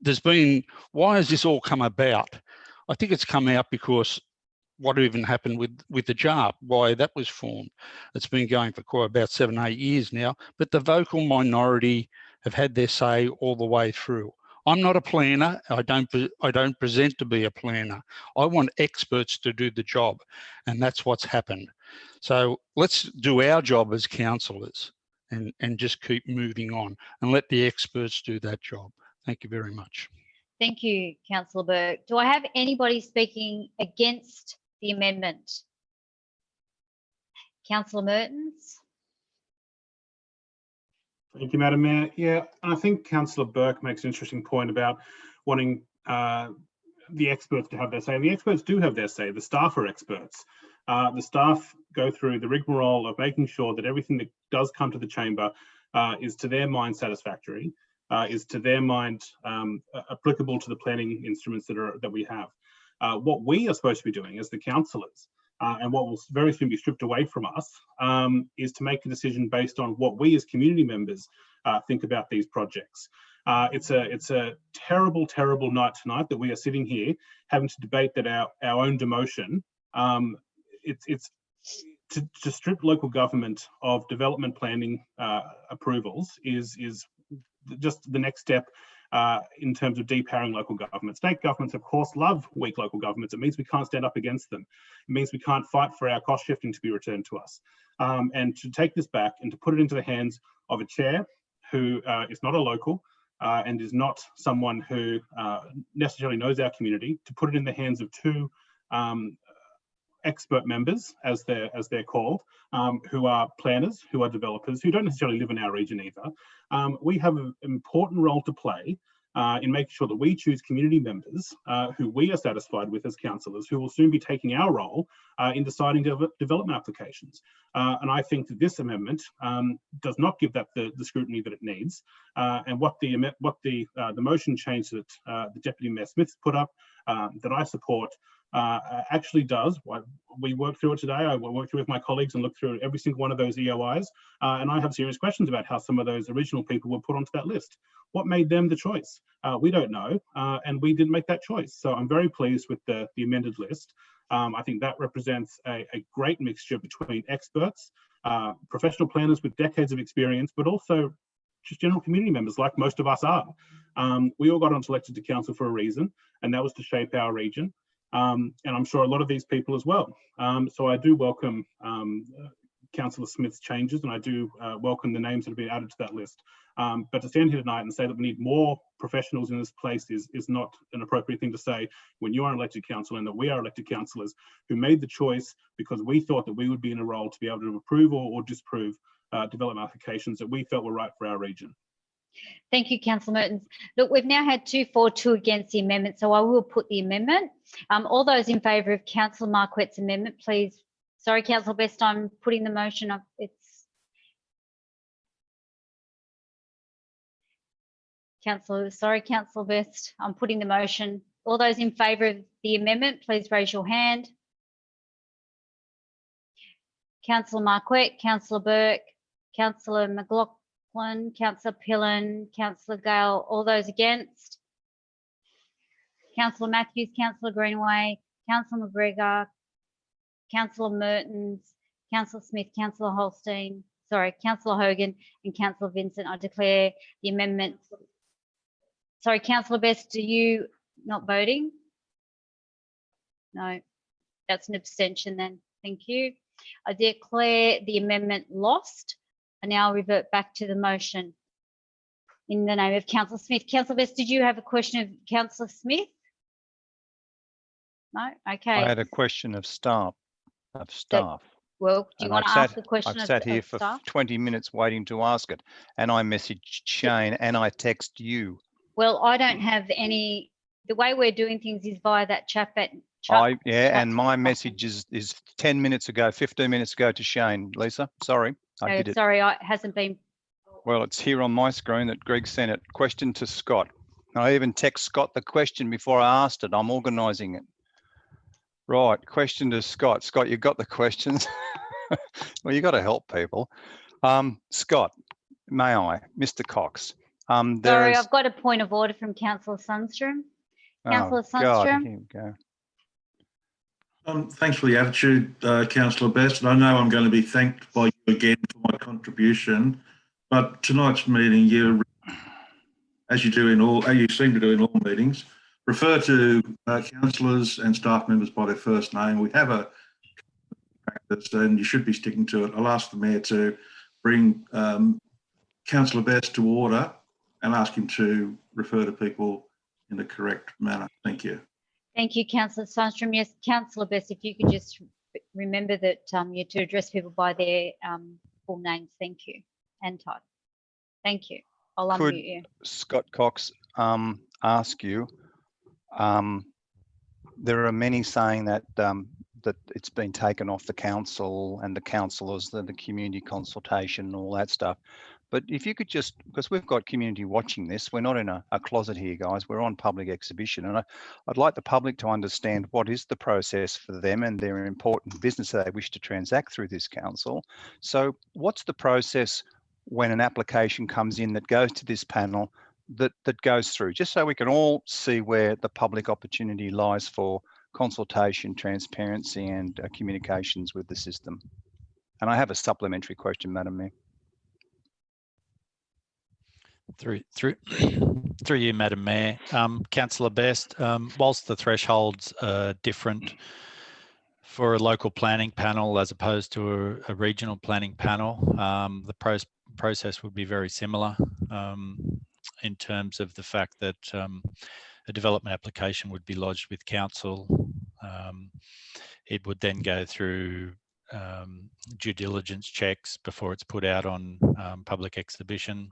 Speaker 10: There's been, why has this all come about? I think it's come out because what even happened with the JARP, why that was formed. It's been going for quite about 7, 8 years now, but the vocal minority have had their say all the way through. I'm not a planner. I don't present to be a planner. I want experts to do the job, and that's what's happened. So let's do our job as councillors and just keep moving on and let the experts do that job. Thank you very much.
Speaker 3: Thank you, Councillor Burke. Do I have anybody speaking against the amendment? Councillor Mertens.
Speaker 11: Thank you, Madam Mayor. Yeah, I think Councillor Burke makes an interesting point about wanting the experts to have their say. And the experts do have their say. The staff are experts. The staff go through the rigmarole of making sure that everything that does come to the chamber is to their mind satisfactory, is to their mind applicable to the planning instruments that we have. What we are supposed to be doing as the councillors, and what will very soon be stripped away from us, is to make a decision based on what we as community members think about these projects. It's a terrible, terrible night tonight that we are sitting here having to debate that our own demotion. It's to strip local government of development planning approvals is just the next step in terms of depowering local government. State governments, of course, love weak local governments. It means we can't stand up against them. It means we can't fight for our cost shifting to be returned to us. And to take this back and to put it into the hands of a chair who is not a local and is not someone who necessarily knows our community, to put it in the hands of two expert members, as they're called, who are planners, who are developers, who don't necessarily live in our region either. We have an important role to play in making sure that we choose community members who we are satisfied with as councillors, who will soon be taking our role in deciding development applications. And I think that this amendment does not give that the scrutiny that it needs. And what the motion change that the Deputy Mayor Smith put up, that I support, actually does. We worked through it today. I worked through with my colleagues and looked through every single one of those EOIs, and I have serious questions about how some of those original people were put onto that list. What made them the choice? We don't know, and we didn't make that choice. So I'm very pleased with the amended list. I think that represents a great mixture between experts, professional planners with decades of experience, but also just general community members like most of us are. We all got elected to council for a reason, and that was to shape our region. And I'm sure a lot of these people as well. So I do welcome Councillor Smith's changes, and I do welcome the names that have been added to that list. But to stand here tonight and say that we need more professionals in this place is not an appropriate thing to say when you are an elected councillor, and that we are elected councillors who made the choice because we thought that we would be in a role to be able to approve or disapprove development applications that we felt were right for our region.
Speaker 3: Thank you, Councillor Mertens. Look, we've now had 2 for, 2 against the amendment, so I will put the amendment. All those in favour of Councillor Marquette's amendment, please. Sorry, Councillor Best, I'm putting the motion up. Councillor Best, I'm putting the motion. All those in favour of the amendment, please raise your hand. Councillor Marquette, Councillor Burke, Councillor McLaughlin, Councillor Pillen, Councillor Gale, all those against? Councillor Matthews, Councillor Greenway, Councillor McGregor, Councillor Mertens, Councillor Smith, Councillor Holstein, sorry, Councillor Hogan and Councillor Vincent. I declare the amendment. Sorry, Councillor Best, are you not voting? No, that's an abstention then. Thank you. I declare the amendment lost. I now revert back to the motion in the name of Councillor Smith. Councillor Best, did you have a question of Councillor Smith? No? Okay.
Speaker 12: I had a question of staff.
Speaker 3: Well, do you want to ask a question
Speaker 12: I've sat here for
Speaker 3: staff?
Speaker 12: 20 minutes waiting to ask it, and I messaged Shane and I text you.
Speaker 3: Well, I don't have any. The way we're doing things is via that chat.
Speaker 12: And my message is 10 minutes ago, 15 minutes ago to Shane. Lisa, sorry, I did it.
Speaker 3: Sorry, it hasn't been.
Speaker 12: Well, it's here on my screen that Greg sent it. Question to Scott. I even text Scott the question before I asked it. I'm organising it. Right, question to Scott. Scott, you got the questions. Well, you got to help people. Scott, may I, Mr. Cox?
Speaker 3: Sorry, I've got a point of order from Councillor Sundstrom. Councillor Sundstrom.
Speaker 12: God, here we go.
Speaker 16: Thanks for the attitude, Councillor Best. And I know I'm going to be thanked by you again for my contribution. But tonight's meeting, you, as you seem to do in all meetings, refer to councillors and staff members by their first name. We have a practice, and you should be sticking to it. I'll ask the Mayor to bring Councillor Best to order and ask him to refer to people in the correct manner. Thank you.
Speaker 3: Thank you, Councillor Sundstrom. Yes, Councillor Best, if you could just remember that you're to address people by their full names. Thank you. And title. Thank you. I'll unmute you.
Speaker 12: Scott Cox ask you, there are many saying that that it's been taken off the council and the councillors, the community consultation and all that stuff. But if you could just, because we've got community watching this, we're not in a closet here, guys, we're on public exhibition. And I'd like the public to understand what is the process for them and their important business that they wish to transact through this council. So what's the process when an application comes in that goes to this panel that goes through, just so we can all see where the public opportunity lies for consultation, transparency and communications with the system. And I have a supplementary question, Madam Mayor.
Speaker 14: Through you, Madam Mayor. Councillor Best, whilst the thresholds are different for a local planning panel as opposed to a regional planning panel, the process would be very similar in terms of the fact that a development application would be lodged with council. It would then go through due diligence checks before it's put out on public exhibition.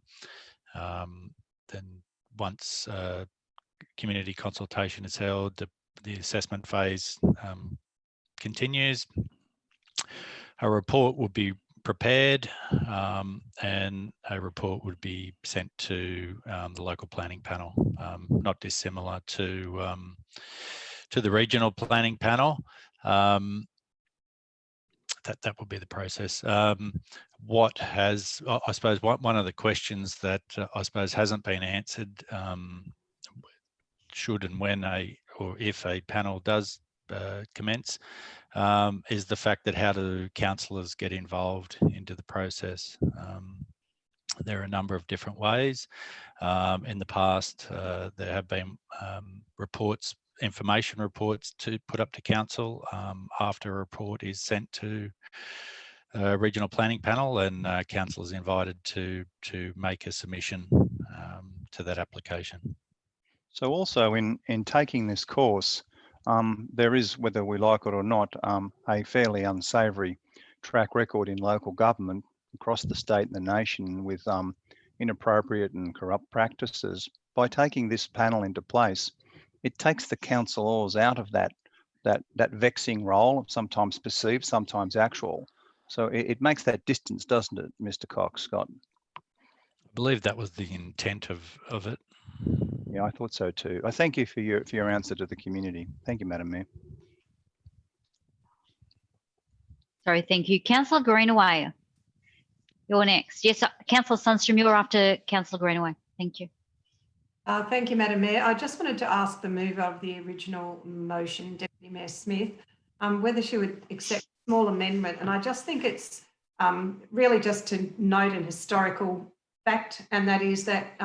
Speaker 14: Then once community consultation is held, the assessment phase continues. A report would be prepared and a report would be sent to the local planning panel, not dissimilar to the regional planning panel. That would be the process. What has, I suppose, one of the questions that I suppose hasn't been answered, should and when or if a panel does commence, is the fact that how do councillors get involved into the process? There are a number of different ways. In the past, there have been information reports to put up to council after a report is sent to a regional planning panel, and council is invited to make a submission to that application.
Speaker 12: So also in taking this course, there is, whether we like it or not, a fairly unsavoury track record in local government across the state and the nation with inappropriate and corrupt practices. By taking this panel into place, it takes the councillors out of that vexing role, sometimes perceived, sometimes actual. So it makes that distance, doesn't it, Mr. Cox, Scott?
Speaker 14: I believe that was the intent of it.
Speaker 12: Yeah, I thought so too. I thank you for your answer to the community. Thank you, Madam Mayor.
Speaker 3: Sorry, thank you. Councillor Greenaway, you're next. Yes, Councillor Sundstrom, you're after Councillor Greenaway. Thank you.
Speaker 8: Thank you, Madam Mayor. I just wanted to ask the mover of the original motion, Deputy Mayor Smith, whether she would accept a small amendment. And I just think it's really just to note an historical fact, and that is that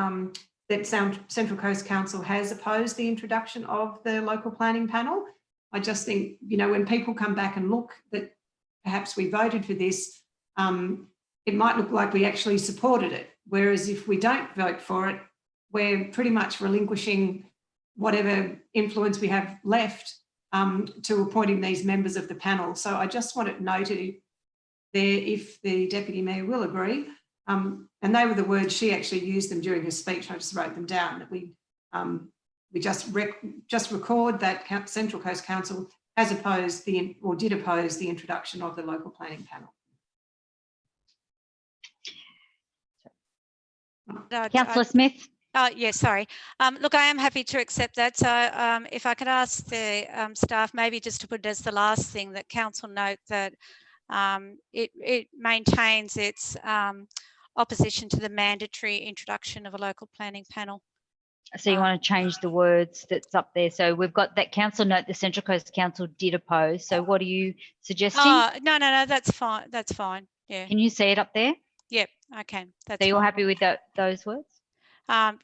Speaker 8: that Central Coast Council has opposed the introduction of the local planning panel. I just think, you know, when people come back and look that perhaps we voted for this, it might look like we actually supported it. Whereas if we don't vote for it, we're pretty much relinquishing whatever influence we have left to appointing these members of the panel. So I just want it noted there, if the Deputy Mayor will agree, and they were the words, she actually used them during her speech, I just wrote them down, that we just record that Central Coast Council has opposed did oppose the introduction of the local planning panel.
Speaker 3: Councillor Smith.
Speaker 7: Oh, yeah, sorry. Look, I am happy to accept that. So if I could ask the staff maybe just to put it as the last thing, that council note that it maintains its opposition to the mandatory introduction of a local planning panel.
Speaker 3: So you want to change the words that's up there. So we've got that council note, the Central Coast Council did oppose. So what are you suggesting?
Speaker 7: Oh, no, that's fine. That's fine. Yeah.
Speaker 3: Can you see it up there?
Speaker 7: Yep, I can. That's
Speaker 3: so you're
Speaker 7: fine.
Speaker 3: happy with those words?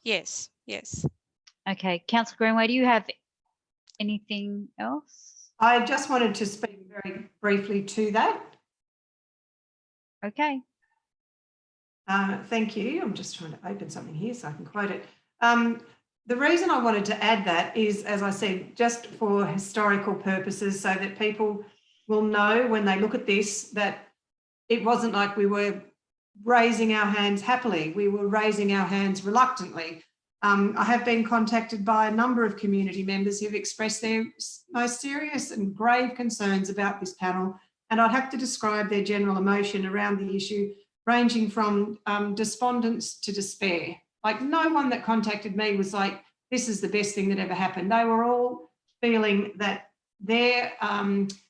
Speaker 7: Yes.
Speaker 3: Okay. Councillor Greenway, do you have anything else?
Speaker 8: I just wanted to speak very briefly to that.
Speaker 3: Okay.
Speaker 8: Thank you. I'm just trying to open something here so I can quote it. The reason I wanted to add that is, as I said, just for historical purposes, so that people will know when they look at this that it wasn't like we were raising our hands happily. We were raising our hands reluctantly. I have been contacted by a number of community members who've expressed their most serious and grave concerns about this panel, and I'd have to describe their general emotion around the issue, ranging from despondence to despair. Like, no one that contacted me was like, this is the best thing that ever happened. They were all feeling that their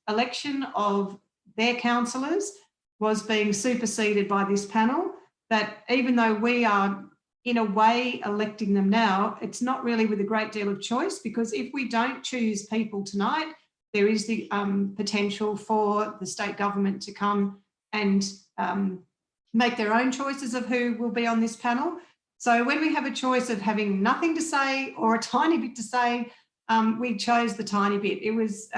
Speaker 8: election of their councillors was being superseded by this panel, that even though we are in a way electing them now, it's not really with a great deal of choice, because if we don't choose people tonight, there is the potential for the state government to come and make their own choices of who will be on this panel. So when we have a choice of having nothing to say or a tiny bit to say, we chose the tiny bit. It was,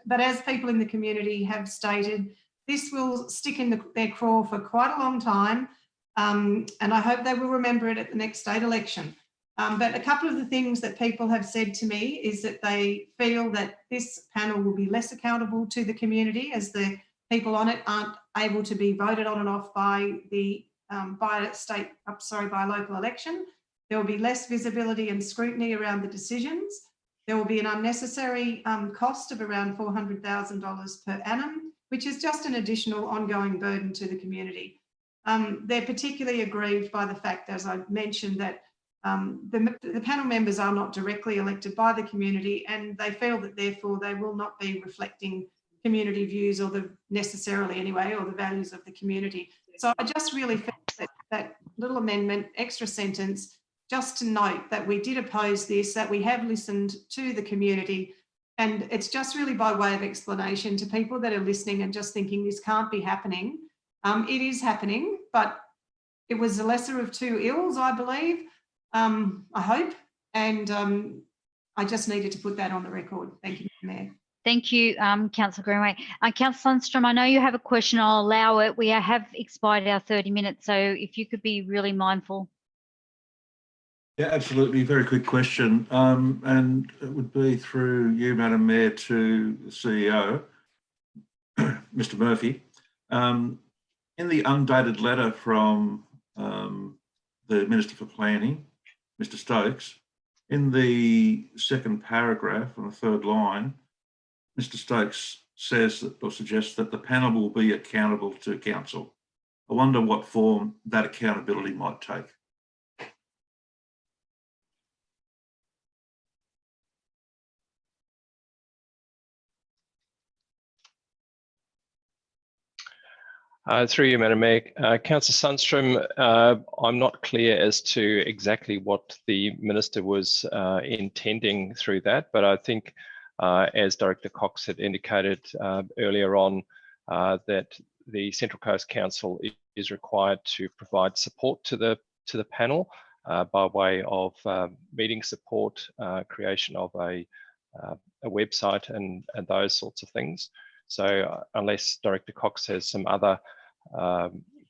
Speaker 8: but as people in the community have stated, this will stick in their craw for quite a long time, and I hope they will remember it at the next state election. But a couple of the things that people have said to me is that they feel that this panel will be less accountable to the community, as the people on it aren't able to be voted on and off by the by a local election. There will be less visibility and scrutiny around the decisions. There will be an unnecessary cost of around $400,000 per annum, which is just an additional ongoing burden to the community. They're particularly aggrieved by the fact, as I mentioned, that the panel members are not directly elected by the community, and they feel that therefore they will not be reflecting community views, or necessarily anyway, or the values of the community. So I just really felt that little amendment, extra sentence, just to note that we did oppose this, that we have listened to the community, and it's just really by way of explanation to people that are listening and just thinking this can't be happening. It is happening, but it was the lesser of two ills, I believe, I hope, and I just needed to put that on the record. Thank you, Mayor.
Speaker 3: Thank you, Councillor Greenway. Councillor Lundstrom, I know you have a question. I'll allow it. We have expired our 30 minutes, so if you could be really mindful.
Speaker 16: Yeah, absolutely. Very quick question, and it would be through you, Madam Mayor, to the CEO, Mr. Murphy. In the undated letter from the Minister for Planning, Mr. Stokes, in the second paragraph on the third line, Mr. Stokes says that, or suggests that the panel will be accountable to council. I wonder what form that accountability might take.
Speaker 5: Through you, Madam Mayor. Councillor Sundstrom, I'm not clear as to exactly what the Minister was intending through that, but I think, as Director Cox had indicated earlier on, that the Central Coast Council is required to provide support to the panel by way of meeting support, creation of a website and those sorts of things. So unless Director Cox has some other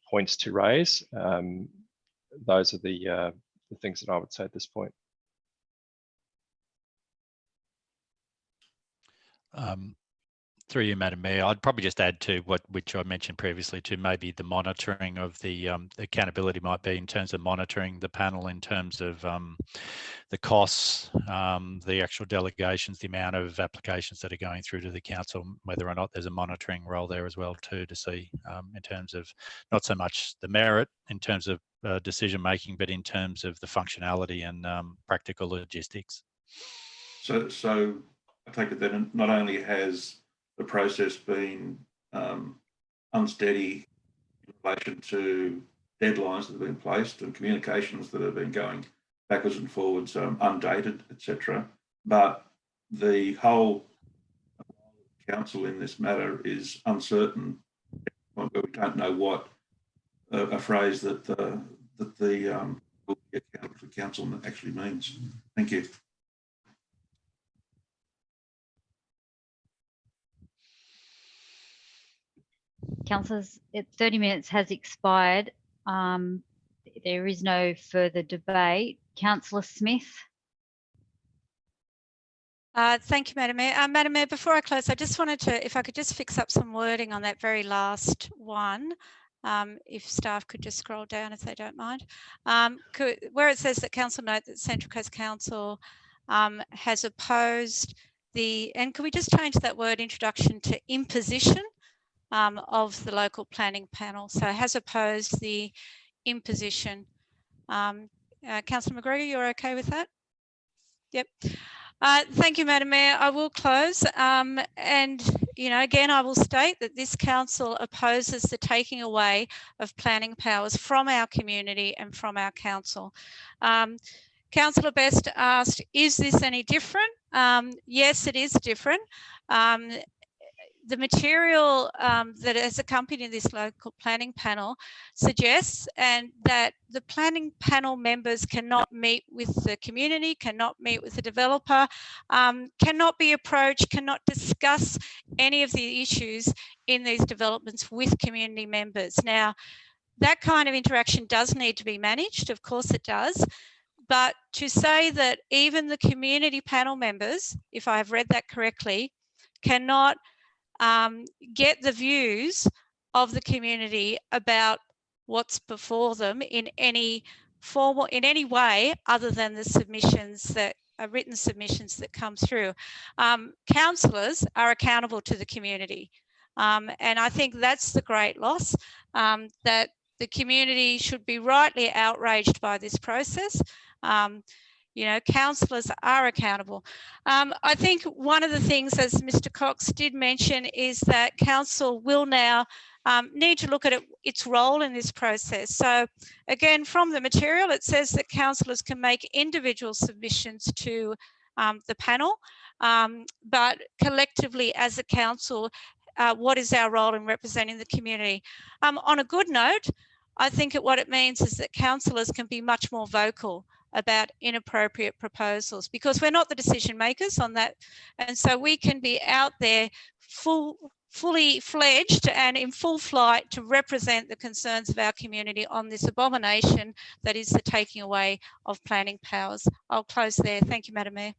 Speaker 5: points to raise, those are the things that I would say at this point.
Speaker 14: Through you, Madam Mayor, I'd probably just add to which I mentioned previously, to maybe the monitoring of the accountability might be in terms of monitoring the panel, in terms of the costs, the actual delegations, the amount of applications that are going through to the council, whether or not there's a monitoring role there as well too, to see in terms of not so much the merit in terms of decision making, but in terms of the functionality and practical logistics.
Speaker 16: So I take it that not only has the process been unsteady in relation to deadlines that have been placed and communications that have been going backwards and forwards, undated, etc. But the whole council in this matter is uncertain. We don't know what a phrase that the accountable for council actually means. Thank you.
Speaker 3: Councillors, 30 minutes has expired. There is no further debate. Councillor Smith.
Speaker 7: Thank you, Madam Mayor. Madam Mayor, before I close, I just wanted to, if I could just fix up some wording on that very last one. If staff could just scroll down, if they don't mind. Where it says that council note that Central Coast Council has opposed the, and could we just change that word introduction to imposition of the local planning panel? So has opposed the imposition. Councillor McGregor, you're okay with that? Yep. Thank you, Madam Mayor. I will close. And, you know, again, I will state that this council opposes the taking away of planning powers from our community and from our council. Councillor Best asked, is this any different? Yes, it is different. The material that has accompanied this local planning panel suggests that the planning panel members cannot meet with the community, cannot meet with the developer, cannot be approached, cannot discuss any of the issues in these developments with community members. Now, that kind of interaction does need to be managed, of course it does, but to say that even the community panel members, if I have read that correctly, cannot get the views of the community about what's before them in any formal, in any way other than the submissions that are written submissions that come through. Councillors are accountable to the community. And I think that's the great loss, that the community should be rightly outraged by this process. You know, councillors are accountable. I think one of the things, as Mr. Cox did mention, is that council will now need to look at its role in this process. So again, from the material, it says that councillors can make individual submissions to the panel, but collectively as a council, what is our role in representing the community? On a good note, I think what it means is that councillors can be much more vocal about inappropriate proposals, because we're not the decision makers on that. And so we can be out there fully fledged and in full flight to represent the concerns of our community on this abomination that is the taking away of planning powers. I'll close there. Thank you, Madam Mayor.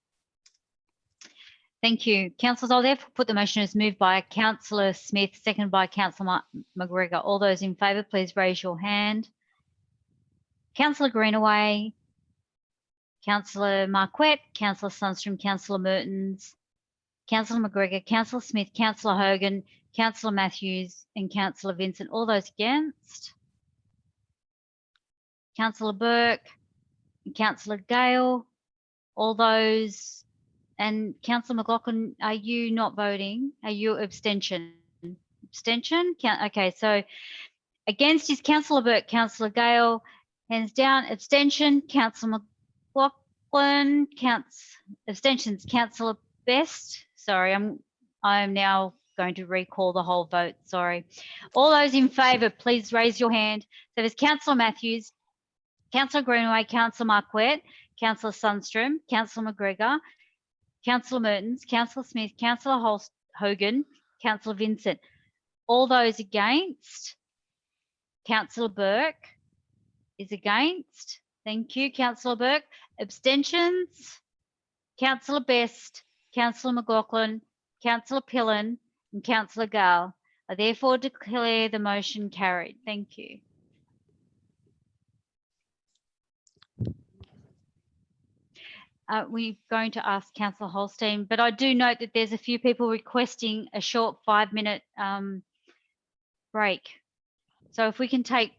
Speaker 3: Thank you. Councillors, I'll therefore put the motion as moved by Councillor Smith, seconded by Councillor McGregor. All those in favour, please raise your hand. Councillor Greenaway, Councillor Marquette, Councillor Sundstrom, Councillor Mertens, Councillor McGregor, Councillor Smith, Councillor Hogan, Councillor Matthews and Councillor Vincent. All those against? Councillor Burke and Councillor Gale. All those, and Councillor McLaughlin, are you not voting? Are you abstention? Abstention? Okay, so against is Councillor Burke, Councillor Gale. Hands down. Abstention, Councillor McLaughlin. Abstentions, Councillor Best. Sorry, I'm now going to recall the whole vote. Sorry. All those in favour, please raise your hand. So there's Councillor Matthews, Councillor Greenaway, Councillor Marquette, Councillor Sundstrom, Councillor McGregor, Councillor Mertens, Councillor Smith, Councillor Hogan, Councillor Vincent. All those against? Councillor Burke is against. Thank you, Councillor Burke. Abstentions? Councillor Best, Councillor McLaughlin, Councillor Pillen and Councillor Gale. I therefore declare the motion carried. Thank you. We're going to ask Councillor Holstein, but I do note that there's a few people requesting a short 5-minute break. So if we can take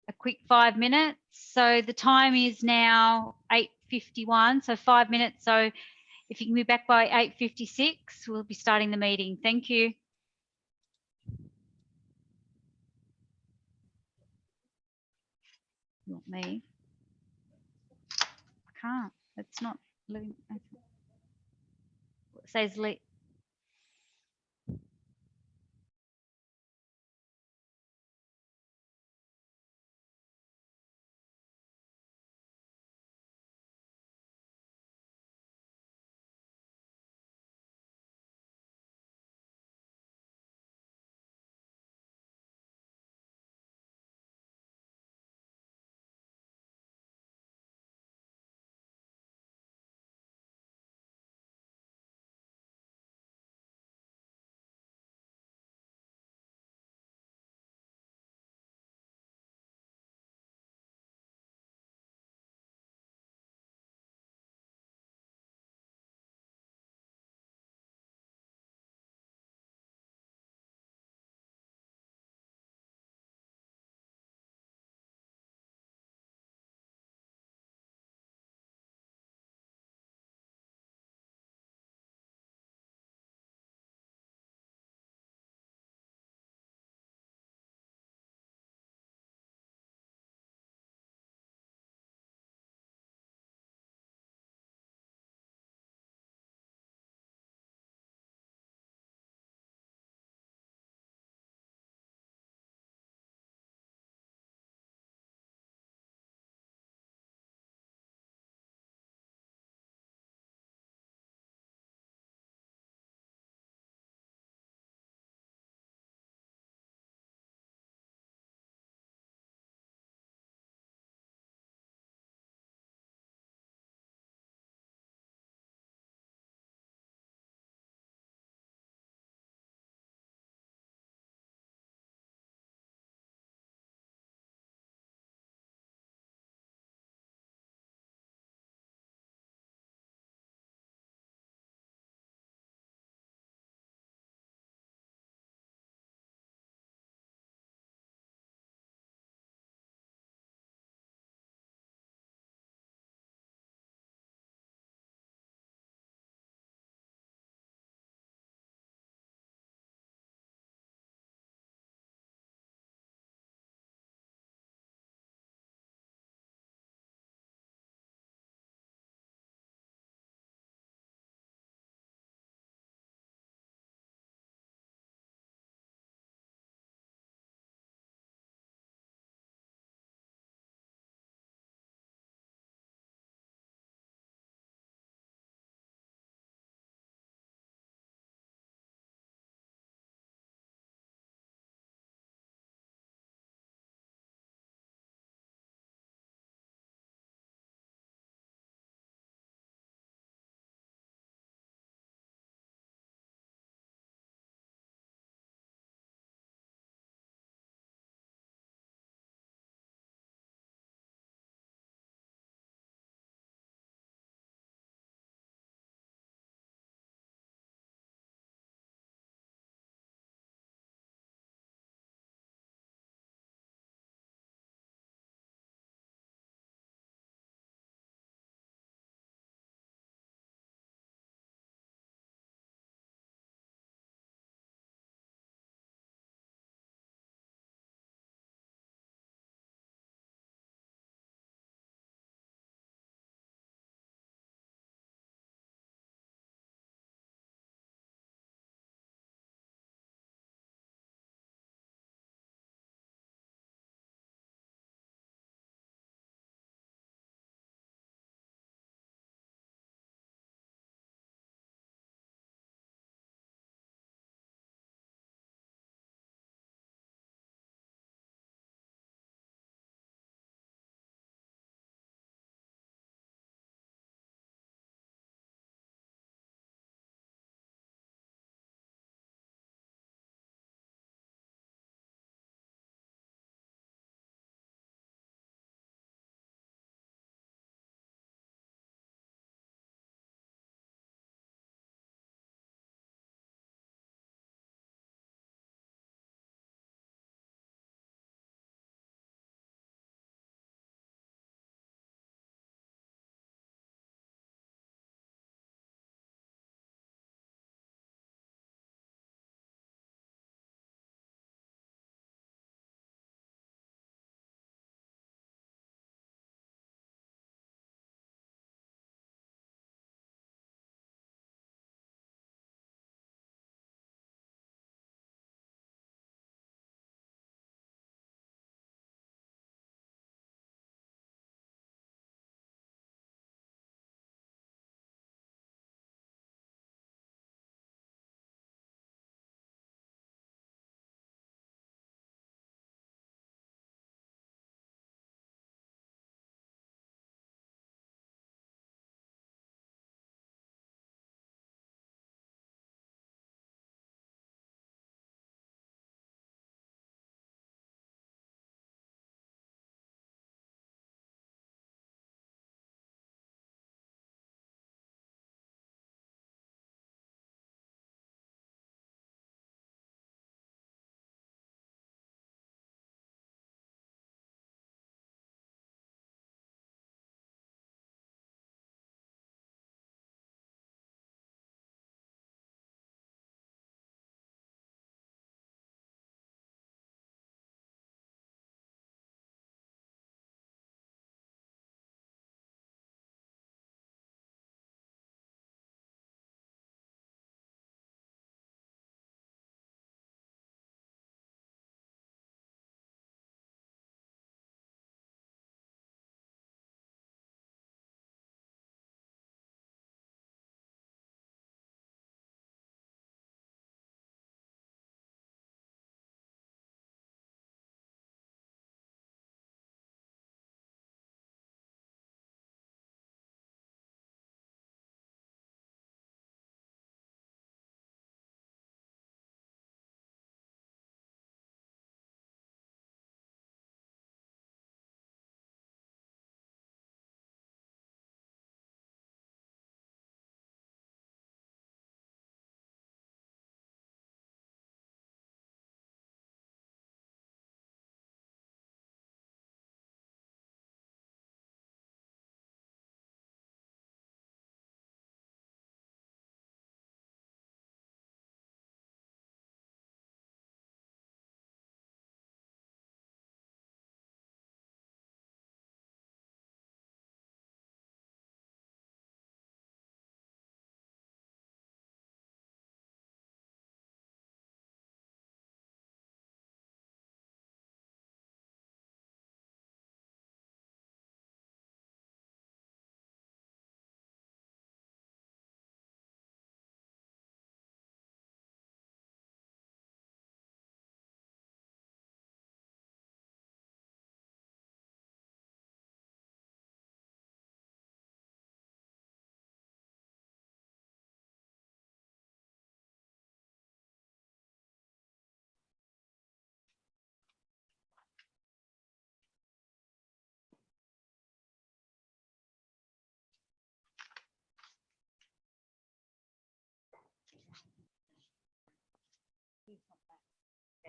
Speaker 3: a quick 5 minutes. So the time is now 8:51, so 5 minutes. So if you can be back by 8:56, we'll be starting the meeting. Thank you. Not me. I can't. It's not living. It says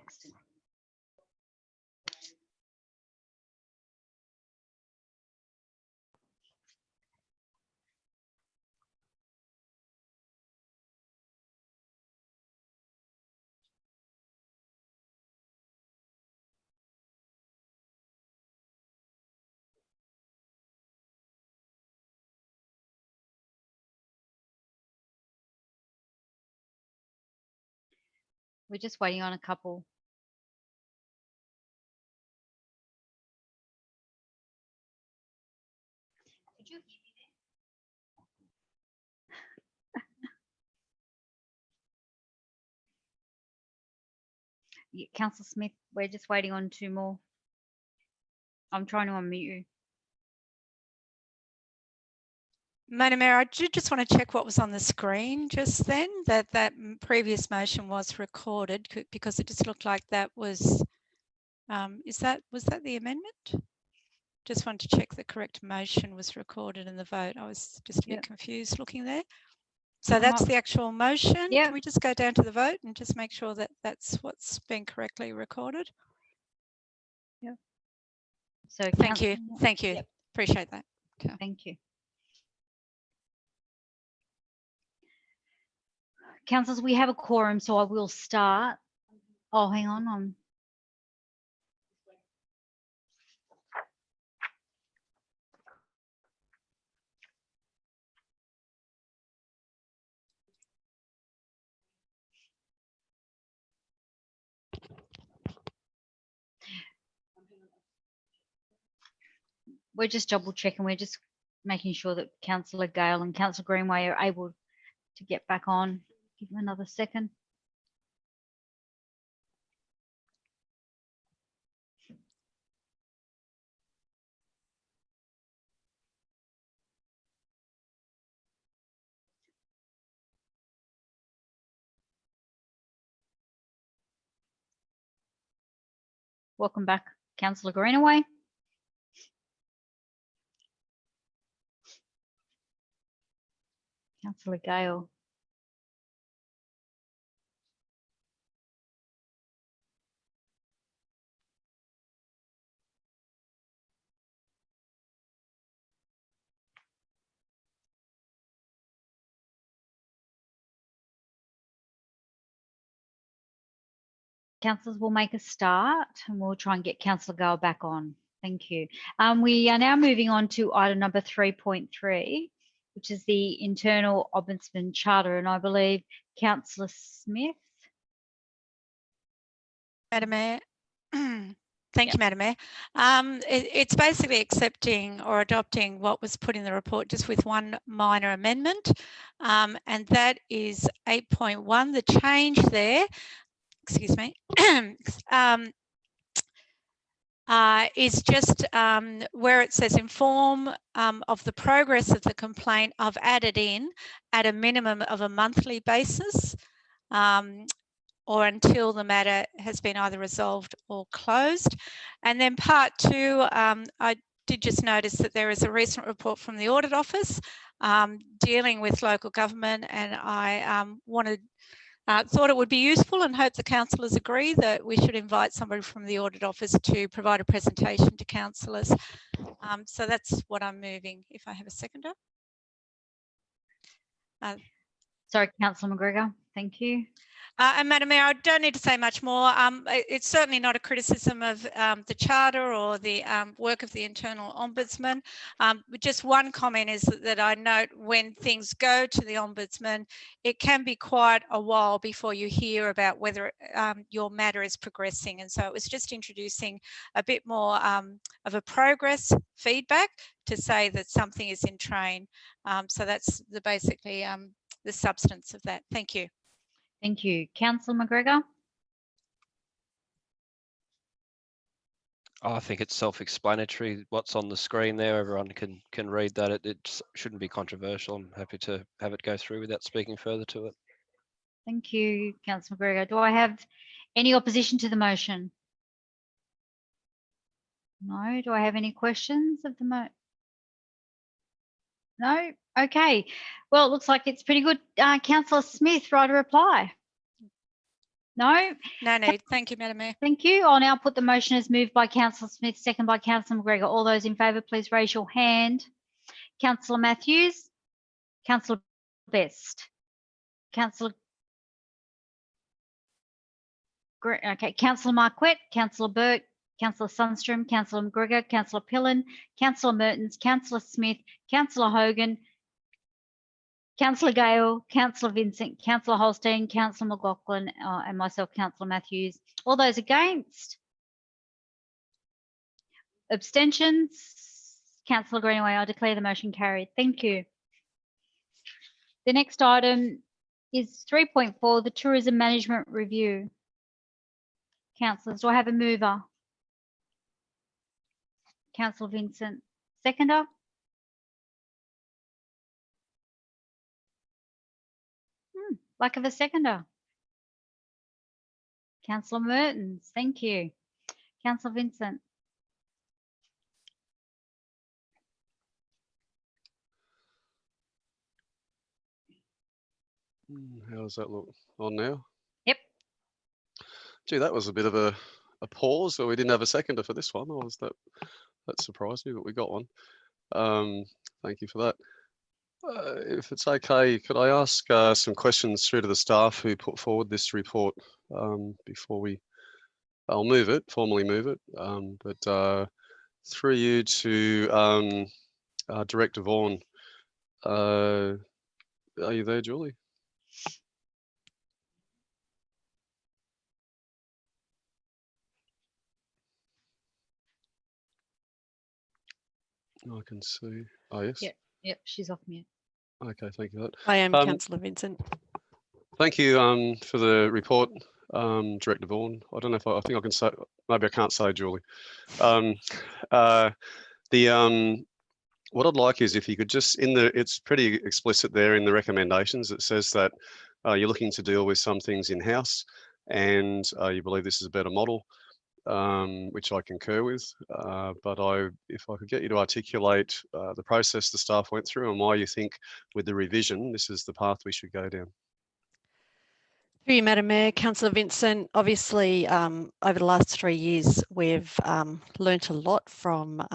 Speaker 3: next. We're just waiting on a couple. Did you hear me there? Councillor Smith, we're just waiting on 2 more. I'm trying to unmute you.
Speaker 7: Madam Mayor, I did just want to check what was on the screen just then, that previous motion was recorded, because it just looked like that was, was that the amendment? Just wanted to check the correct motion was recorded in the vote. I was just a bit confused looking there. So that's the actual motion. Can we just go down to the vote and just make sure that that's what's been correctly recorded?
Speaker 3: Yeah. So
Speaker 7: thank you. Thank you.
Speaker 3: Yep.
Speaker 7: Appreciate that. Okay.
Speaker 3: Thank you. Councillors, we have a quorum, so I will start. Oh, hang on. We're just double checking. We're just making sure that Councillor Gale and Councillor Greenway are able to get back on. Give them another second. Welcome back, Councillor Greenaway. Councillor Gale. Councillors, will make a start and we'll try and get Councillor Gale back on. Thank you. We are now moving on to item number 3.3, which is the internal ombudsman charter, and I believe Councillor Smith.
Speaker 7: Madam Mayor. Thank you, Madam Mayor. It's basically accepting or adopting what was put in the report, just with one minor amendment, and that is 8.1. The change there, excuse me, is just where it says inform of the progress of the complaint. I've added in at a minimum of a monthly basis, or until the matter has been either resolved or closed. And then part 2, I did just notice that there is a recent report from the Audit Office dealing with local government, and I thought it would be useful, and hope the councillors agree, that we should invite somebody from the Audit Office to provide a presentation to councillors. So that's what I'm moving, if I have a seconder.
Speaker 3: Sorry, Councillor McGregor. Thank you.
Speaker 7: And Madam Mayor, I don't need to say much more. It's certainly not a criticism of the Charter or the work of the internal Ombudsman. Just one comment is that I note, when things go to the Ombudsman, it can be quite a while before you hear about whether your matter is progressing. And so it was just introducing a bit more of a progress feedback to say that something is in train. So that's basically the substance of that. Thank you.
Speaker 3: Thank you. Councillor McGregor.
Speaker 17: I think it's self-explanatory. What's on the screen there, everyone can read that. It shouldn't be controversial. I'm happy to have it go through without speaking further to it.
Speaker 3: Thank you, Councillor McGregor. Do I have any opposition to the motion? No. Do I have any questions of the motion? No? Okay. Well, it looks like it's pretty good. Councillor Smith, write a reply. No?
Speaker 7: No need. Thank you, Madam Mayor.
Speaker 3: Thank you. I'll now put the motion as moved by Councillor Smith, second by Councillor McGregor. All those in favour, please raise your hand. Councillor Matthews, Councillor Best, Councillor okay, Councillor Marquette, Councillor Burke, Councillor Sundstrom, Councillor McGregor, Councillor Pillen, Councillor Mertens, Councillor Smith, Councillor Hogan, Councillor Gale, Councillor Vincent, Councillor Holstein, Councillor McLaughlin, and myself, Councillor Matthews. All those against? Abstentions? Councillor Greenaway, I declare the motion carried. Thank you. The next item is 3.4, the Tourism Management Review. Councillors, do I have a mover? Councillor Vincent. Seconder? Lack of a seconder. Councillor Mertens, thank you. Councillor Vincent.
Speaker 4: How does that look? On now?
Speaker 3: Yep.
Speaker 4: Gee, that was a bit of a pause where we didn't have a seconder for this one. That surprised me, but we got one. Thank you for that. If it's okay, could I ask some questions through to the staff who put forward this report before I'll formally move it, but through you to Director Vaughan. Are you there, Julie? I can see. Oh, yes.
Speaker 3: Yep, she's off mute.
Speaker 4: Okay, thank you for that.
Speaker 19: I am Councillor Vincent.
Speaker 4: Thank you for the report, Director Vaughan. I don't know if I think I can say, maybe I can't say Julie. What I'd like is if you could just, it's pretty explicit there in the recommendations. It says that you're looking to deal with some things in-house and you believe this is a better model, which I concur with. But if I could get you to articulate the process the staff went through and why you think with the revision, this is the path we should go down.
Speaker 19: Through you, Madam Mayor, Councillor Vincent, obviously over the last 3 years, we've learnt a lot from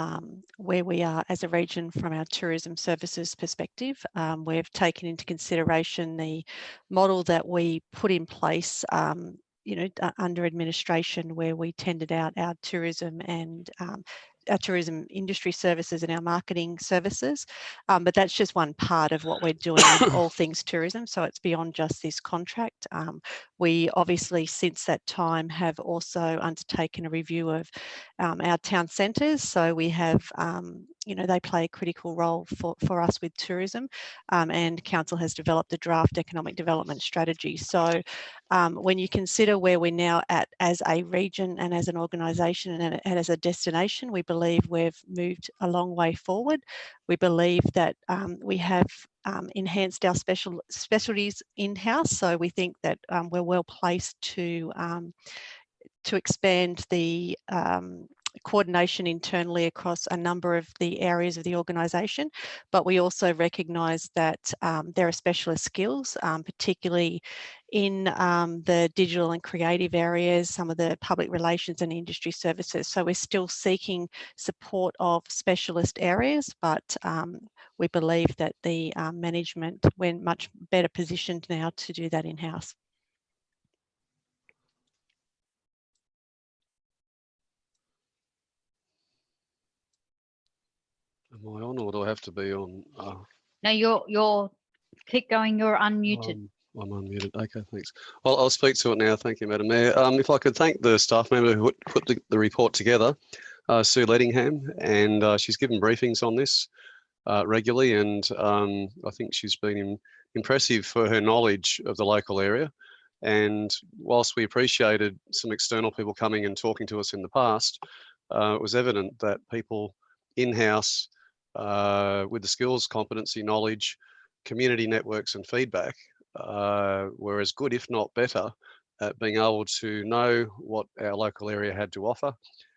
Speaker 19: where we are as a region from our tourism services perspective. We've taken into consideration the model that we put in place under administration, where we tendered out our tourism and our tourism industry services and our marketing services. But that's just one part of what we're doing in all things tourism. So it's beyond just this contract. We obviously, since that time, have also undertaken a review of our town centres. So we have, they play a critical role for us with tourism, and Council has developed a draft economic development strategy. So when you consider where we're now at as a region and as an organisation and as a destination, we believe we've moved a long way forward. We believe that we have enhanced our specialties in-house. So we think that we're well placed to expand the coordination internally across a number of the areas of the organisation, but we also recognise that there are specialist skills, particularly in the digital and creative areas, some of the public relations and industry services. So we're still seeking support of specialist areas, but we believe that the management, we're much better positioned now to do that in-house.
Speaker 4: Am I on or do I have to be on?
Speaker 3: No, you're keep going, you're unmuted.
Speaker 4: I'm unmuted. Okay, thanks. I'll speak to it now. Thank you, Madam Mayor. If I could thank the staff member who put the report together, Sue Lettingham, and she's given briefings on this regularly, and I think she's been impressive for her knowledge of the local area. And whilst we appreciated some external people coming and talking to us in the past, it was evident that people in-house with the skills, competency, knowledge, community networks and feedback were as good, if not better, at being able to know what our local area had to offer,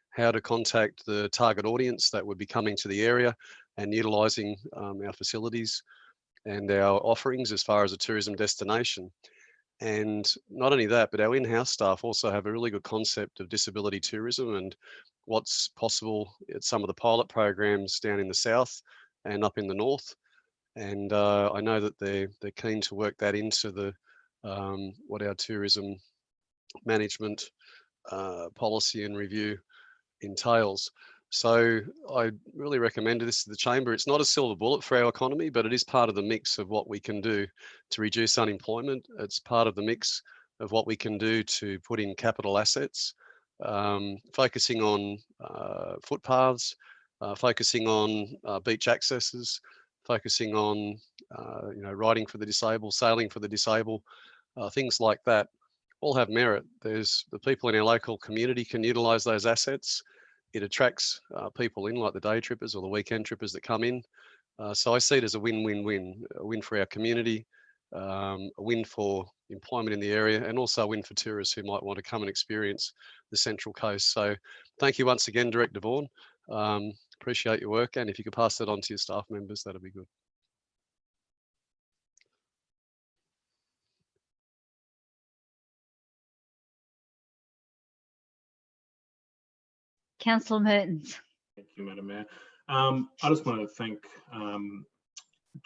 Speaker 4: how to contact the target audience that would be coming to the area and utilising our facilities and our offerings as far as a tourism destination. And not only that, but our in-house staff also have a really good concept of disability tourism and what's possible at some of the pilot programs down in the south and up in the north. And I know that they're keen to work that into the what our tourism management policy and review entails. So I really recommend this to the chamber. It's not a silver bullet for our economy, but it is part of the mix of what we can do to reduce unemployment. It's part of the mix of what we can do to put in capital assets, focusing on footpaths, focusing on beach accesses, focusing on riding for the disabled, sailing for the disabled, things like that all have merit. There's the people in our local community can utilise those assets. It attracts people in, like the day trippers or the weekend trippers that come in. So I see it as a win-win-win, a win for our community, a win for employment in the area, and also a win for tourists who might want to come and experience the Central Coast. So thank you once again, Director Vaughan. Appreciate your work, and if you could pass that on to your staff members, that'd be good.
Speaker 3: Councillor Mertens.
Speaker 11: Thank you, Madam Mayor. I just want to thank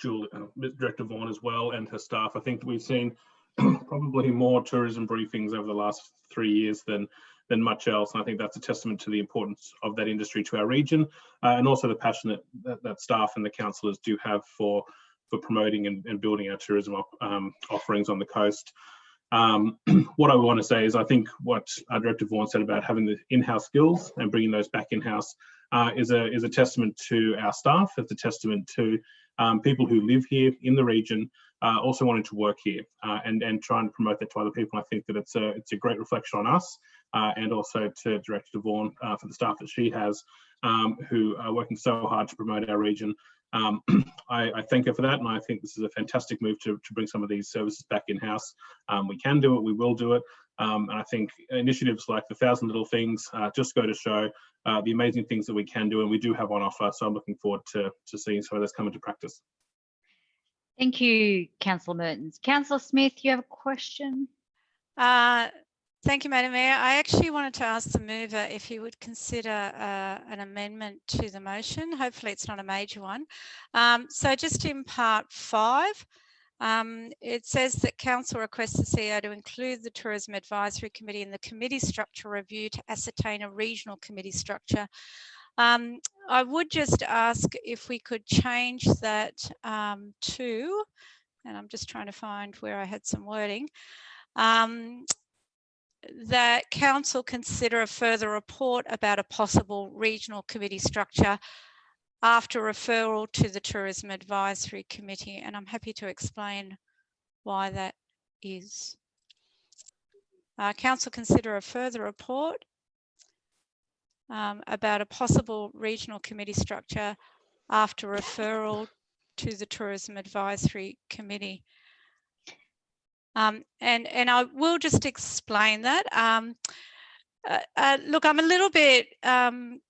Speaker 11: Director Vaughan as well and her staff. I think that we've seen probably more tourism briefings over the last 3 years than much else. And I think that's a testament to the importance of that industry to our region and also the passion that staff and the councillors do have for promoting and building our tourism offerings on the coast. What I want to say is I think what Director Vaughan said about having the in-house skills and bringing those back in-house is a testament to our staff. It's a testament to people who live here in the region, also wanting to work here and trying to promote that to other people. I think that it's a great reflection on us and also to Director Vaughan for the staff that she has who are working so hard to promote our region. I thank her for that, and I think this is a fantastic move to bring some of these services back in-house. We can do it, we will do it, and I think initiatives like the 1,000 Little Things just go to show the amazing things that we can do and we do have on offer, so I'm looking forward to seeing some of this come into practice.
Speaker 3: Thank you, Councillor Mertens. Councillor Smith, you have a question?
Speaker 7: Thank you, Madam Mayor. I actually wanted to ask the mover if he would consider an amendment to the motion. Hopefully it's not a major one. So just in part 5, it says that Council requests the CEO to include the Tourism Advisory Committee in the committee structure review to ascertain a regional committee structure. I would just ask if we could change that to, and I'm just trying to find where I had some wording, that Council consider a further report about a possible regional committee structure after referral to the Tourism Advisory Committee, and I'm happy to explain why that is. Council consider a further report about a possible regional committee structure after referral to the Tourism Advisory Committee. And I will just explain that. Look, I'm a little bit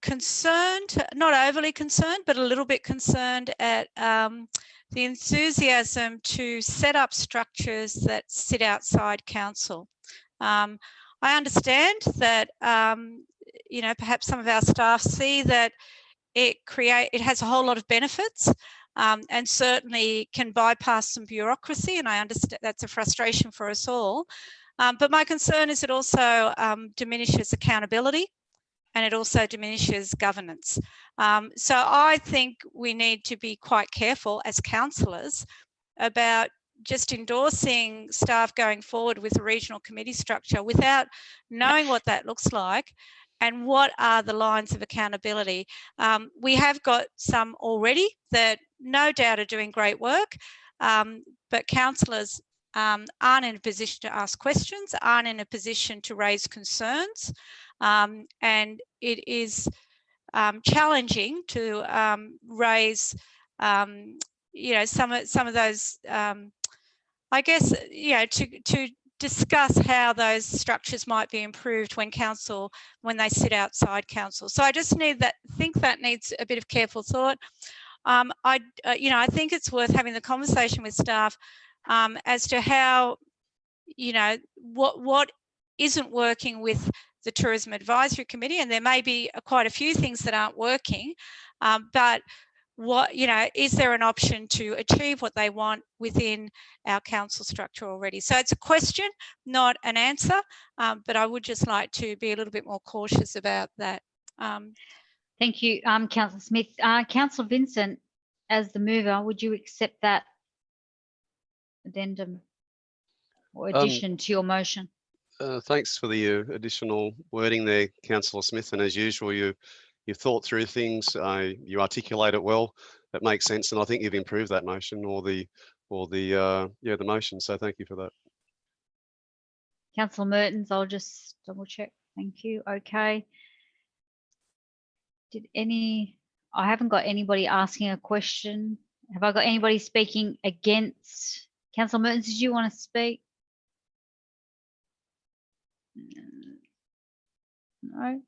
Speaker 7: concerned, not overly concerned, but a little bit concerned at the enthusiasm to set up structures that sit outside council. I understand that, you know, perhaps some of our staff see that it has a whole lot of benefits. And certainly can bypass some bureaucracy, and I understand that's a frustration for us all. But my concern is it also diminishes accountability and it also diminishes governance. So I think we need to be quite careful as councillors about just endorsing staff going forward with a regional committee structure without knowing what that looks like and what are the lines of accountability. We have got some already that no doubt are doing great work, but councillors aren't in a position to ask questions, aren't in a position to raise concerns, and it is challenging to raise, you know, some of those, I guess, you know, to discuss how those structures might be improved when they sit outside council. So I just think that needs a bit of careful thought. You know, I think it's worth having the conversation with staff as to how, you know, what isn't working with the Tourism Advisory Committee, and there may be quite a few things that aren't working, but what, you know, is there an option to achieve what they want within our council structure already? So it's a question, not an answer, but I would just like to be a little bit more cautious about that.
Speaker 3: Thank you, Councillor Smith. Councillor Vincent, as the mover, would you accept that addendum or addition to your motion?
Speaker 4: Thanks for the additional wording there, Councillor Smith. And as usual, you've thought through things. You articulate it well. It makes sense, and I think you've improved that motion or the motion. So thank you for that.
Speaker 3: Councillor Mertens, I'll just double check. Thank you. Okay. I haven't got anybody asking a question. Have I got anybody speaking against? Councillor Mertens, did you want to speak? No.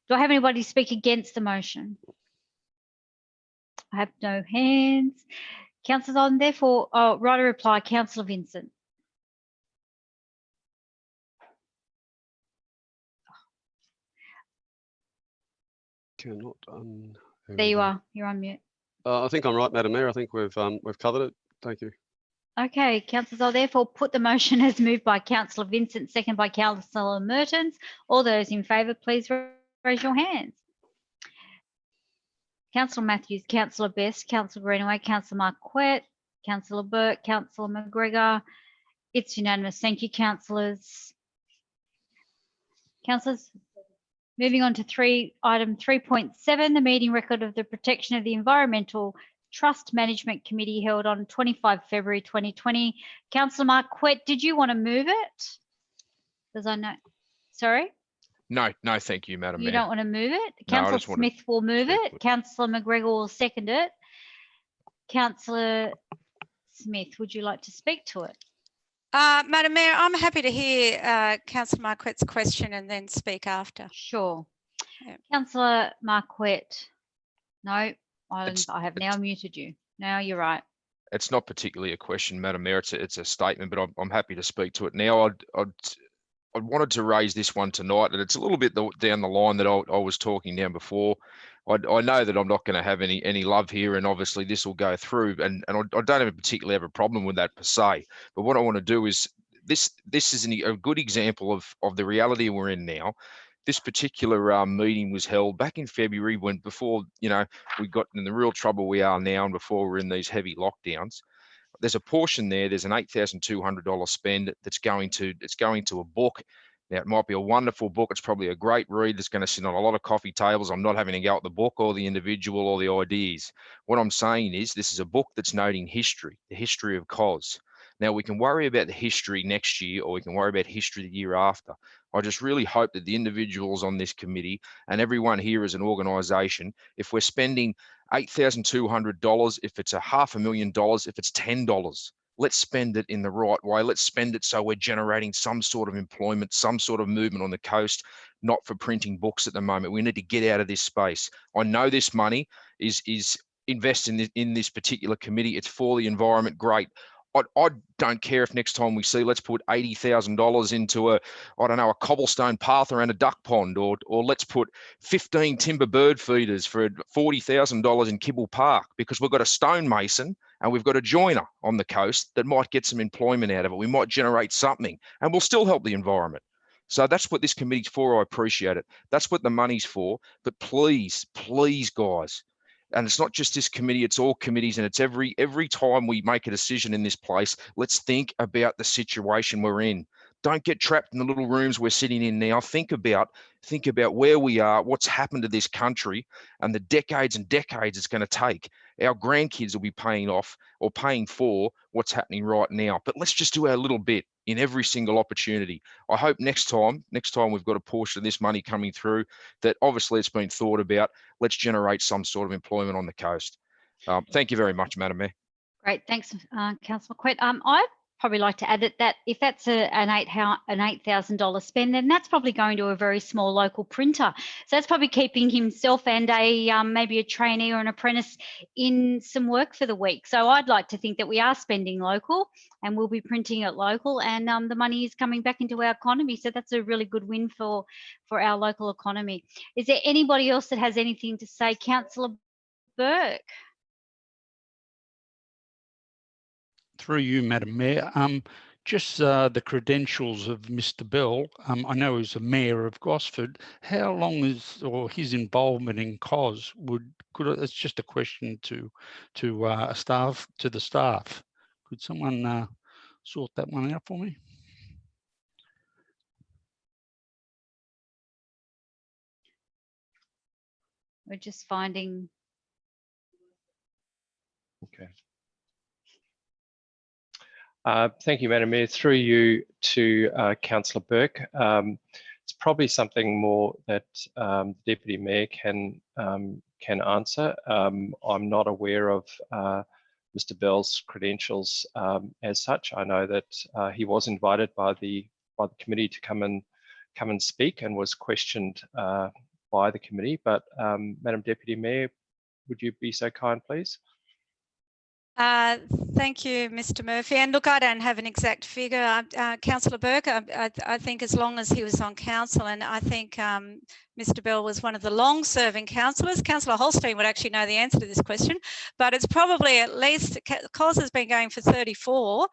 Speaker 3: Do I have anybody speak against the motion? I have no hands. Councillors on, therefore, write a reply. Councillor Vincent.
Speaker 4: Cannot.
Speaker 3: There you are. You're on mute.
Speaker 4: I think I'm right, Madam Mayor. I think we've covered it. Thank you.
Speaker 3: Okay, councillors, I'll therefore put the motion as moved by Councillor Vincent, second by Councillor Mertens. All those in favour, please raise your hands. Councillor Matthews, Councillor Best, Councillor Greenaway, Councillor Marquette, Councillor Burke, Councillor McGregor. It's unanimous. Thank you, councillors. Councillors, moving on to item 3.7, the meeting record of the Protection of the Environmental Trust Management Committee held on 25 February 2020. Councillor Marquette, did you want to move it? Because I know, sorry?
Speaker 18: No, thank you, Madam Mayor.
Speaker 3: You don't want to move it?
Speaker 18: No,
Speaker 3: Councillor Smith will move it. Councillor McGregor will second it. Councillor Smith, would you like to speak to it?
Speaker 7: Madam Mayor, I'm happy to hear Councillor Marquette's question and then speak after.
Speaker 3: Sure.
Speaker 7: Yeah.
Speaker 3: Councillor Marquette, no, I have now muted you. Now you're right.
Speaker 18: It's not particularly a question, Madam Mayor. It's a statement, but I'm happy to speak to it now. I wanted to raise this one tonight, and it's a little bit down the line that I was talking down before. I know that I'm not going to have any love here, and obviously this will go through, and I don't even particularly have a problem with that per se. But what I want to do is this is a good example of the reality we're in now. This particular meeting was held back in February, before we got in the real trouble we are now, and before we're in these heavy lockdowns. There's a portion there. There's an $8,200 spend that's going to a book. Now, it might be a wonderful book. It's probably a great read that's going to sit on a lot of coffee tables. I'm not having to go at the book or the individual or the ideas. What I'm saying is this is a book that's noting history, the history of COS. Now, we can worry about the history next year, or we can worry about history the year after. I just really hope that the individuals on this committee and everyone here as an organisation, if we're spending $8,200, if it's $500,000, if it's $10, let's spend it in the right way. Let's spend it so we're generating some sort of employment, some sort of movement on the coast, not for printing books at the moment. We need to get out of this space. I know this money is invested in this particular committee. It's for the environment. Great. I don't care if next time we see, let's put $80,000 into a cobblestone path around a duck pond, or let's put 15 timber bird feeders for $40,000 in Kibble Park, because we've got a stonemason and we've got a joiner on the coast that might get some employment out of it. We might generate something, and we'll still help the environment. So that's what this committee's for. I appreciate it. That's what the money's for. But please, guys, and it's not just this committee, it's all committees, and it's every time we make a decision in this place, let's think about the situation we're in. Don't get trapped in the little rooms we're sitting in now. Think about where we are, what's happened to this country, and the decades and decades it's going to take. Our grandkids will be paying off or paying for what's happening right now. But let's just do our little bit in every single opportunity. I hope next time we've got a portion of this money coming through, that obviously it's been thought about. Let's generate some sort of employment on the coast. Thank you very much, Madam Mayor.
Speaker 3: Great, thanks, Councillor McQuaid. I probably like to add that if that's an $8,000 spend, then that's probably going to a very small local printer. So that's probably keeping himself and a maybe a trainee or an apprentice in some work for the week. So I'd like to think that we are spending local and we'll be printing it local, and the money is coming back into our economy. So that's a really good win for our local economy. Is there anybody else that has anything to say? Councillor Burke.
Speaker 10: Through you, Madam Mayor, just the credentials of Mr. Bell. I know he's the mayor of Gosford. How long is, or his involvement in COS it's just a question to the staff. Could someone sort that one out for me?
Speaker 3: We're just finding.
Speaker 5: Okay. Thank you, Madam Mayor. Through you to Councillor Burke. It's probably something more that the Deputy Mayor can answer. I'm not aware of Mr. Bell's credentials as such. I know that he was invited by the committee to come and speak and was questioned by the committee. But Madam Deputy Mayor, would you be so kind, please?
Speaker 7: Thank you, Mr. Murphy. And look, I don't have an exact figure. Councillor Burke, I think as long as he was on council, and I think Mr. Bell was one of the long-serving councillors. Councillor Holstein would actually know the answer to this question, but it's probably at least, COS has been going for 34.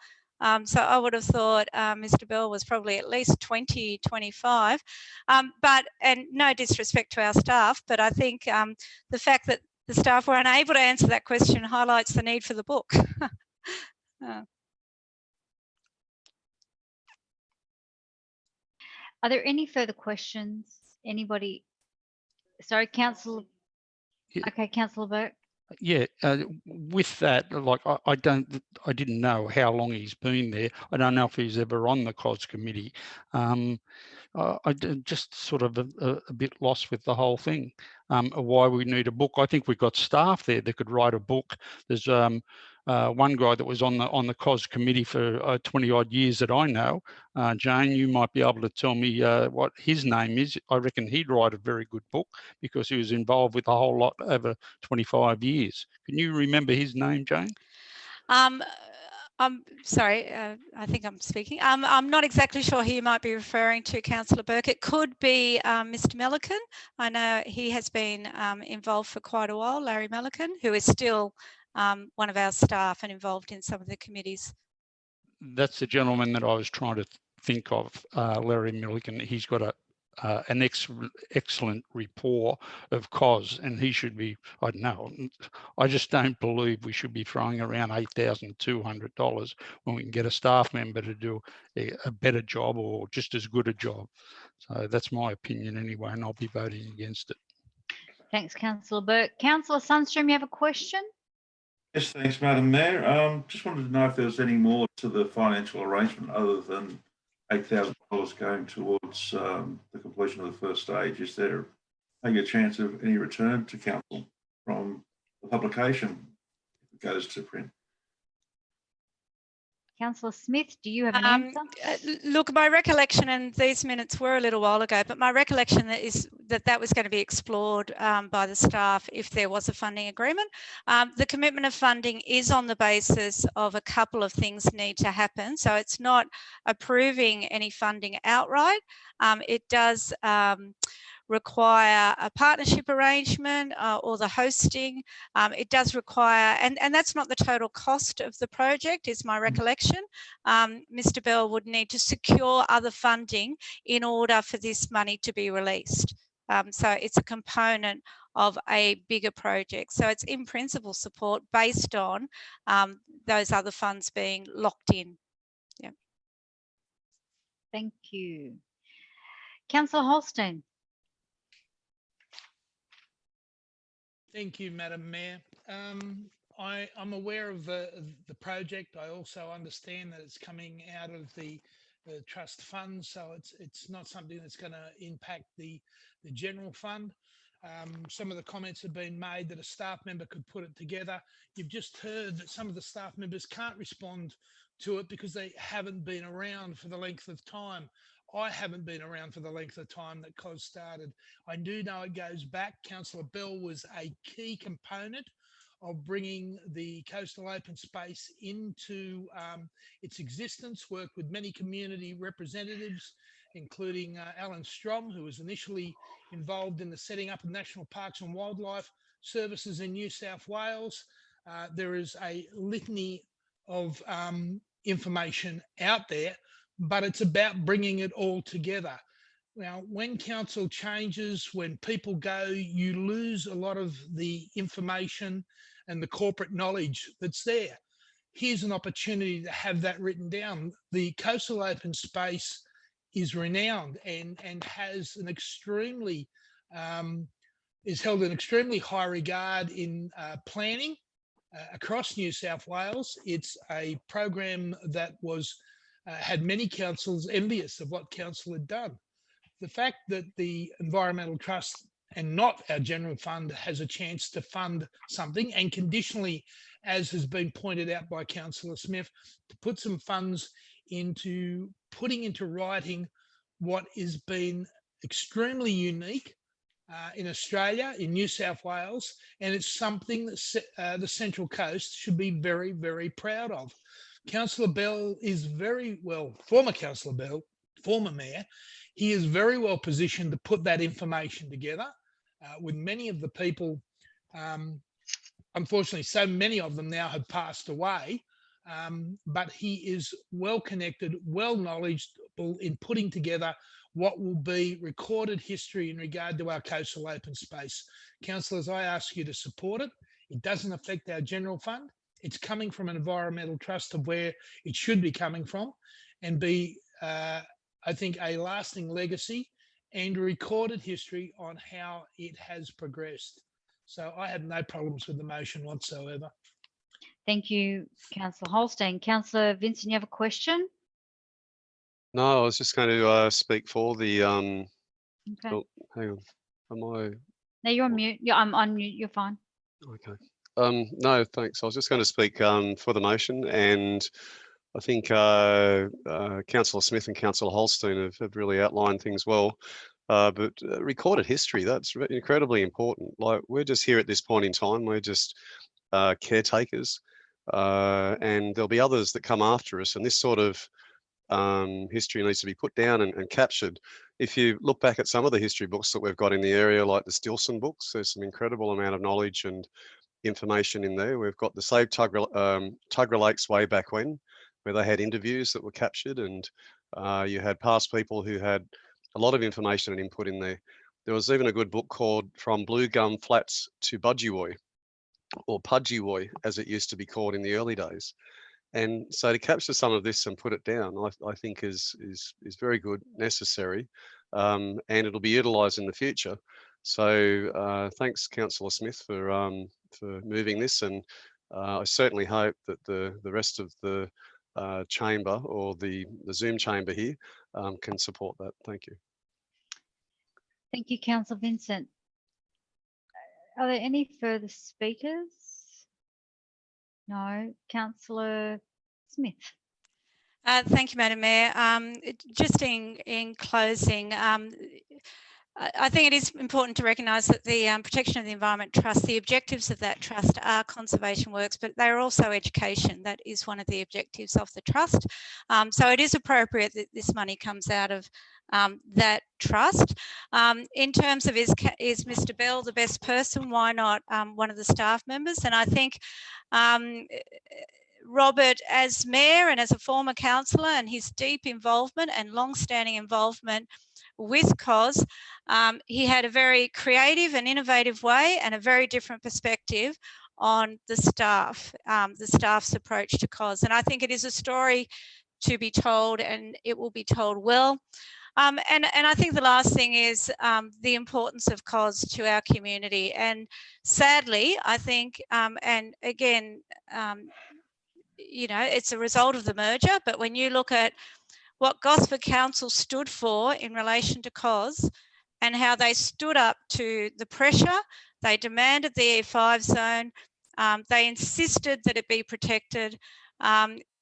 Speaker 7: So I would have thought Mr. Bell was probably at least 20, 25. And no disrespect to our staff, but I think the fact that the staff were unable to answer that question highlights the need for the book.
Speaker 3: Are there any further questions? Anybody? Sorry, Councillor. Okay, Councillor Burke.
Speaker 10: Yeah, with that, like I didn't know how long he's been there. I don't know if he's ever on the COS committee. Just sort of a bit lost with the whole thing. Why we need a book? I think we've got staff there that could write a book. There's one guy that was on the COS committee for 20 odd years that I know. Jane, you might be able to tell me what his name is. I reckon he'd write a very good book because he was involved with a whole lot over 25 years. Can you remember his name, Jane?
Speaker 7: I'm sorry, I think I'm speaking. I'm not exactly sure who you might be referring to, Councillor Burke. It could be Mr. Milliken. I know he has been involved for quite a while, Larry Milliken, who is still one of our staff and involved in some of the committees.
Speaker 10: That's the gentleman that I was trying to think of, Larry Milliken. He's got an excellent rapport of COS, and he should be, I don't know, I just don't believe we should be throwing around $8,200 when we can get a staff member to do a better job or just as good a job. So that's my opinion anyway, and I'll be voting against it.
Speaker 3: Thanks, Councillor Burke. Councillor Sundstrom, you have a question?
Speaker 16: Yes, thanks, Madam Mayor. Just wanted to know if there was any more to the financial arrangement other than $8,000 going towards the completion of the first stage. Is there maybe a chance of any return to council from the publication if it goes to print?
Speaker 3: Councillor Smith, do you have an answer?
Speaker 7: Look, my recollection, and these minutes were a little while ago, but my recollection is that was going to be explored by the staff if there was a funding agreement. The commitment of funding is on the basis of a couple of things need to happen. So it's not approving any funding outright. It does require a partnership arrangement or the hosting. It does require, and that's not the total cost of the project, is my recollection. Mr. Bell would need to secure other funding in order for this money to be released. So it's a component of a bigger project. So it's in principle support based on those other funds being locked in. Yeah.
Speaker 3: Thank you. Councillor Holstein.
Speaker 6: Thank you, Madam Mayor. I'm aware of the project. I also understand that it's coming out of the trust fund, so it's not something that's going to impact the general fund. Some of the comments have been made that a staff member could put it together. You've just heard that some of the staff members can't respond to it because they haven't been around for the length of time. I haven't been around for the length of time that COS started. I do know it goes back. Councillor Bell was a key component of bringing the coastal open space into its existence, worked with many community representatives, including Alan Strom, who was initially involved in the setting up of National Parks and Wildlife Services in New South Wales. There is a litany of information out there, but it's about bringing it all together. Now, when council changes, when people go, you lose a lot of the information and the corporate knowledge that's there. Here's an opportunity to have that written down. The coastal open space is renowned and has an extremely, is held in extremely high regard in planning across New South Wales. It's a program that was had many councils envious of what council had done. The fact that the Environmental Trust and not our general fund has a chance to fund something, and conditionally, as has been pointed out by Councillor Smith, to put some funds into putting into writing what has been extremely unique in Australia, in New South Wales, and it's something that the Central Coast should be very, very proud of. Councillor Bell is very well, former Councillor Bell, former Mayor, he is very well positioned to put that information together with many of the people. Unfortunately, so many of them now have passed away, but he is well connected, well knowledgeable in putting together what will be recorded history in regard to our coastal open space. Councillors, I ask you to support it. It doesn't affect our general fund. It's coming from an environmental trust of where it should be coming from, and be, I think, a lasting legacy and recorded history on how it has progressed. So I have no problems with the motion whatsoever.
Speaker 3: Thank you, Councillor Holstein. Councillor Vincent, you have a question?
Speaker 4: No, I was just going to speak for the.
Speaker 3: Okay.
Speaker 4: Oh, hang on. Am I?
Speaker 3: No, you're on mute. Yeah, I'm on mute. You're fine.
Speaker 4: Okay. No, thanks. I was just going to speak for the motion, and I think Councillor Smith and Councillor Holstein have really outlined things well. But recorded history, that's incredibly important. Like, we're just here at this point in time. We're just caretakers, and there'll be others that come after us, and this sort of history needs to be put down and captured. If you look back at some of the history books that we've got in the area, like the Stilson books, there's some incredible amount of knowledge and information in there. We've got the Save Tuggerah Lakes way back when, where they had interviews that were captured, and you had past people who had a lot of information and input in there. There was even a good book called From Blue Gum Flats to Budgewoi, or Pudgewoi, as it used to be called in the early days. And so to capture some of this and put it down, I think is very good, necessary, and it'll be utilised in the future. So thanks, Councillor Smith, for moving this, and I certainly hope that the rest of the chamber, or the Zoom chamber here, can support that. Thank you.
Speaker 3: Thank you, Councillor Vincent. Are there any further speakers? No. Councillor Smith.
Speaker 7: Thank you, Madam Mayor. Just in closing, I think it is important to recognise that the Protection of the Environment Trust, the objectives of that trust are conservation works, but they are also education. That is one of the objectives of the trust. So it is appropriate that this money comes out of that trust. In terms of is Mr. Bell the best person, why not one of the staff members? And I think Robert, as Mayor and as a former councillor, and his deep involvement and long-standing involvement with COS, he had a very creative and innovative way and a very different perspective on the staff's approach to COS. And I think it is a story to be told, and it will be told well. And I think the last thing is the importance of COS to our community. And sadly, I think, and again, you know, it's a result of the merger, but when you look at what Gosford Council stood for in relation to COS and how they stood up to the pressure, they demanded the E5 zone, they insisted that it be protected.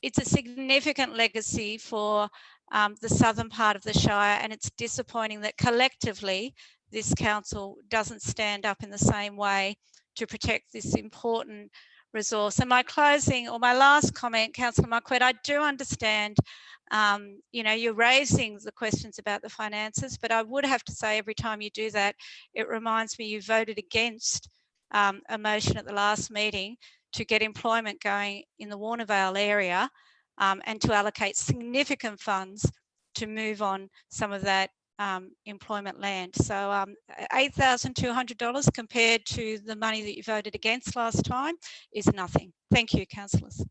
Speaker 7: it's a significant legacy for the southern part of the Shire, and it's disappointing that collectively this council doesn't stand up in the same way to protect this important resource. And my closing, or my last comment, Councillor Marquette, I do understand, you know, you're raising the questions about the finances, but I would have to say every time you do that, it reminds me you voted against a motion at the last meeting to get employment going in the Warnervale area and to allocate significant funds to move on some of that employment land. So $8,200 compared to the money that you voted against last time is nothing. Thank you, councillors.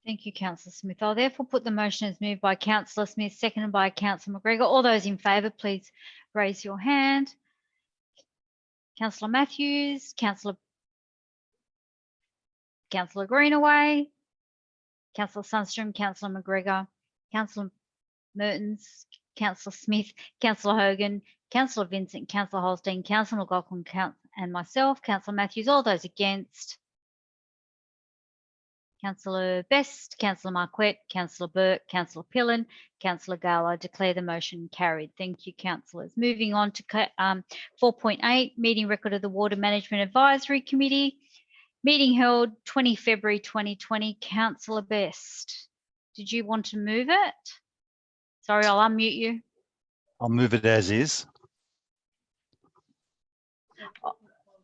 Speaker 3: Thank you, Councillor Smith. I'll therefore put the motion as moved by Councillor Smith, seconded by Councillor McGregor. All those in favour, please raise your hand. Councillor Matthews, Councillor Greenaway, Councillor Sundstrom, Councillor McGregor, Councillor Mertens, Councillor Smith, Councillor Hogan, Councillor Vincent, Councillor Holstein, Councillor McLaughlin, and myself, Councillor Matthews. All those against. Councillor Best, Councillor Marquette, Councillor Burke, Councillor Pillen, Councillor Gale. I declare the motion carried. Thank you, councillors. Moving on to 4.8, meeting record of the Water Management Advisory Committee. Meeting held 20 February 2020. Councillor Best, did you want to move it? Sorry, I'll unmute you.
Speaker 12: I'll move it as is.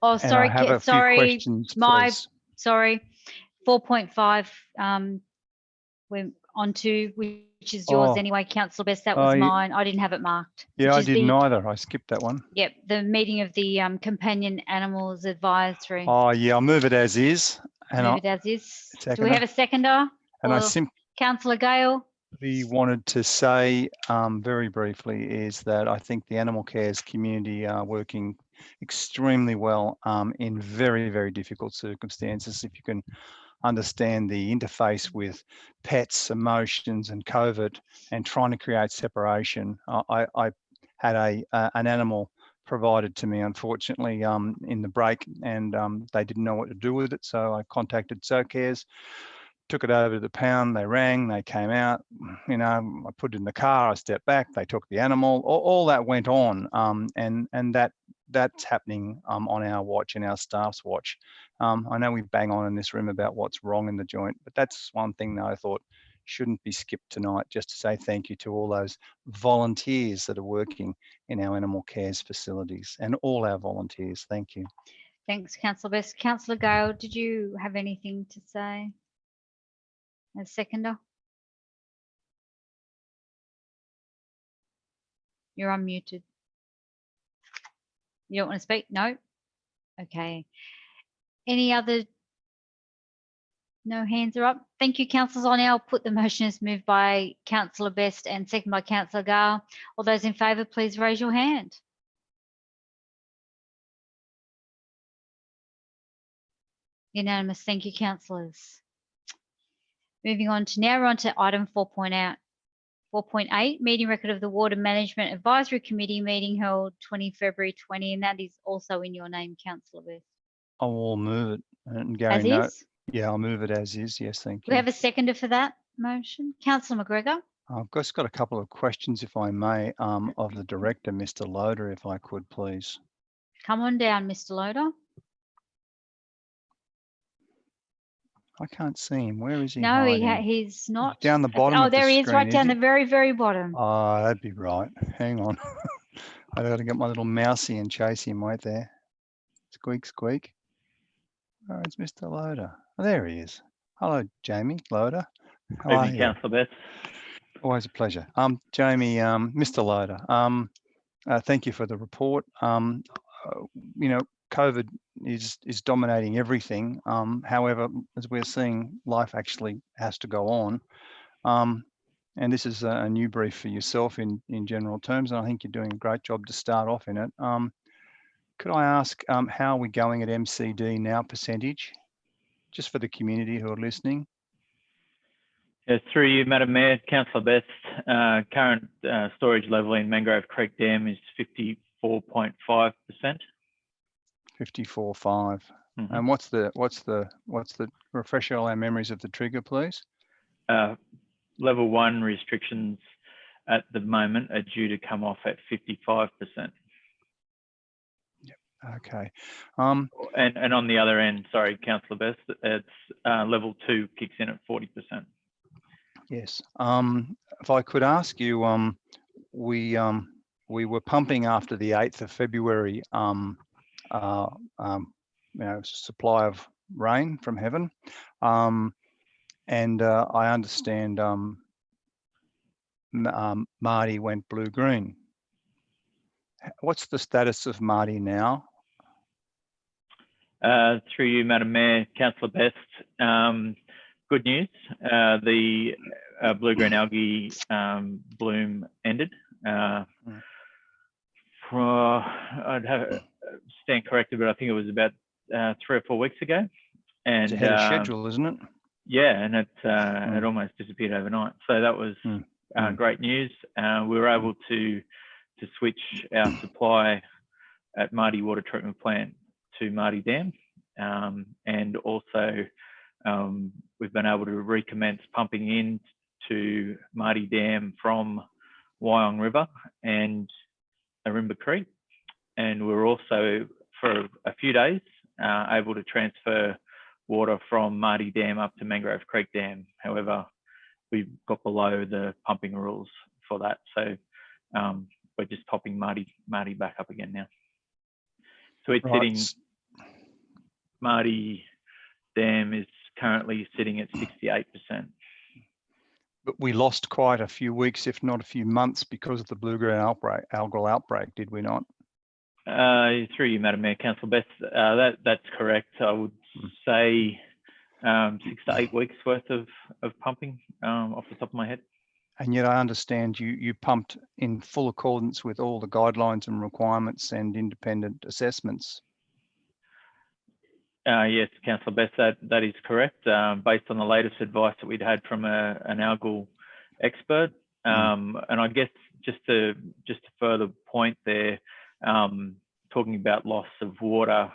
Speaker 3: Oh, sorry,
Speaker 12: And I have a few questions, please.
Speaker 3: Sorry. 4.5, we're on to, which is yours anyway, Councillor Best. That was mine. I didn't have it marked.
Speaker 12: Yeah, I didn't either. I skipped that one.
Speaker 3: Yep, the meeting of the Companion Animals Advisory.
Speaker 12: Oh, yeah, I'll move it as is. And
Speaker 3: move it as is. Do we have a seconder?
Speaker 12: And I simply
Speaker 3: Councillor Gale.
Speaker 12: Wanted to say very briefly is that I think the animal cares community are working extremely well in very, very difficult circumstances. If you can understand the interface with pets, emotions and COVID and trying to create separation. I had an animal provided to me, unfortunately, in the break, and they didn't know what to do with it. So I contacted SoCares, took it over to the pound, they rang, they came out, you know, I put it in the car, I stepped back, they took the animal, all that went on. And that's happening on our watch and our staff's watch. I know we bang on in this room about what's wrong in the joint, but that's one thing that I thought shouldn't be skipped tonight, just to say thank you to all those volunteers that are working in our animal cares facilities and all our volunteers. Thank you.
Speaker 3: Thanks, Councillor Best. Councillor Gale, did you have anything to say as seconder? You're unmuted. You don't want to speak? No? Okay. Any other? No hands are up. Thank you, councillors. I'll now put the motion as moved by Councillor Best and second by Councillor Gale. All those in favour, please raise your hand. Unanimous. Thank you, councillors. Moving on to now, we're on to item 4.8, meeting record of the Water Management Advisory Committee meeting held 20 February 20, and that is also in your name, Councillor Best.
Speaker 12: I will move it. And Gary,
Speaker 3: as is?
Speaker 12: Yeah, I'll move it as is. Yes, thank you.
Speaker 3: We have a seconder for that motion. Councillor McGregor.
Speaker 12: I've just got a couple of questions, if I may, of the director, Mr. Loader, if I could, please.
Speaker 3: Come on down, Mr. Loader.
Speaker 12: I can't see him. Where is he?
Speaker 3: No, he's not.
Speaker 12: Down the bottom.
Speaker 3: Oh, there he is, right down the very, very bottom.
Speaker 12: Oh, that'd be right. Hang on. I've got to get my little mousey and chase him right there. Squeak, squeak. Oh, it's Mr. Loader. Oh, there he is. Hello, Jamie Loader. How are you?
Speaker 20: Councillor Best.
Speaker 12: Always a pleasure. Jamie, Mr. Loader, thank you for the report. You know, COVID is dominating everything. However, as we're seeing, life actually has to go on. And this is a new brief for yourself in general terms, and I think you're doing a great job to start off in it. Could I ask how are we going at MCD now percentage, just for the community who are listening?
Speaker 20: Yes, through you, Madam Mayor, Councillor Best, current storage level in Mangrove Creek Dam is 54.5%.
Speaker 12: 54.5. And what's the refresh all our memories of the trigger, please?
Speaker 20: Level 1 restrictions at the moment are due to come off at 55%.
Speaker 12: Okay.
Speaker 20: And on the other end, sorry, Councillor Best, it's level 2 kicks in at 40%.
Speaker 12: Yes. If I could ask you, we were pumping after the 8th of February, supply of rain from heaven, and I understand Marty went blue-green. What's the status of Marty now?
Speaker 20: Through you, Madam Mayor, Councillor Best, good news. The blue-green algae bloom ended. I'd have stand corrected, but I think it was about 3 or 4 weeks ago. And
Speaker 12: it's ahead of schedule, isn't it?
Speaker 20: Yeah, and it almost disappeared overnight. So that was great news. We were able to switch our supply at Marty Water Treatment Plant to Marty Dam, and also we've been able to recommence pumping in to Marty Dam from Wyong River and Arimba Creek, and we're also for a few days able to transfer water from Marty Dam up to Mangrove Creek Dam. However, we've got below the pumping rules for that, so we're just topping Marty back up again now. So it's sitting, Marty Dam is currently sitting at 68%.
Speaker 12: But we lost quite a few weeks, if not a few months, because of the blue-green algal outbreak, did we not?
Speaker 20: Through you, Madam Mayor, Councillor Best, that's correct. I would say 6 to 8 weeks worth of pumping off the top of my head.
Speaker 12: And yet I understand you pumped in full accordance with all the guidelines and requirements and independent assessments.
Speaker 20: Yes, Councillor Best, that is correct. Based on the latest advice that we'd had from an algal expert, and I guess just to further point there, talking about loss of water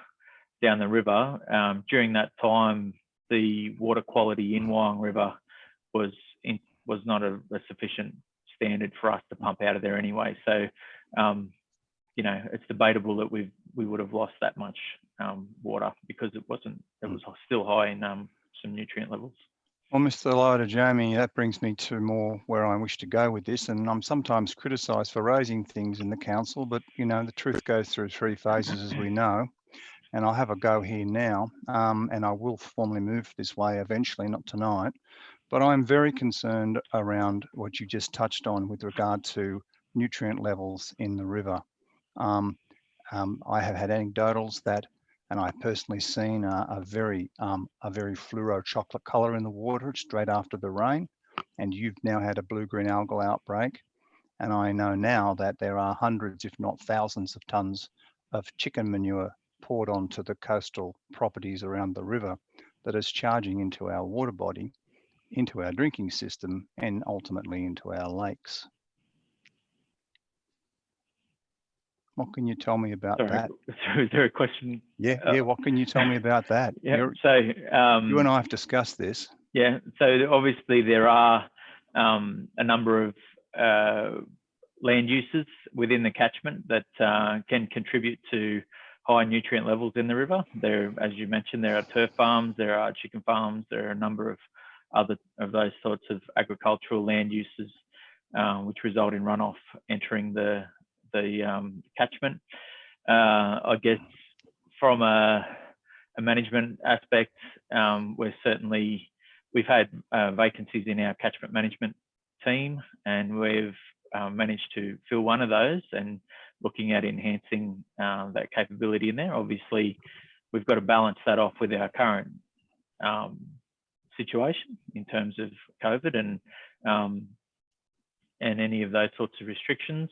Speaker 20: down the river, during that time, the water quality in Wyong River was not a sufficient standard for us to pump out of there anyway. So, you know, it's debatable that we would have lost that much water because it was still high in some nutrient levels.
Speaker 12: Well, Mr. Lyda Jamie, that brings me to more where I wish to go with this, and I'm sometimes criticised for raising things in the council, but you know, the truth goes through 3 phases, as we know, and I'll have a go here now, and I will formally move this way eventually, not tonight, but I'm very concerned around what you just touched on with regard to nutrient levels in the river. I have had anecdotals that, and I've personally seen a very fluoro chocolate color in the water straight after the rain, and you've now had a blue-green algal outbreak, and I know now that there are hundreds, if not thousands, of tons of chicken manure poured onto the coastal properties around the river that is charging into our water body, into our drinking system, and ultimately into our lakes. What can you tell me about that?
Speaker 20: So is there a question?
Speaker 12: Yeah, what can you tell me about that?
Speaker 20: Yeah,
Speaker 12: you and I have discussed this.
Speaker 20: Yeah, so obviously there are a number of land uses within the catchment that can contribute to high nutrient levels in the river. There, as you mentioned, there are turf farms, there are chicken farms, there are a number of other of those sorts of agricultural land uses which result in runoff entering the catchment. I guess from a management aspect, we've had vacancies in our catchment management team, and we've managed to fill one of those and looking at enhancing that capability in there. Obviously, we've got to balance that off with our current situation in terms of COVID and any of those sorts of restrictions.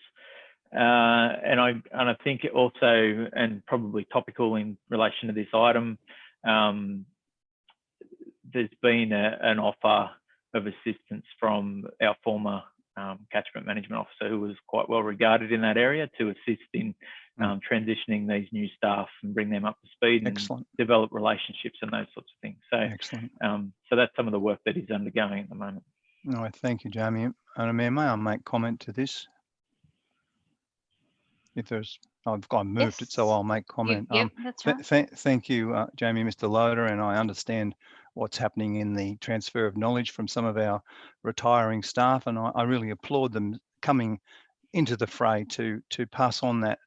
Speaker 20: And I think also, and probably topical in relation to this item, there's been an offer of assistance from our former catchment management officer who was quite well regarded in that area to assist in transitioning these new staff and bring them up to speed and develop relationships and those sorts of things. So,
Speaker 12: excellent.
Speaker 20: So that's some of the work that he's undergoing at the moment.
Speaker 12: No, thank you, Jamie. And Mayor, may I make comment to this? If there's, I've moved it, so I'll make comment.
Speaker 3: Yep, that's right.
Speaker 12: Thank you, Jamie, Mr. Loader, and I understand what's happening in the transfer of knowledge from some of our retiring staff, and I really applaud them coming into the fray to pass on that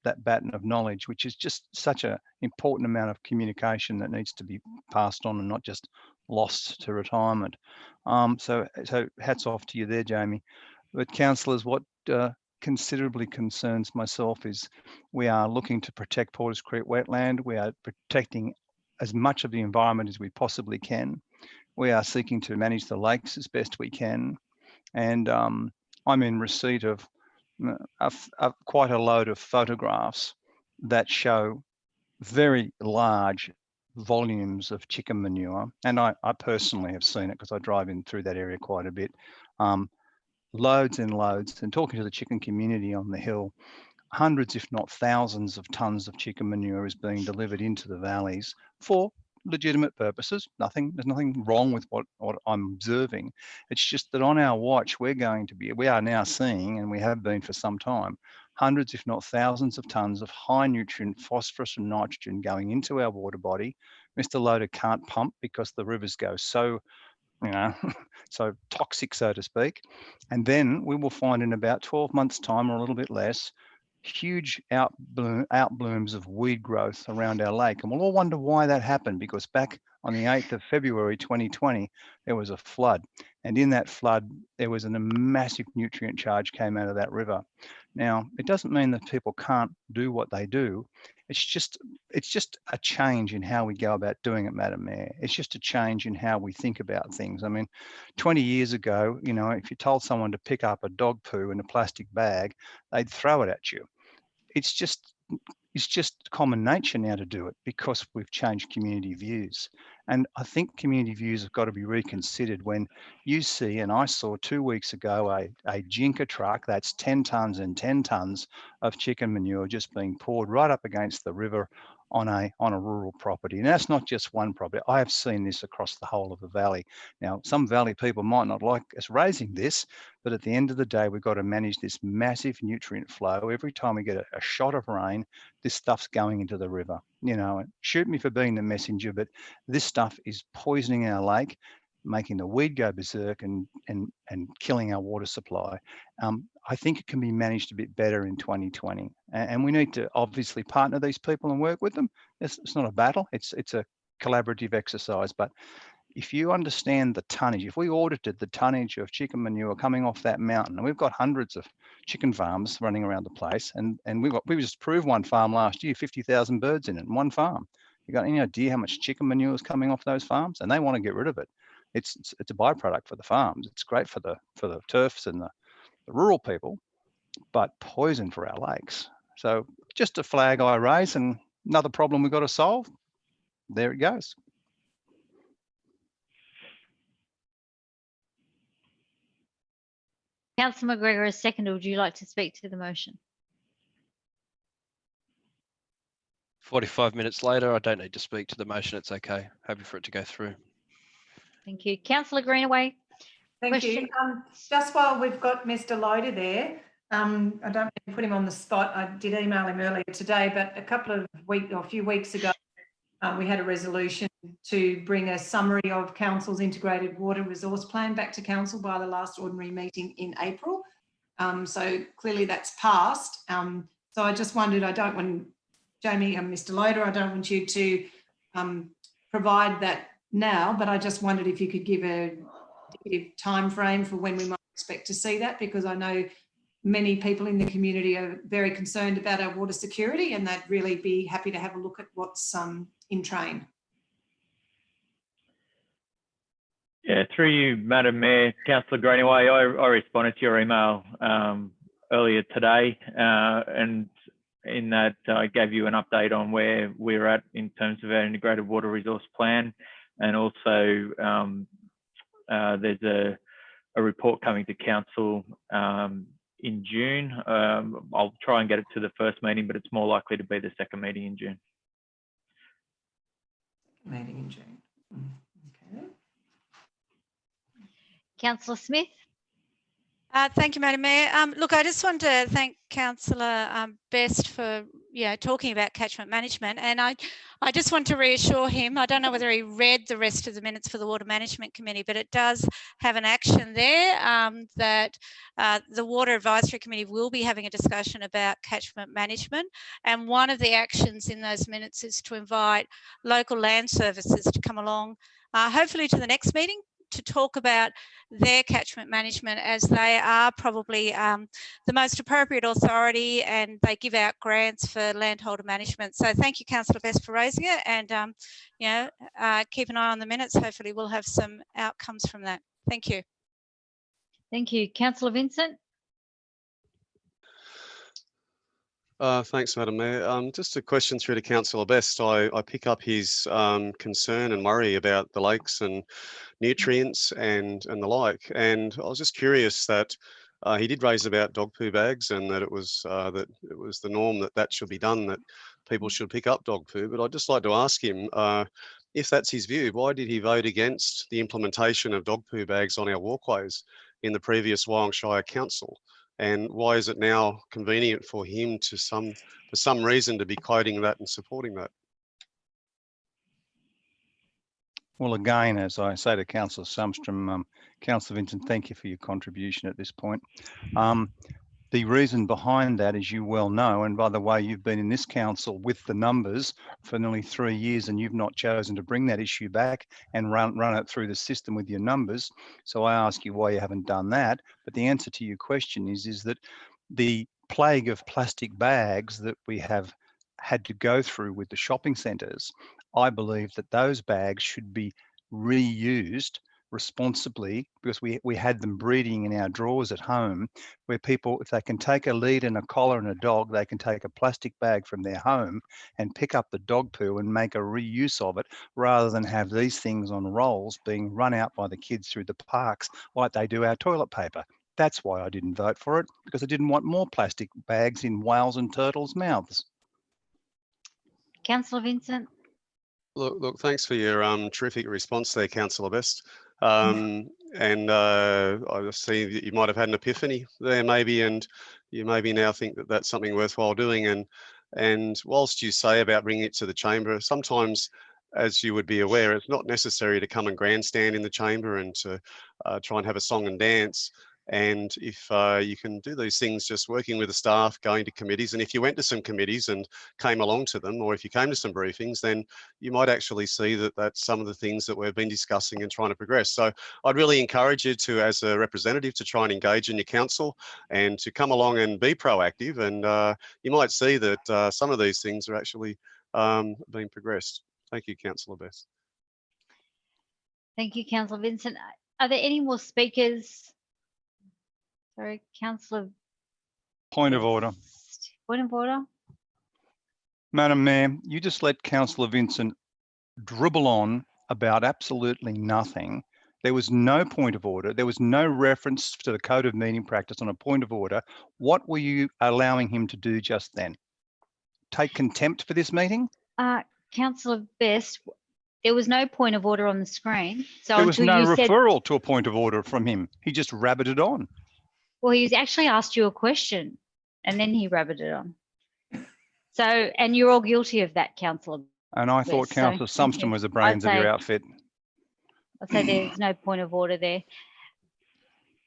Speaker 12: that baton of knowledge, which is just such an important amount of communication that needs to be passed on and not just lost to retirement. So hats off to you there, Jamie. But councillors, what considerably concerns myself is we are looking to protect Porters Creek wetland. We are protecting as much of the environment as we possibly can. We are seeking to manage the lakes as best we can. And I'm in receipt of quite a load of photographs that show very large volumes of chicken manure. And I personally have seen it because I drive in through that area quite a bit. Loads and loads, and talking to the chicken community on the hill, hundreds, if not thousands of tons of chicken manure is being delivered into the valleys for legitimate purposes. There's nothing wrong with what I'm observing. It's just that on our watch, we are now seeing, and we have been for some time, hundreds, if not thousands of tons of high nutrient phosphorus and nitrogen going into our water body. Mr. Loader can't pump because the rivers go so, so toxic, so to speak. And then we will find in about 12 months' time or a little bit less, huge outblooms of weed growth around our lake. And we'll all wonder why that happened, because back on the 8th of February 2020, there was a flood. And in that flood, there was a massive nutrient charge came out of that river. Now, it doesn't mean that people can't do what they do. It's just a change in how we go about doing it, Madam Mayor. It's just a change in how we think about things. I mean, 20 years ago, if you told someone to pick up a dog poo in a plastic bag, they'd throw it at you. It's just common nature now to do it because we've changed community views. And I think community views have got to be reconsidered when you see, and I saw 2 weeks ago, a Jinka truck, that's 10 tonnes and 10 tonnes of chicken manure just being poured right up against the river on a rural property. And that's not just one property. I have seen this across the whole of the valley. Now, some valley people might not like us raising this, but at the end of the day, we've got to manage this massive nutrient flow. Every time we get a shot of rain, this stuff's going into the river. And shoot me for being the messenger, but this stuff is poisoning our lake, making the weed go berserk and killing our water supply. I think it can be managed a bit better in 2020. And we need to obviously partner these people and work with them. It's not a battle, it's a collaborative exercise. But if you understand the tonnage, if we audited the tonnage of chicken manure coming off that mountain, and we've got hundreds of chicken farms running around the place, and we just proved one farm last year, 50,000 birds in it, in one farm. You got any idea how much chicken manure is coming off those farms? And they want to get rid of it. It's a byproduct for the farms. It's great for the turfs and the rural people, but poison for our lakes. So just a flag I raise, and another problem we've got to solve. There it goes.
Speaker 3: Councillor McGregor is second. Would you like to speak to the motion?
Speaker 17: 45 minutes later, I don't need to speak to the motion. It's okay. Happy for it to go through.
Speaker 3: Thank you. Councillor Greenaway.
Speaker 8: Thank you. Just while we've got Mr. Loader there, I don't mean to put him on the spot. I did email him earlier today, but a few weeks ago, we had a resolution to bring a summary of Council's integrated water resource plan back to Council by the last ordinary meeting in April. So clearly that's passed. So I just wondered, I don't want Jamie and Mr. Loader, I don't want you to provide that now, but I just wondered if you could give a indicative time frame for when we might expect to see that, because I know many people in the community are very concerned about our water security, and they'd really be happy to have a look at what's in train.
Speaker 20: Yeah, through you, Madam Mayor, Councillor Greenaway, I responded to your email earlier today, and in that I gave you an update on where we're at in terms of our integrated water resource plan, and also there's a report coming to council in June. I'll try and get it to the first meeting, but it's more likely to be the second meeting in June.
Speaker 8: Meeting in June. Okay.
Speaker 3: Councillor Smith.
Speaker 7: Thank you, Madam Mayor. Look, I just want to thank Councillor Best for talking about catchment management, and I just want to reassure him. I don't know whether he read the rest of the minutes for the Water Management Committee, but it does have an action there that the Water Advisory Committee will be having a discussion about catchment management, and one of the actions in those minutes is to invite local land services to come along, hopefully to the next meeting, to talk about their catchment management, as they are probably the most appropriate authority and they give out grants for landholder management. So thank you, Councillor Best, for raising it, and keep an eye on the minutes. Hopefully we'll have some outcomes from that. Thank you.
Speaker 3: Thank you. Councillor Vincent.
Speaker 4: Thanks, Madam Mayor. Just a question through to Councillor Best. I pick up his concern and worry about the lakes and nutrients and the like. And I was just curious that he did raise about dog poo bags and that it was the norm that should be done, that people should pick up dog poo. But I'd just like to ask him, if that's his view, why did he vote against the implementation of dog poo bags on our walkways in the previous Wyong Shire Council? And why is it now convenient for him to for some reason to be quoting that and supporting that?
Speaker 12: Well, again, as I say to Councillor Sundstrom, Councillor Vincent, thank you for your contribution at this point. The reason behind that, as you well know, and by the way, you've been in this council with the numbers for nearly 3 years and you've not chosen to bring that issue back and run it through the system with your numbers. So I ask you why you haven't done that. But the answer to your question is that the plague of plastic bags that we have had to go through with the shopping centres, I believe that those bags should be reused responsibly, because we had them breeding in our drawers at home, where people, if they can take a lead and a collar and a dog, they can take a plastic bag from their home and pick up the dog poo and make a reuse of it, rather than have these things on rolls being run out by the kids through the parks like they do our toilet paper. That's why I didn't vote for it, because I didn't want more plastic bags in whales and turtles' mouths.
Speaker 3: Councillor Vincent.
Speaker 4: Look, thanks for your terrific response there, Councillor Best. And I see that you might have had an epiphany there, maybe, and you maybe now think that that's something worthwhile doing. And whilst you say about bringing it to the chamber, sometimes, as you would be aware, it's not necessary to come and grandstand in the chamber and to try and have a song and dance. And if you can do these things just working with the staff, going to committees, and if you went to some committees and came along to them, or if you came to some briefings, then you might actually see that that's some of the things that we've been discussing and trying to progress. So I'd really encourage you to, as a representative, to try and engage in your council and to come along and be proactive. And you might see that some of these things are actually being progressed. Thank you, Councillor Best.
Speaker 3: Thank you, Councillor Vincent. Are there any more speakers? Sorry, Councillor.
Speaker 12: Point of order.
Speaker 3: Point of order.
Speaker 12: Madam Mayor, you just let Councillor Vincent dribble on about absolutely nothing. There was no point of order. There was no reference to the code of meeting practice on a point of order. What were you allowing him to do just then? Take contempt for this meeting?
Speaker 3: Councillor Best, there was no point of order on the screen. So
Speaker 12: there was no referral to a point of order from him. He just rabbited on.
Speaker 3: Well, he's actually asked you a question and then he rabbited on. So, and you're all guilty of that, Councillor.
Speaker 12: And I thought Councillor Sundstrom was the brains of your outfit.
Speaker 3: I'd say there's no point of order there.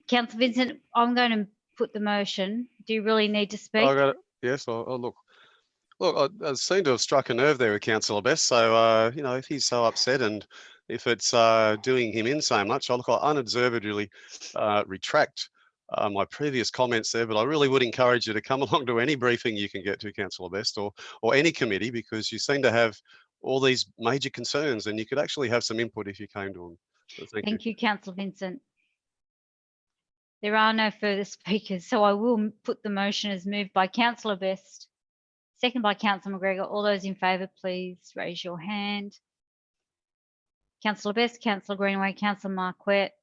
Speaker 3: Councillor Vincent, I'm going to put the motion. Do you really need to speak?
Speaker 4: I got it. Yes, look, I seem to have struck a nerve there with Councillor Best. So, you know, if he's so upset and if it's doing him in so much, I unreservedly retract my previous comments there, but I really would encourage you to come along to any briefing you can get to, Councillor Best, or any committee, because you seem to have all these major concerns and you could actually have some input if you came to them. So thank you,
Speaker 3: Councillor Vincent. There are no further speakers, so I will put the motion as moved by Councillor Best, second by Councillor McGregor. All those in favour, please raise your hand. Councillor Best, Councillor Greenaway, Councillor Marquette,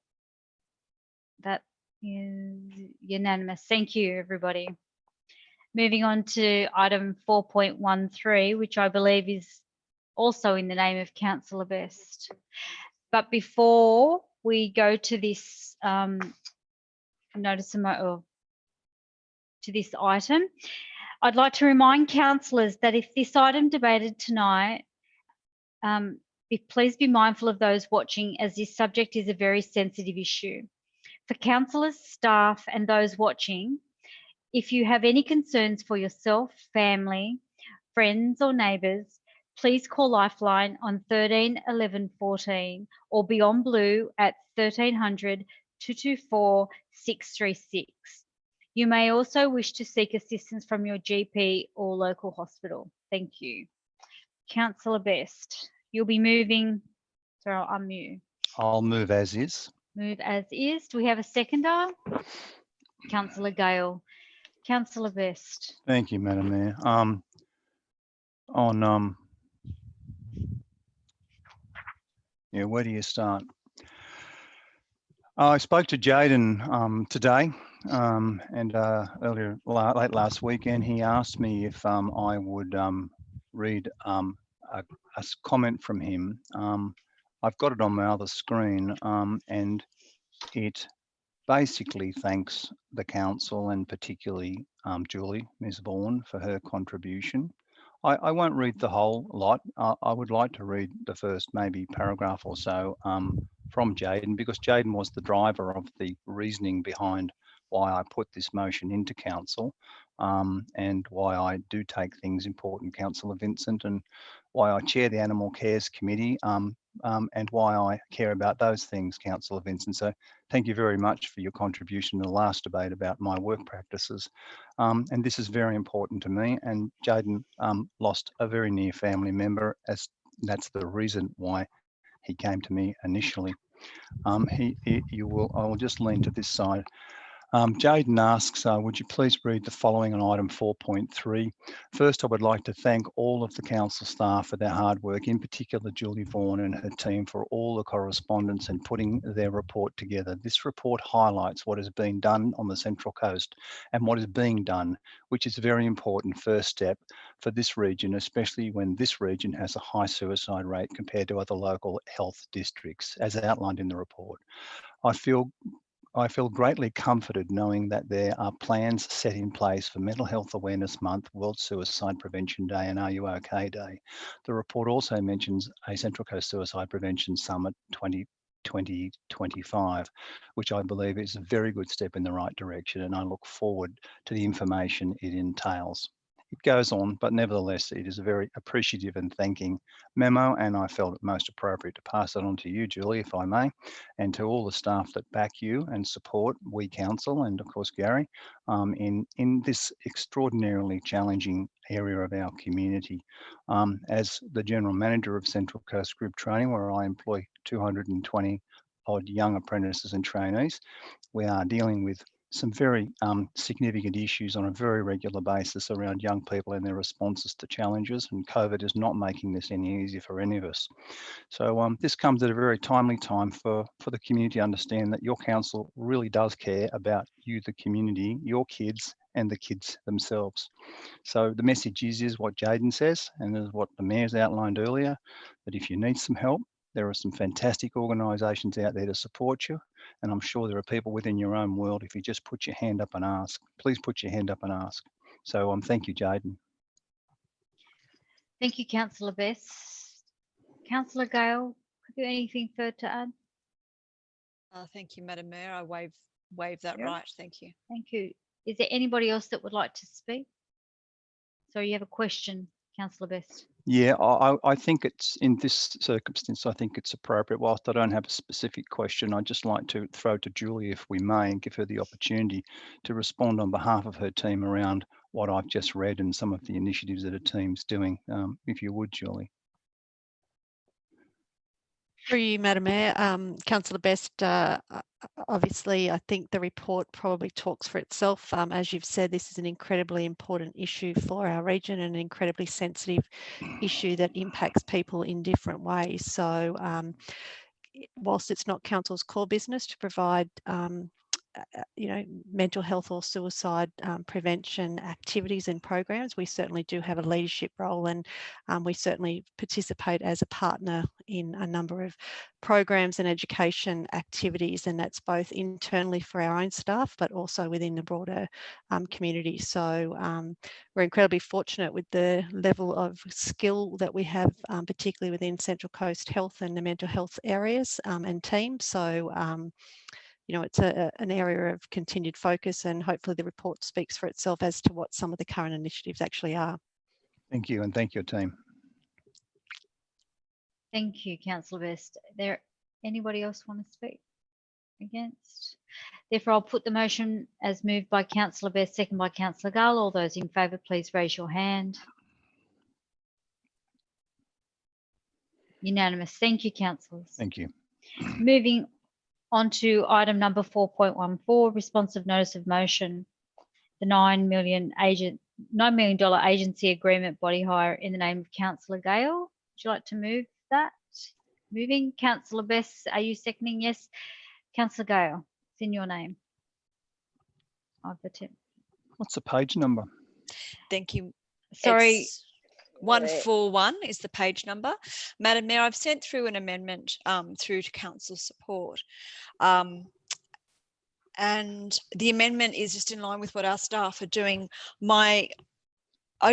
Speaker 3: That is unanimous. Thank you, everybody. Moving on to item 4.13, which I believe is also in the name of Councillor Best. But before we go to this to this item, I'd like to remind councillors that if this item debated tonight, please be mindful of those watching, as this subject is a very sensitive issue. For councillors, staff and those watching, if you have any concerns for yourself, family, friends or neighbours, please call Lifeline on 13 11 14 or Beyond Blue at 1300 224 636. You may also wish to seek assistance from your GP or local hospital. Thank you. Councillor Best, you'll be moving, so I'll unmute.
Speaker 12: I'll move as is.
Speaker 3: Move as is. Do we have a seconder? Councillor Gale. Councillor Best.
Speaker 12: Thank you, Madam Mayor. Where do you start? I spoke to Jaden today and earlier, late last weekend, he asked me if I would read a comment from him. I've got it on my other screen and it basically thanks the council and particularly Julie, Ms. Vaughan, for her contribution. I won't read the whole lot. I would like to read the first maybe paragraph or so from Jaden, because Jaden was the driver of the reasoning behind why I put this motion into council and why I do take things important, Councillor Vincent, and why I chair the Animal Cares Committee and why I care about those things, Councillor Vincent. So thank you very much for your contribution in the last debate about my work practices. And this is very important to me. And Jaden lost a very near family member, as that's the reason why he came to me initially. I will just lean to this side. Jaden asks, would you please read the following on item 4.3? First, I would like to thank all of the council staff for their hard work, in particular Julie Vaughan and her team for all the correspondence and putting their report together. This report highlights what has been done on the Central Coast and what is being done, which is a very important first step for this region, especially when this region has a high suicide rate compared to other local health districts, as outlined in the report. I feel greatly comforted knowing that there are plans set in place for Mental Health Awareness Month, World Suicide Prevention Day and Are You OK Day. The report also mentions a Central Coast Suicide Prevention Summit 2025, which I believe is a very good step in the right direction, and I look forward to the information it entails. It goes on, but nevertheless, it is a very appreciative and thanking memo, and I felt it most appropriate to pass it on to you, Julie, if I may, and to all the staff that back you and support We Council, and of course, Gary, in this extraordinarily challenging area of our community. As the General Manager of Central Coast Group Training, where I employ 220 odd young apprentices and trainees, we are dealing with some very significant issues on a very regular basis around young people and their responses to challenges, and COVID is not making this any easier for any of us. So this comes at a very timely time for the community to understand that your council really does care about you, the community, your kids, and the kids themselves. So the message is what Jaden says, and is what the Mayor's outlined earlier, that if you need some help, there are some fantastic organisations out there to support you. And I'm sure there are people within your own world, if you just put your hand up and ask. Please put your hand up and ask. So thank you, Jaden.
Speaker 3: Thank you, Councillor Best. Councillor Gale, have you anything further to add?
Speaker 13: Thank you, Madam Mayor. I waive that right. Thank you.
Speaker 3: Thank you. Is there anybody else that would like to speak? So you have a question, Councillor Best.
Speaker 12: Yeah, I think it's, in this circumstance, I think it's appropriate. Whilst I don't have a specific question, I'd just like to throw to Julie, if we may, and give her the opportunity to respond on behalf of her team around what I've just read and some of the initiatives that her team's doing. If you would, Julie.
Speaker 19: Through you, Madam Mayor, Councillor Best, obviously I think the report probably talks for itself. As you've said, this is an incredibly important issue for our region and an incredibly sensitive issue that impacts people in different ways. So whilst it's not council's core business to provide you know, mental health or suicide prevention activities and programs. We certainly do have a leadership role, and we certainly participate as a partner in a number of programs and education activities, and that's both internally for our own staff, but also within the broader community. So we're incredibly fortunate with the level of skill that we have, particularly within Central Coast Health and the mental health areas and teams. So you know, it's an area of continued focus, and hopefully the report speaks for itself as to what some of the current initiatives actually are.
Speaker 12: Thank you, and thank your team.
Speaker 3: Thank you, Councillor Best. There, anybody else want to speak against? Therefore, I'll put the motion as moved by Councillor Best, second by Councillor Gull. All those in favour, please raise your hand. Unanimous. Thank you, councillors.
Speaker 12: Thank you.
Speaker 3: Moving on to item number 4.14, responsive notice of motion, the $9 million agency agreement body hire in the name of Councillor Gale. Would you like to move that? Moving. Councillor Best, are you seconding? Yes. Councillor Gale, it's in your name. I've attempted.
Speaker 12: What's the page number?
Speaker 13: Thank you.
Speaker 3: Sorry.
Speaker 13: It's 141 is the page number. Madam Mayor, I've sent through an amendment through to council support. And the amendment is just in line with what our staff are doing. I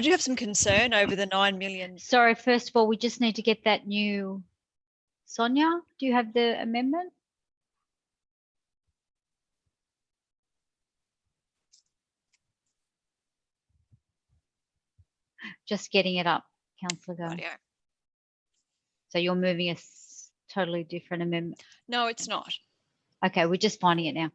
Speaker 13: do have some concern over the 9 million.
Speaker 3: Sorry, first of all, we just need to get that new. Sonia, do you have the amendment? Just getting it up, Councillor Gunn.
Speaker 13: Rightio.
Speaker 3: So you're moving a totally different amendment?
Speaker 13: No, it's not.
Speaker 3: Okay, we're just finding it now.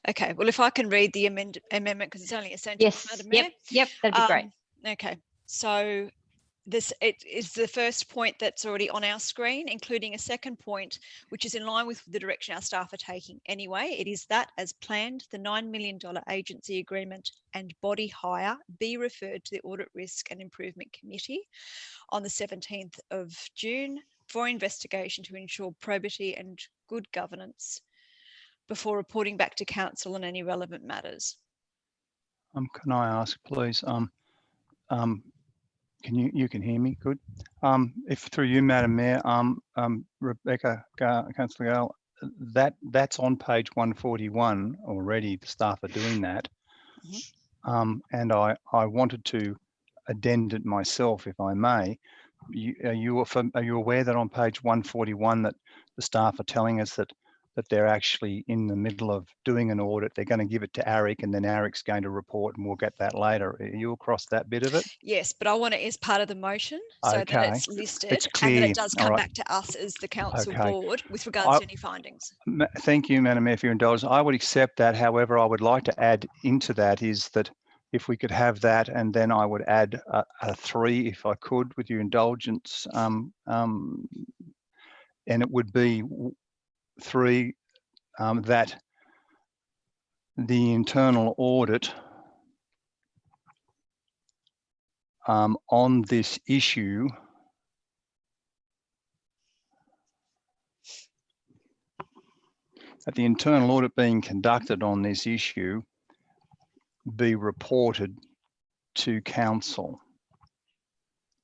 Speaker 13: Okay, well, if I can read the amendment, because it's only a sentence,
Speaker 3: yes.
Speaker 13: Madam Mayor.
Speaker 3: Yep, that'd be great.
Speaker 13: Okay, so it is the first point that's already on our screen, including a second point, which is in line with the direction our staff are taking anyway. It is that, as planned, the $9 million agency agreement and body hire be referred to the Audit Risk and Improvement Committee on the 17th of June for investigation to ensure probity and good governance before reporting back to council on any relevant matters.
Speaker 12: Can I ask, please? Can you can hear me? Good. If through you, Madam Mayor, Rebecca, Councillor Gale, that's on page 141 already. The staff are doing that, and I wanted to addend it myself, if I may. Are you aware that on page 141 that the staff are telling us that they're actually in the middle of doing an audit? They're going to give it to ARIC, and then ARIC's going to report, and we'll get that later. Are you across that bit of it?
Speaker 13: Yes, but I want it as part of the motion so
Speaker 12: Okay.
Speaker 13: that it's listed,
Speaker 12: It's clear.
Speaker 13: and that it does come
Speaker 12: All right.
Speaker 13: back to us as the council
Speaker 12: Okay.
Speaker 13: board with regards to any findings.
Speaker 12: Thank you, Madam Mayor, for your indulgence. I would accept that. However, I would like to add into that is that if we could have that, and then I would add a 3, if I could, with your indulgence, and it would be 3, that the internal audit on this issue the internal audit being conducted on this issue be reported to council.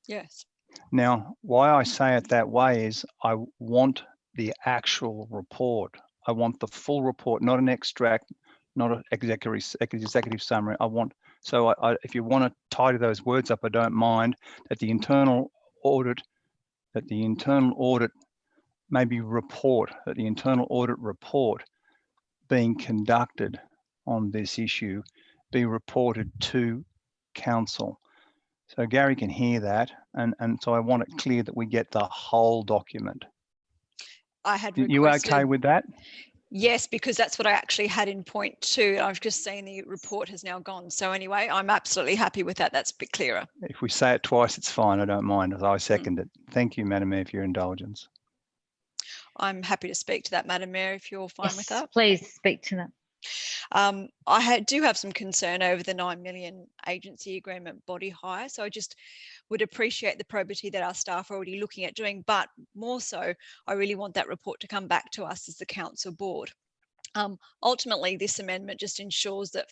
Speaker 13: Yes.
Speaker 12: Now, why I say it that way is I want the actual report. I want the full report, not an extract, not an executive summary. I want, so if you want to tidy those words up, I don't mind that the internal audit, maybe report, that the internal audit report being conducted on this issue be reported to council. So Gary can hear that, and so I want it clear that we get the whole document.
Speaker 13: I had
Speaker 12: requested, you okay with that?
Speaker 13: Yes, because that's what I actually had in point 2. I've just seen the report has now gone. So anyway, I'm absolutely happy with that. That's a bit clearer.
Speaker 12: If we say it twice, it's fine. I don't mind. I second it. Thank you, Madam Mayor, for your indulgence.
Speaker 13: I'm happy to speak to that, Madam Mayor, if you're fine with that.
Speaker 3: Please speak to that.
Speaker 13: I do have some concern over the 9 million agency agreement body hire. So I just would appreciate the probity that our staff are already looking at doing, but more so, I really want that report to come back to us as the council board. Ultimately, this amendment just ensures that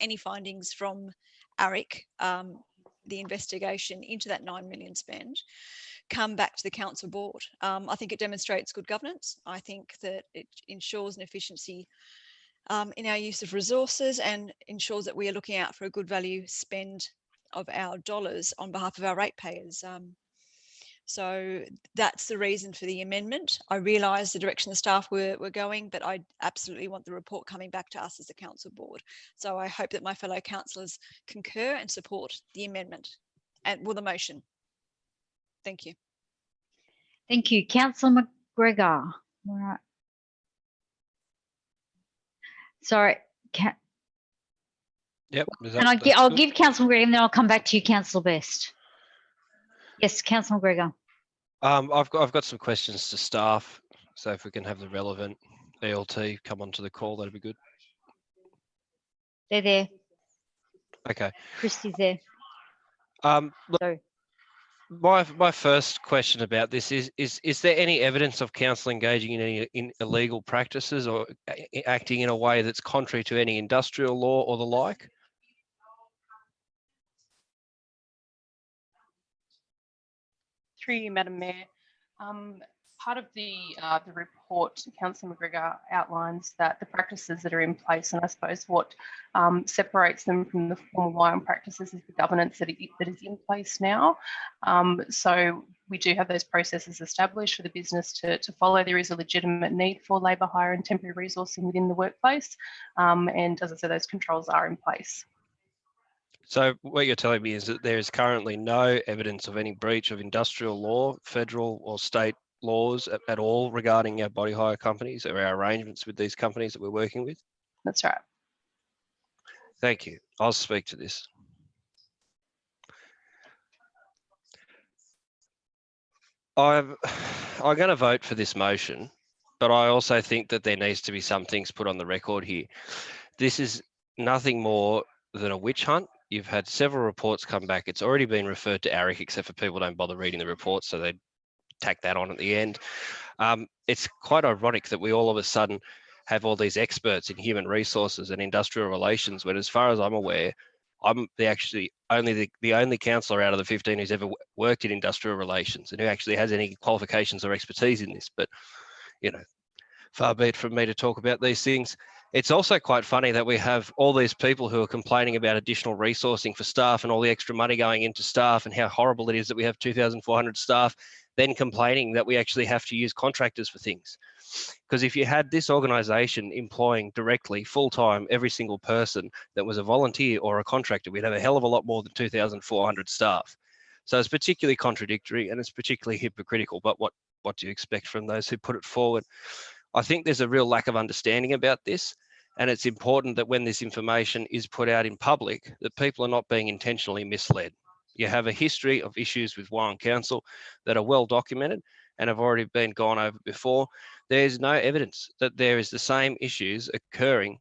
Speaker 13: any findings from ARIC, the investigation into that 9 million spend, come back to the council board. I think it demonstrates good governance. I think that it ensures an efficiency in our use of resources and ensures that we are looking out for a good value spend of our dollars on behalf of our ratepayers. So that's the reason for the amendment. I realise the direction the staff were going, but I absolutely want the report coming back to us as a council board. So I hope that my fellow councillors concur and support the amendment and the motion. Thank you.
Speaker 3: Thank you. Councillor McGregor. All right. Sorry.
Speaker 17: Yep.
Speaker 3: I'll give Councillor McGregor and then I'll come back to you, Councillor Best. Yes, Councillor McGregor.
Speaker 17: I've got some questions to staff, so if we can have the relevant ELT come onto the call, that'd be good.
Speaker 3: They're there.
Speaker 17: Okay.
Speaker 3: Christy's there.
Speaker 17: Look, my first question about this is there any evidence of council engaging in any illegal practices or acting in a way that's contrary to any industrial law or the like?
Speaker 21: Through you, Madam Mayor. Part of the report, Councillor McGregor outlines that the practices that are in place, and I suppose what separates them from the formal Wyong practices is the governance that is in place now. So we do have those processes established for the business to follow. There is a legitimate need for labour hire and temporary resourcing within the workplace. And as I said, those controls are in place.
Speaker 17: So what you're telling me is that there is currently no evidence of any breach of industrial law, federal or state laws at all regarding our body hire companies or our arrangements with these companies that we're working with?
Speaker 21: That's right.
Speaker 17: Thank you. I'll speak to this. I'm going to vote for this motion, but I also think that there needs to be some things put on the record here. This is nothing more than a witch hunt. You've had several reports come back. It's already been referred to ARIC, except for people don't bother reading the reports, so they tack that on at the end. It's quite ironic that we all of a sudden have all these experts in human resources and industrial relations, when as far as I'm aware, I'm the only councillor out of the 15 who's ever worked in industrial relations and who actually has any qualifications or expertise in this. But, you know, far be it from me to talk about these things. It's also quite funny that we have all these people who are complaining about additional resourcing for staff and all the extra money going into staff and how horrible it is that we have 2,400 staff, then complaining that we actually have to use contractors for things. Because if you had this organisation employing directly, full-time, every single person that was a volunteer or a contractor, we'd have a hell of a lot more than 2,400 staff. So it's particularly contradictory and it's particularly hypocritical, but what do you expect from those who put it forward? I think there's a real lack of understanding about this, and it's important that when this information is put out in public, that people are not being intentionally misled. You have a history of issues with Wyong Council that are well documented and have already been gone over before. There's no evidence that there is the same issues occurring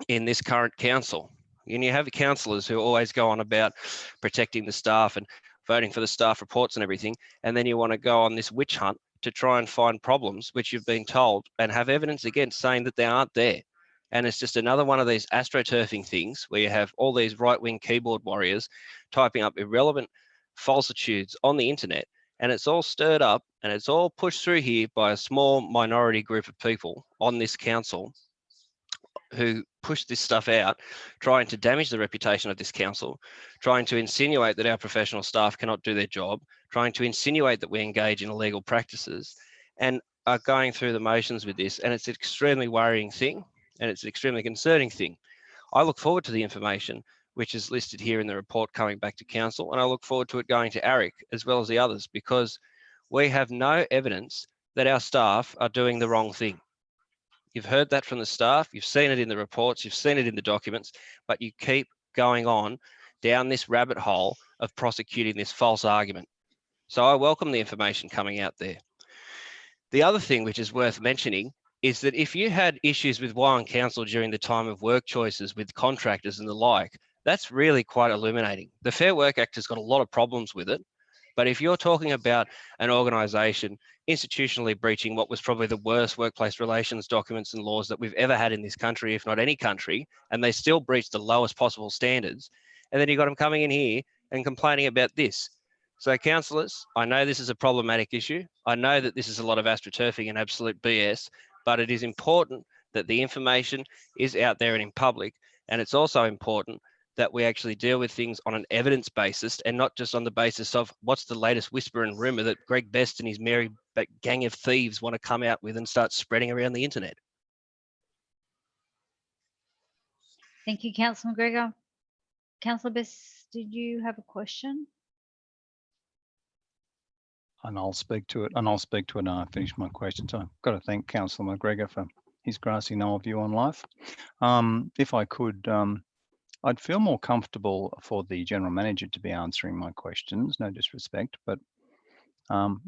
Speaker 17: in this current council. And you have councillors who always go on about protecting the staff and voting for the staff reports and everything, and then you want to go on this witch hunt to try and find problems which you've been told and have evidence against saying that they aren't there. And it's just another one of these astroturfing things where you have all these right-wing keyboard warriors typing up irrelevant falsitudes on the internet, and it's all stirred up and it's all pushed through here by a small minority group of people on this council who push this stuff out, trying to damage the reputation of this council, trying to insinuate that our professional staff cannot do their job, trying to insinuate that we engage in illegal practices, and are going through the motions with this. And it's an extremely worrying thing, and it's an extremely concerning thing. I look forward to the information which is listed here in the report coming back to council, and I look forward to it going to ARIC as well as the others, because we have no evidence that our staff are doing the wrong thing. You've heard that from the staff, you've seen it in the reports, you've seen it in the documents, but you keep going on down this rabbit hole of prosecuting this false argument. So I welcome the information coming out there. The other thing which is worth mentioning is that if you had issues with Wyong Council during the time of work choices with contractors and the like, That's really quite illuminating. The Fair Work Act has got a lot of problems with it, but if you're talking about an organisation institutionally breaching what was probably the worst workplace relations documents and laws that we've ever had in this country, if not any country, and they still breached the lowest possible standards, and then you've got them coming in here and complaining about this. So councillors, I know this is a problematic issue. I know that this is a lot of astroturfing and absolute BS, but it is important that the information is out there and in public. And it's also important that we actually deal with things on an evidence basis and not just on the basis of what's the latest whisper and rumor that Greg Best and his merry gang of thieves want to come out with and start spreading around the internet.
Speaker 3: Thank you, Councillor McGregor. Councillor Best, did you have a question?
Speaker 12: And I'll speak to it, and I finish my question. So I've got to thank Councillor McGregor for his grassy knoll view on life. If I could, I'd feel more comfortable for the General Manager to be answering my questions, no disrespect, but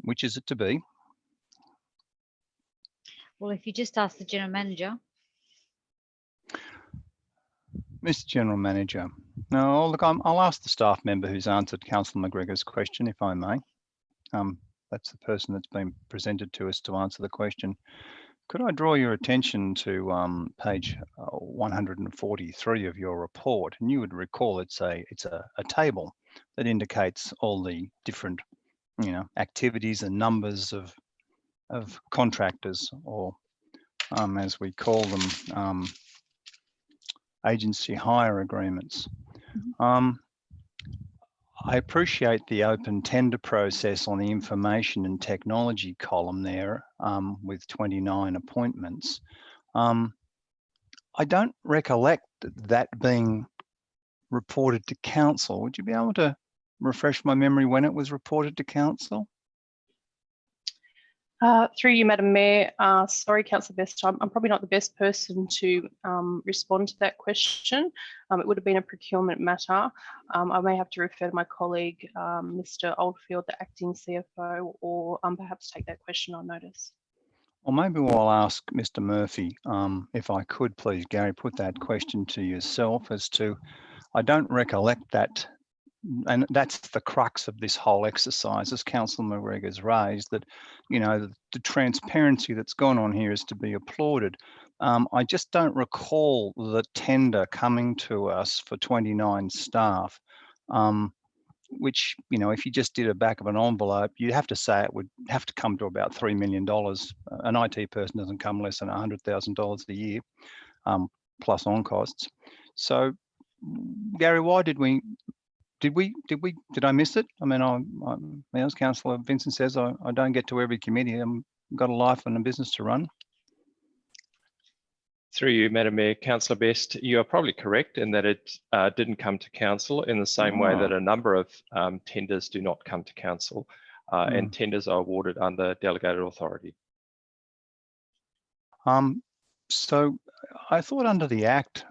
Speaker 12: which is it to be?
Speaker 3: Well, if you just ask the General Manager.
Speaker 12: Mr. General Manager, no, look, I'll ask the staff member who's answered Councillor McGregor's question, if I may. That's the person that's been presented to us to answer the question. Could I draw your attention to page 143 of your report? And you would recall it's a table that indicates all the different, activities and numbers of contractors, or as we call them, agency hire agreements. I appreciate the open tender process on the information and technology column there with 29 appointments. I don't recollect that being reported to council. Would you be able to refresh my memory when it was reported to council?
Speaker 21: Through you, Madam Mayor, sorry, Councillor Best, I'm probably not the best person to respond to that question. It would have been a procurement matter. I may have to refer to my colleague, Mr. Oldfield, the acting CFO, or perhaps take that question on notice.
Speaker 12: Well, maybe I'll ask Mr. Murphy, if I could please, Gary, put that question to yourself as to, I don't recollect that. And that's the crux of this whole exercise, as Councillor McGregor's raised, that, the transparency that's gone on here is to be applauded. I just don't recall the tender coming to us for 29 staff, which, if you just did a back of an envelope, you'd have to say it would have to come to about $3 million. An IT person doesn't come less than $100,000 a year, plus on costs. So, Gary, why did I miss it? I mean, as Councillor Vincent says, I don't get to every committee. I've got a life and a business to run.
Speaker 5: Through you, Madam Mayor, Councillor Best, you are probably correct in that it didn't come to council in the same way that a number of tenders do not come to council, and tenders are awarded under delegated authority.
Speaker 12: So I thought under the Act,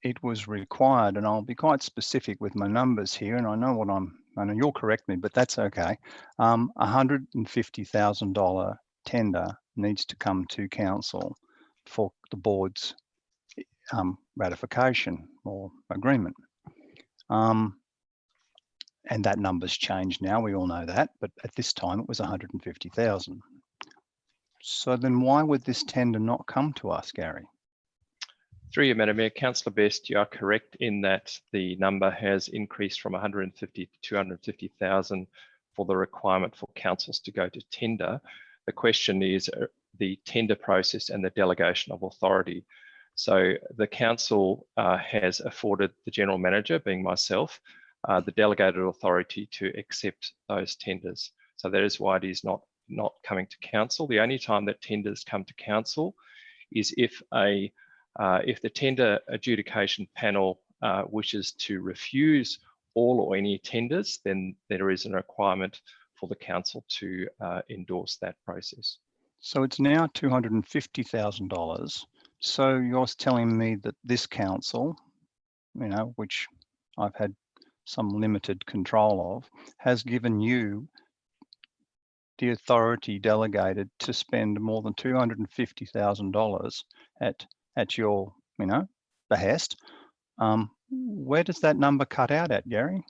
Speaker 12: it was required, and I'll be quite specific with my numbers here, and I know you'll correct me, but that's okay. $150,000 tender needs to come to council for the board's ratification or agreement. And that number's changed now, we all know that, but at this time it was 150,000. So then why would this tender not come to us, Gary?
Speaker 5: Through you, Madam Mayor, Councillor Best, you are correct in that the number has increased from 150 to 250,000 for the requirement for councils to go to tender. The question is the tender process and the delegation of authority. So the council has afforded the General Manager, being myself, the delegated authority to accept those tenders. So that is why it is not coming to council. The only time that tenders come to council is if the tender adjudication panel wishes to refuse all or any tenders, then there is a requirement for the council to endorse that process.
Speaker 12: So it's now $250,000. So you're telling me that this council, which I've had some limited control of, has given you the authority delegated to spend more than $250,000 at your, behest, Where does that number cut out at, Gary?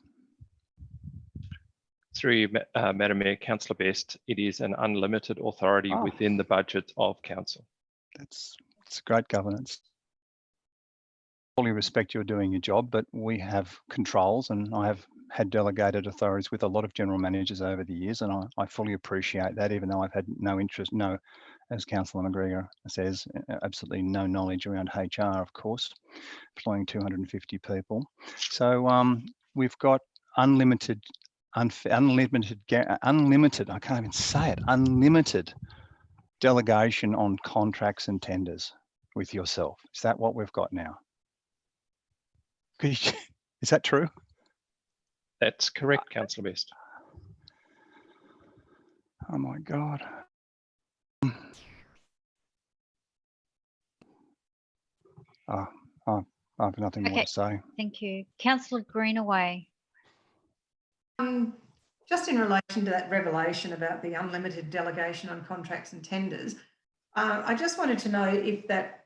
Speaker 5: Through you, Madam Mayor, Councillor Best, it is an unlimited authority within the budget of council.
Speaker 12: It's great governance. Fully respect you're doing your job, but we have controls, and I have had delegated authorities with a lot of general managers over the years, and I fully appreciate that, even though I've had no interest, as Councillor McGregor says, absolutely no knowledge around HR, of course, employing 250 people. So we've got unlimited, I can't even say it, unlimited delegation on contracts and tenders with yourself. Is that what we've got now? Is that true?
Speaker 5: That's correct, Councillor Best.
Speaker 12: Oh my God. I have nothing more to say.
Speaker 3: Thank you. Councillor Greenaway.
Speaker 8: Just in relation to that revelation about the unlimited delegation on contracts and tenders, I just wanted to know if that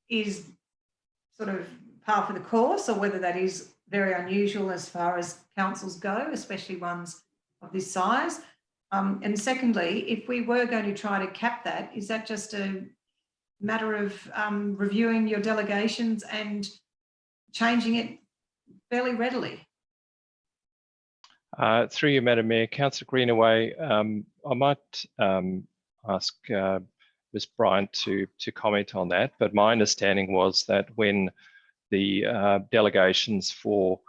Speaker 8: is sort of par for the course, or whether that is very unusual as far as councils go, especially ones of this size. And secondly, if we were going to try to cap that, is that just a matter of reviewing your delegations and changing it fairly readily?
Speaker 5: Through you, Madam Mayor, Councillor Greenaway, I might ask Ms Bryant to comment on that, but my understanding was that when the delegations for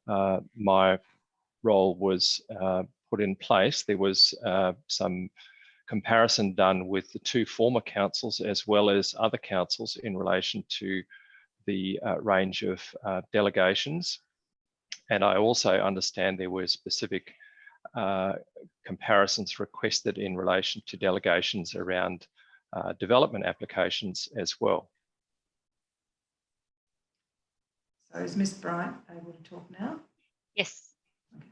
Speaker 5: my role was put in place, there was some comparison done with the two former councils as well as other councils in relation to the range of delegations. And I also understand there were specific comparisons requested in relation to delegations around development applications as well.
Speaker 8: So is Ms Bryant able to talk now?
Speaker 21: Yes. Okay.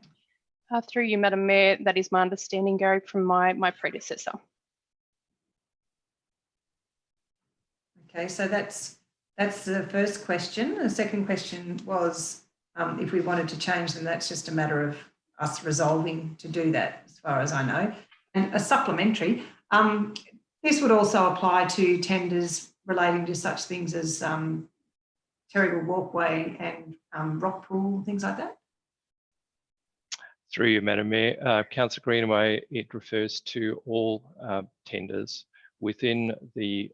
Speaker 21: Through you, Madam Mayor, that is my understanding, Gary, from my predecessor.
Speaker 8: Okay, so that's the first question. The second question was if we wanted to change them, that's just a matter of us resolving to do that, as far as I know. And a supplementary, this would also apply to tenders relating to such things as Terrigal Walkway and Rock Pool, things like that?
Speaker 5: Through you, Madam Mayor, Councillor Greenaway, it refers to all tenders within the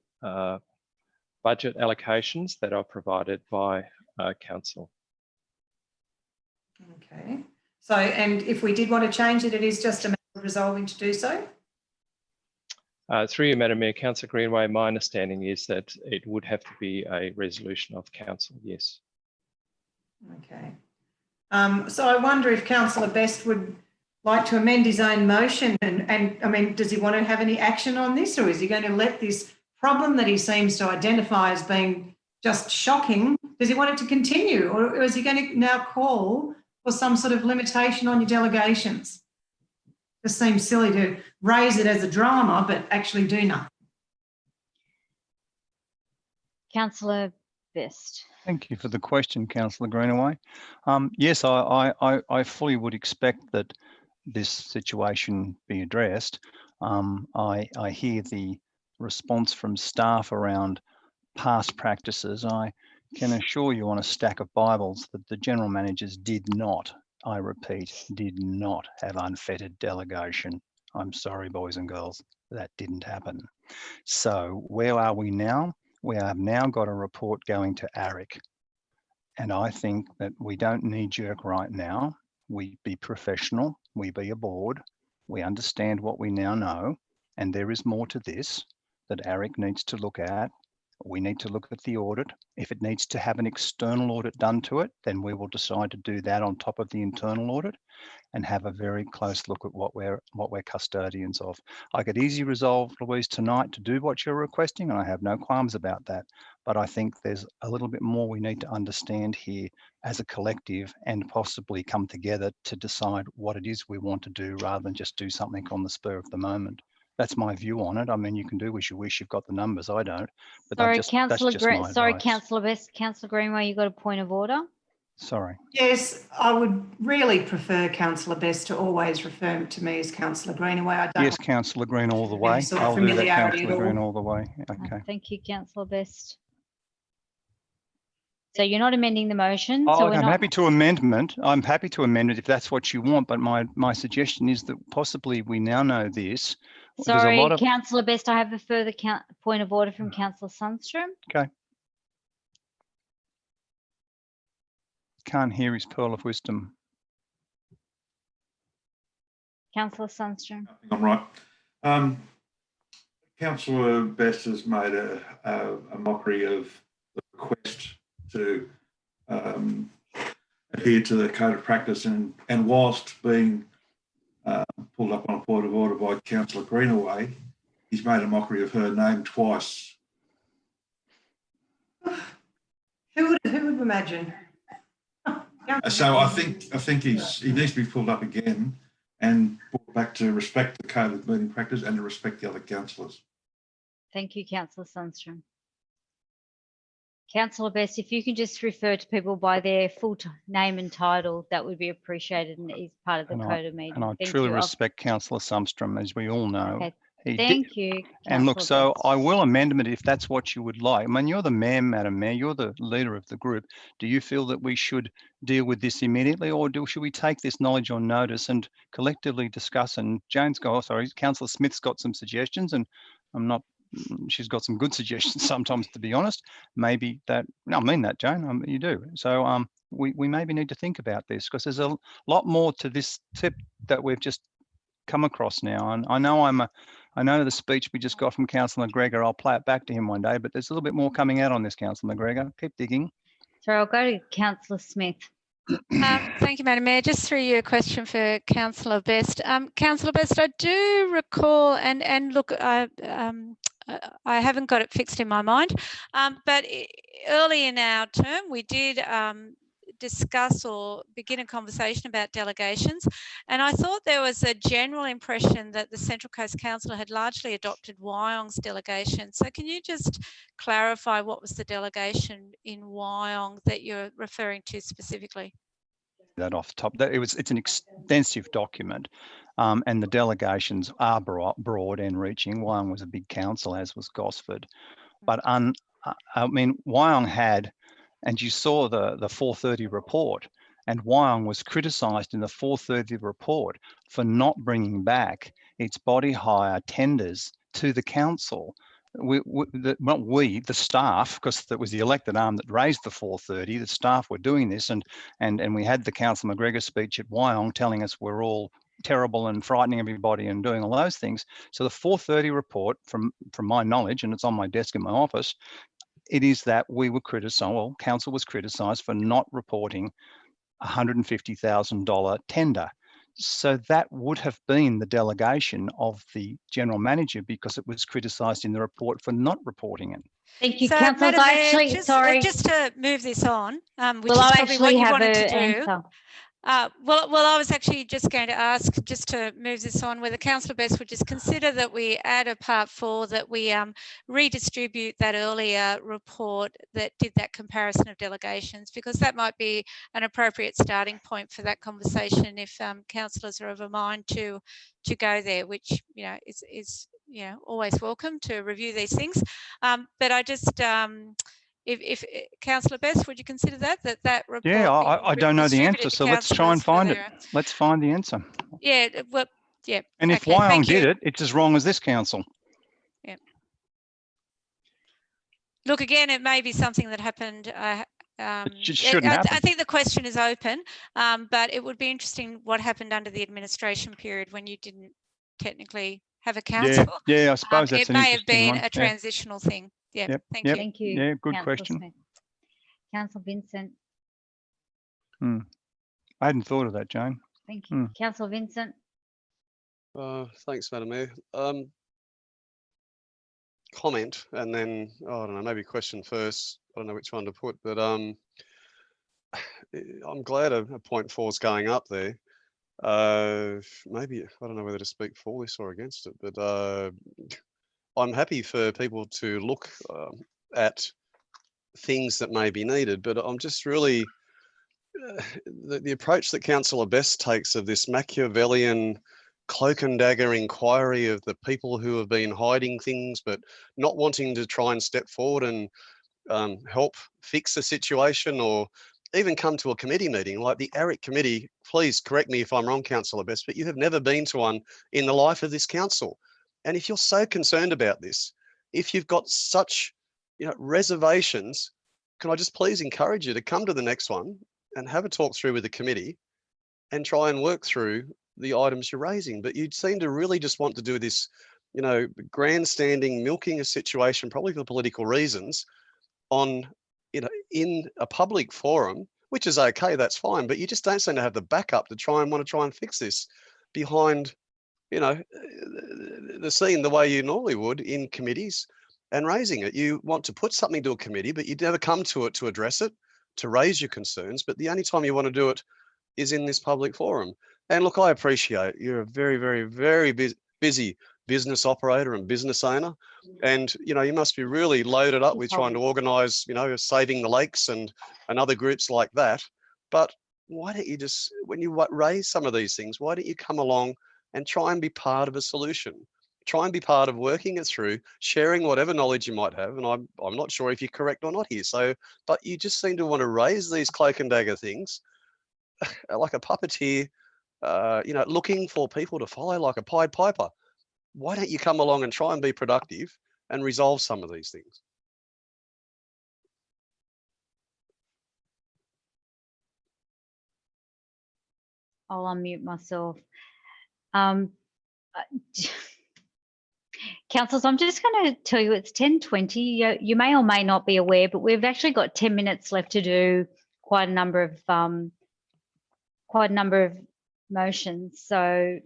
Speaker 5: budget allocations that are provided by Council.
Speaker 8: Okay. So, and if we did want to change it, it is just a matter of resolving to do so?
Speaker 5: Through you, Madam Mayor, Councillor Greenaway, my understanding is that it would have to be a resolution of Council, yes.
Speaker 8: Okay. So I wonder if Councillor Best would like to amend his own motion and I mean, does he want to have any action on this, or is he going to let this problem that he seems to identify as being just shocking, does he want it to continue, or is he going to now call for some sort of limitation on your delegations? Just seems silly to raise it as a drama but actually do nothing.
Speaker 3: Councillor Best.
Speaker 12: Thank you for the question, Councillor Greenaway. Yes, I fully would expect that this situation be addressed. I hear the response from staff around past practices. I can assure you on a stack of Bibles that the general managers did not, I repeat, did not have unfettered delegation. I'm sorry, boys and girls, that didn't happen. So where are we now? We have now got a report going to ARIC. And I think that we don't knee jerk right now. We be professional, we be a board, we understand what we now know, and there is more to this that ARIC needs to look at. We need to look at the audit. If it needs to have an external audit done to it, then we will decide to do that on top of the internal audit and have a very close look at what we're custodians of. I could easily resolve, Louise, tonight to do what you're requesting, and I have no qualms about that. But I think there's a little bit more we need to understand here as a collective and possibly come together to decide what it is we want to do rather than just do something on the spur of the moment. That's my view on it. I mean, you can do as you wish. You've got the numbers. I don't. But
Speaker 3: Sorry,
Speaker 12: that's just my
Speaker 3: Councillor
Speaker 12: advice.
Speaker 3: Best. Councillor Greenway, you got a point of order?
Speaker 12: Sorry.
Speaker 8: Yes, I would really prefer Councillor Best to always refer to me as Councillor Greenaway. I don't
Speaker 12: Yes, Councillor Green all the
Speaker 8: have any
Speaker 12: way.
Speaker 8: sort of
Speaker 12: I'll do that,
Speaker 8: familiarity
Speaker 12: Councillor
Speaker 8: at
Speaker 12: Green
Speaker 8: all.
Speaker 12: all the way. Okay.
Speaker 3: Thank you, Councillor Best. So you're not amending the motion.
Speaker 12: Oh,
Speaker 3: So
Speaker 12: look,
Speaker 3: we're
Speaker 12: I'm
Speaker 3: not.
Speaker 12: happy to amendment. I'm happy to amend it if that's what you want. But my suggestion is that possibly we now know this. There's a lot
Speaker 3: Sorry,
Speaker 12: of.
Speaker 3: Councillor Best. I have a further point of order from Councillor Sundstrom.
Speaker 12: Okay. Can't hear his pearl of wisdom.
Speaker 3: Councillor Sundstrom.
Speaker 16: I'm right. Councillor Best has made a mockery of the request to adhere to the code of practice, and whilst being pulled up on a point of order by Councillor Greenaway, he's made a mockery of her name twice.
Speaker 8: Who would imagine?
Speaker 16: So I think he needs to be pulled up again and brought back to respect the code of meeting practice and to respect the other councillors.
Speaker 3: Thank you, Councillor Sundstrom. Councillor Best, if you can just refer to people by their full name and title, that would be appreciated and is part of the code of meeting.
Speaker 12: And I
Speaker 3: Thank
Speaker 12: truly
Speaker 3: you.
Speaker 12: respect Councillor Sundstrom, as we all know.
Speaker 3: Okay.
Speaker 12: He
Speaker 3: Thank you.
Speaker 12: And look,
Speaker 3: Councillor
Speaker 12: so
Speaker 3: Best.
Speaker 12: I will amend it if that's what you would like. I mean, you're the mayor, Madam Mayor, you're the leader of the group. Do you feel that we should deal with this immediately, or should we take this knowledge on notice and collectively discuss? And Councillor Smith's got some suggestions, and she's got some good suggestions sometimes, to be honest. Maybe that, no, I mean that, Jane, you do. So we maybe need to think about this, because there's a lot more to this tip that we've just come across now. And I know the speech we just got from Councillor McGregor, I'll play it back to him one day, but there's a little bit more coming out on this, Councillor McGregor. Keep digging.
Speaker 3: So I'll go to Councillor Smith.
Speaker 7: Thank you, Madam Mayor. Just through you, a question for Councillor Best. Councillor Best, I do recall, and look, I haven't got it fixed in my mind, but early in our term, we did discuss or begin a conversation about delegations, and I thought there was a general impression that the Central Coast Council had largely adopted Wyong's delegation. So can you just clarify what was the delegation in Wyong that you're referring to specifically?
Speaker 12: That off the top, it's an extensive document, and the delegations are broad and reaching. Wyong was a big council, as was Gosford, but I mean, Wyong had, and you saw the 430 report, and Wyong was criticised in the 430 report for not bringing back its body hire tenders to the council. The staff, because that was the elected arm that raised the 430, the staff were doing this, and we had the Councillor McGregor speech at Wyong telling us we're all terrible and frightening everybody and doing all those things. So the 430 report, from my knowledge, and it's on my desk in my office, it is that we were criticised, well, council was criticised for not reporting a $150,000 tender. So that would have been the delegation of the general manager, because it was criticised in the report for not reporting it.
Speaker 3: Thank you,
Speaker 7: so,
Speaker 3: Councillor.
Speaker 7: Madam Mayor, just to move this on, which is probably what you wanted to do.
Speaker 3: Answer.
Speaker 7: Well, I was actually just going to ask, just to move this on, whether Councillor Best would just consider that we add a part 4, that we redistribute that earlier report that did that comparison of delegations, because that might be an appropriate starting point for that conversation if councillors are of a mind to go there, which is always welcome to review these things. But I just if Councillor Best, would you consider that report?
Speaker 12: Yeah, I don't know the answer, so let's try and find it. Let's find the answer.
Speaker 7: Yeah, well, yeah.
Speaker 12: And if Wyong did it, it's as wrong as this council.
Speaker 7: Yeah. Look, again, it may be something that happened.
Speaker 12: It shouldn't happen.
Speaker 7: I think the question is open, but it would be interesting what happened under the administration period when you didn't technically have a council.
Speaker 12: Yeah, I suppose that's
Speaker 7: it
Speaker 12: an
Speaker 7: may have been
Speaker 12: one.
Speaker 7: a transitional thing. Yeah,
Speaker 12: yep.
Speaker 7: Thank you.
Speaker 3: Thank you.
Speaker 12: Yeah, good
Speaker 3: Councillor
Speaker 12: question.
Speaker 3: Smith. Councillor Vincent.
Speaker 12: I hadn't thought of that, Jane.
Speaker 3: Thank you. Councillor Vincent.
Speaker 4: Thanks, Madam Mayor. Comment, and then, I don't know, maybe question first. I don't know which one to put, but I'm glad a point 4 is going up there. Maybe, I don't know whether to speak for this or against it, but I'm happy for people to look at things that may be needed, but I'm just really the approach that Councillor Best takes of this Machiavellian cloak and dagger inquiry of the people who have been hiding things but not wanting to try and step forward and help fix the situation, or even come to a committee meeting like the ARIC committee. Please correct me if I'm wrong, Councillor Best, but you have never been to one in the life of this council. And if you're so concerned about this, if you've got such reservations, can I just please encourage you to come to the next one and have a talk through with the committee and try and work through the items you're raising. But you seem to really just want to do this, grandstanding, milking a situation, probably for political reasons, on, in a public forum, which is okay, that's fine, but you just don't seem to have the backup to want to try and fix this behind, the scene the way you normally would in committees and raising it. You want to put something to a committee, but you never come to it to address it, to raise your concerns. But the only time you want to do it is in this public forum. And look, I appreciate you're a very, very, very busy business operator and business owner. And, you must be really loaded up with trying to organise, Saving the Lakes and other groups like that. But why don't you just, when you raise some of these things, why don't you come along and try and be part of a solution? Try and be part of working it through, sharing whatever knowledge you might have. And I'm not sure if you're correct or not here. So, but you just seem to want to raise these cloak and dagger things like a puppeteer, looking for people to follow like a Pied Piper. Why don't you come along and try and be productive and resolve some of these things?
Speaker 3: I'll unmute myself. Councillors, I'm just going to tell you it's 10:20. You may or may not be aware, but we've actually got 10 minutes left to do quite a number of motions. So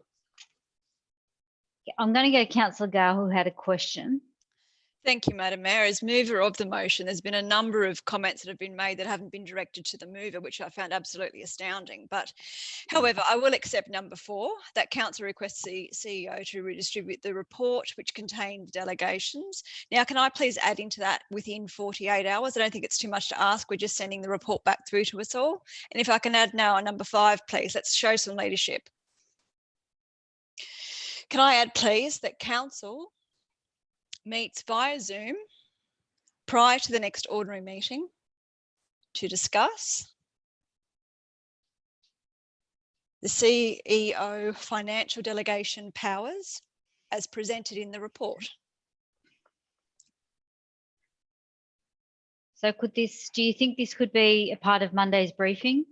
Speaker 3: I'm going to go to Councillor Gale, who had a question.
Speaker 13: Thank you, Madam Mayor. As mover of the motion, there's been a number of comments that have been made that haven't been directed to the mover, which I found absolutely astounding. But however, I will accept number 4, that council requests the CEO to redistribute the report which contained delegations. Now, can I please add into that within 48 hours? I don't think it's too much to ask. We're just sending the report back through to us all. And if I can add now on number 5, please, let's show some leadership. Can I add, please, that council meets via Zoom prior to the next ordinary meeting to discuss the CEO financial delegation powers as presented in the report.
Speaker 3: So do you think this could be a part of Monday's briefing?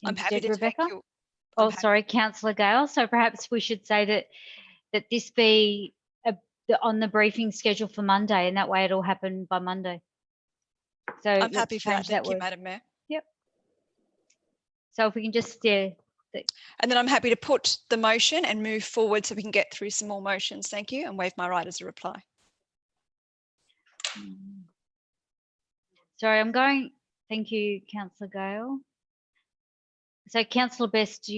Speaker 13: I'm happy to
Speaker 3: Rebecca?
Speaker 13: take you.
Speaker 3: Sorry, Councillor Gale. So perhaps we should say that this be on the briefing schedule for Monday, and that way it'll happen by Monday. So
Speaker 13: I'm happy for that. Thank you, Madam Mayor.
Speaker 3: Yep. So if we can just
Speaker 13: and then I'm happy to put the motion and move forward so we can get through some more motions. Thank you, and waive my right as a reply.
Speaker 3: Sorry, thank you, Councillor Gale. So Councillor Best,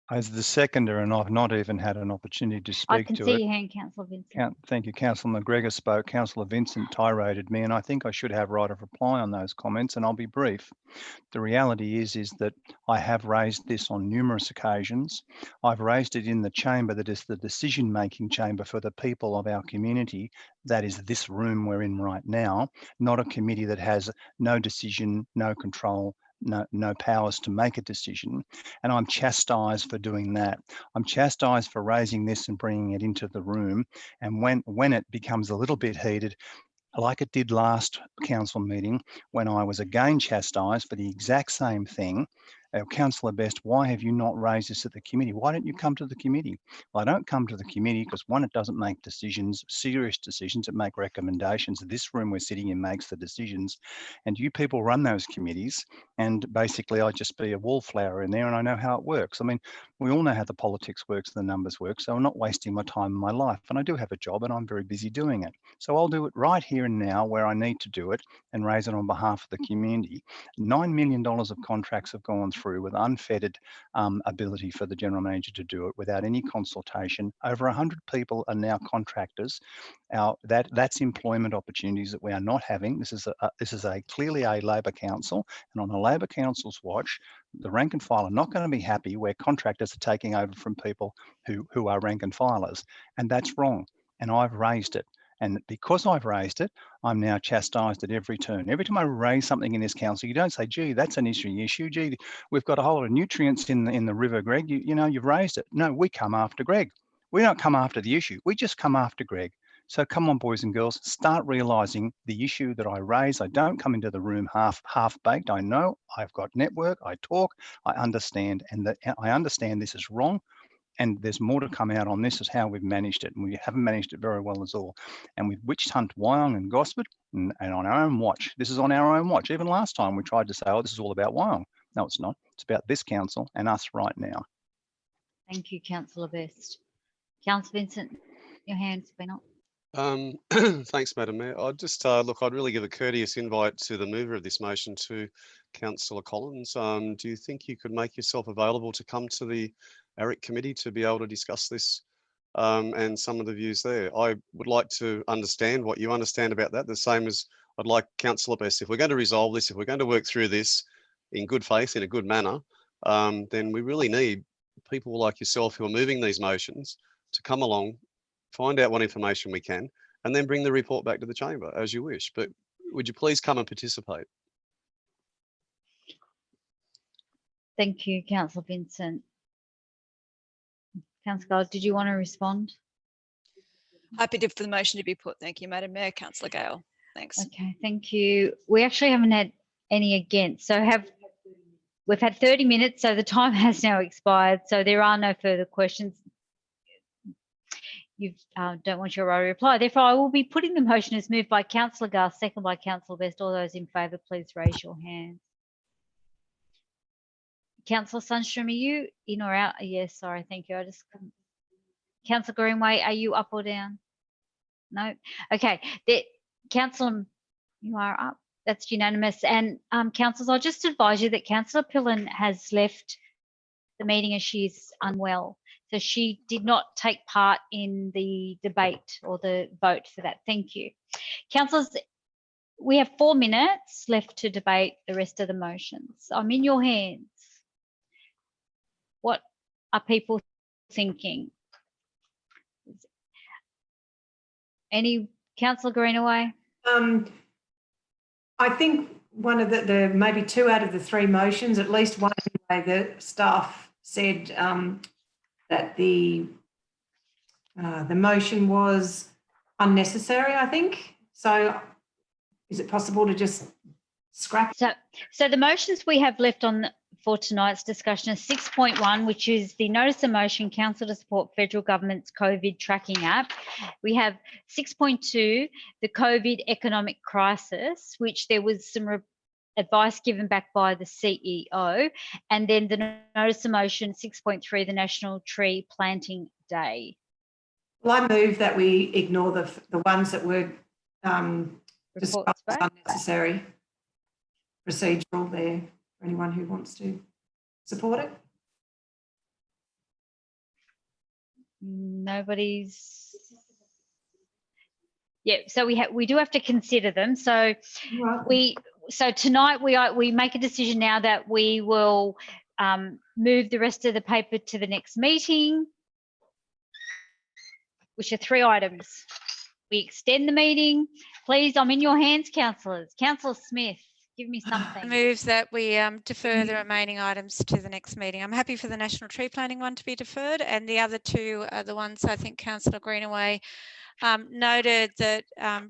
Speaker 12: As the seconder, and I've not even had an opportunity to speak to it.
Speaker 3: I can see your hand, Councillor Vincent.
Speaker 12: Thank you. Councillor McGregor spoke. Councillor Vincent tiraded me, and I think I should have right of reply on those comments, and I'll be brief. The reality is that I have raised this on numerous occasions. I've raised it in the chamber that is the decision-making chamber for the people of our community. That is this room we're in right now, not a committee that has no decision, no control, no powers to make a decision. And I'm chastised for doing that. I'm chastised for raising this and bringing it into the room. And when it becomes a little bit heated, like it did last council meeting, when I was again chastised for the exact same thing, Councillor Best, why have you not raised this at the committee? Why don't you come to the committee? Well, I don't come to the committee because, one, it doesn't make decisions, serious decisions. It makes recommendations. This room we're sitting in makes the decisions. And you people run those committees. And basically, I just be a wallflower in there, and I know how it works. I mean, we all know how the politics works, the numbers work. So I'm not wasting my time and my life. And I do have a job, and I'm very busy doing it. So I'll do it right here and now where I need to do it and raise it on behalf of the community. $9 million of contracts have gone through with unfettered ability for the general manager to do it without any consultation. Over 100 people are now contractors. That's employment opportunities that we are not having. This is clearly a Labor council, and on the Labor council's watch, the rank and file are not going to be happy where contractors are taking over from people who are rank and filers, and that's wrong. And I've raised it. And because I've raised it, I'm now chastised at every turn. Every time I raise something in this council, you don't say, gee, that's an issue. Gee, we've got a whole lot of nutrients in the river, Greg. You know, you've raised it. No, we come after Greg. We don't come after the issue. We just come after Greg. So come on, boys and girls, start realising the issue that I raise. I don't come into the room half-baked. I know I've got network. I talk. I understand, and I understand this is wrong. And there's more to come out on this is how we've managed it. And we haven't managed it very well at all. And we've witch hunt Wyong and Gosford and on our own watch. This is on our own watch. Even last time we tried to say, oh, this is all about Wyong. No, it's not. It's about this council and us right now.
Speaker 3: Thank you, Councillor Best. Councillor Vincent, your hand's been up.
Speaker 4: Thanks, Madam Mayor. I'd just look, I'd really give a courteous invite to the mover of this motion, to Councillor Collins. Do you think you could make yourself available to come to the ARIC committee to be able to discuss this and some of the views there? I would like to understand what you understand about that, the same as I'd like Councillor Best. If we're going to resolve this, if we're going to work through this in good faith, in a good manner, then we really need people like yourself who are moving these motions to come along, find out what information we can, and then bring the report back to the chamber as you wish. But would you please come and participate?
Speaker 3: Thank you, Councillor Vincent. Councillor Gale, did you want to respond?
Speaker 13: Happy for the motion to be put. Thank you, Madam Mayor. Councillor Gale. Thanks.
Speaker 3: Okay, thank you. We actually haven't had any against. So we've had 30 minutes, so the time has now expired. So there are no further questions. You don't want your right to reply. Therefore, I will be putting the motion as moved by Councillor Gale, second by Councillor Best. All those in favour, please raise your hand. Councillor Sundstrom, are you in or out? Yes, sorry, thank you. I just couldn't. Councillor Greenway, are you up or down? No. Okay. Councillor, you are up. That's unanimous. And councillors, I'll just advise you that Councillor Pillen has left the meeting as she is unwell. So she did not take part in the debate or the vote for that. Thank you. Councillors, we have 4 minutes left to debate the rest of the motions. I'm in your hands. What are people thinking? Any Councillor Greenaway?
Speaker 8: I think one of the maybe 2 out of the 3 motions, at least one anyway, the staff said that the motion was unnecessary, I think. So is it possible to just scrap?
Speaker 3: So the motions we have left on for tonight's discussion is 6.1, which is the notice of motion, council to support federal government's COVID tracking app. We have 6.2, the COVID economic crisis, which there was some advice given back by the CEO, and then the notice of motion 6.3, the National Tree Planting Day.
Speaker 8: Well, I move that we ignore the ones that were discussed as unnecessary. Procedural there for anyone who wants to support it.
Speaker 3: Nobody's. Yeah, so we do have to consider them. So so tonight we make a decision now that we will move the rest of the paper to the next meeting, which are 3 items. We extend the meeting. Please, I'm in your hands, councillors. Councillor Smith, give me something.
Speaker 7: I move that we defer the remaining items to the next meeting. I'm happy for the National Tree Planting one to be deferred, and the other 2 are the ones I think Councillor Greenaway noted that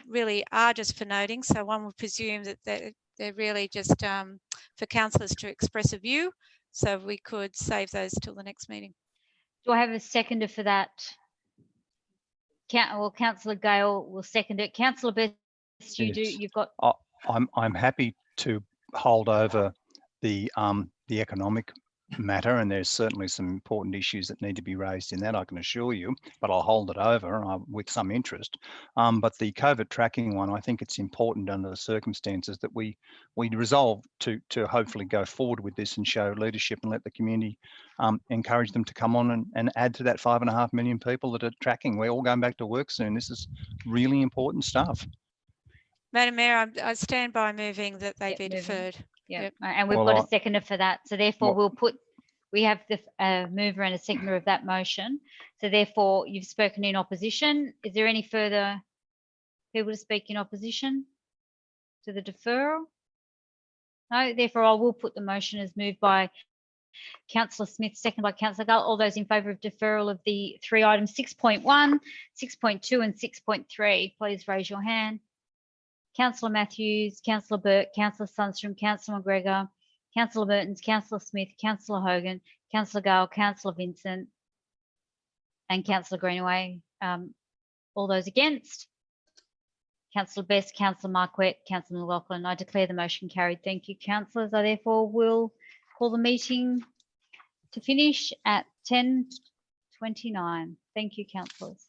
Speaker 7: really are just for noting. So one would presume that they're really just for councillors to express a view. So we could save those till the next meeting.
Speaker 3: Do I have a seconder for that? Well, Councillor Gale will second it. Councillor Best, you've got.
Speaker 12: I'm happy to hold over the economic matter, and there's certainly some important issues that need to be raised in that, I can assure you, but I'll hold it over with some interest. But the COVID tracking one, I think it's important under the circumstances that we resolve to hopefully go forward with this and show leadership and let the community encourage them to come on and add to that 5.5 million people that are tracking. We're all going back to work soon. This is really important stuff.
Speaker 7: Madam Mayor, I stand by moving that they be deferred.
Speaker 3: Yep. And we've got a seconder for that. So therefore we have the mover and a seconder of that motion. So therefore you've spoken in opposition. Is there any further people to speak in opposition to the deferral? No, therefore I will put the motion as moved by Councillor Smith, seconded by Councillor Gull. All those in favour of deferral of the 3 items, 6.1, 6.2 and 6.3, please raise your hand. Councillor Matthews, Councillor Burke, Councillor Sundstrom, Councillor McGregor, Councillor Mertens, Councillor Smith, Councillor Hogan, Councillor Gale, Councillor Vincent and Councillor Greenaway. All those against? Councillor Best, Councillor Marquette, Councillor McLaughlin. I declare the motion carried. Thank you, councillors. I therefore will call the meeting to finish at 10:29. Thank you, councillors.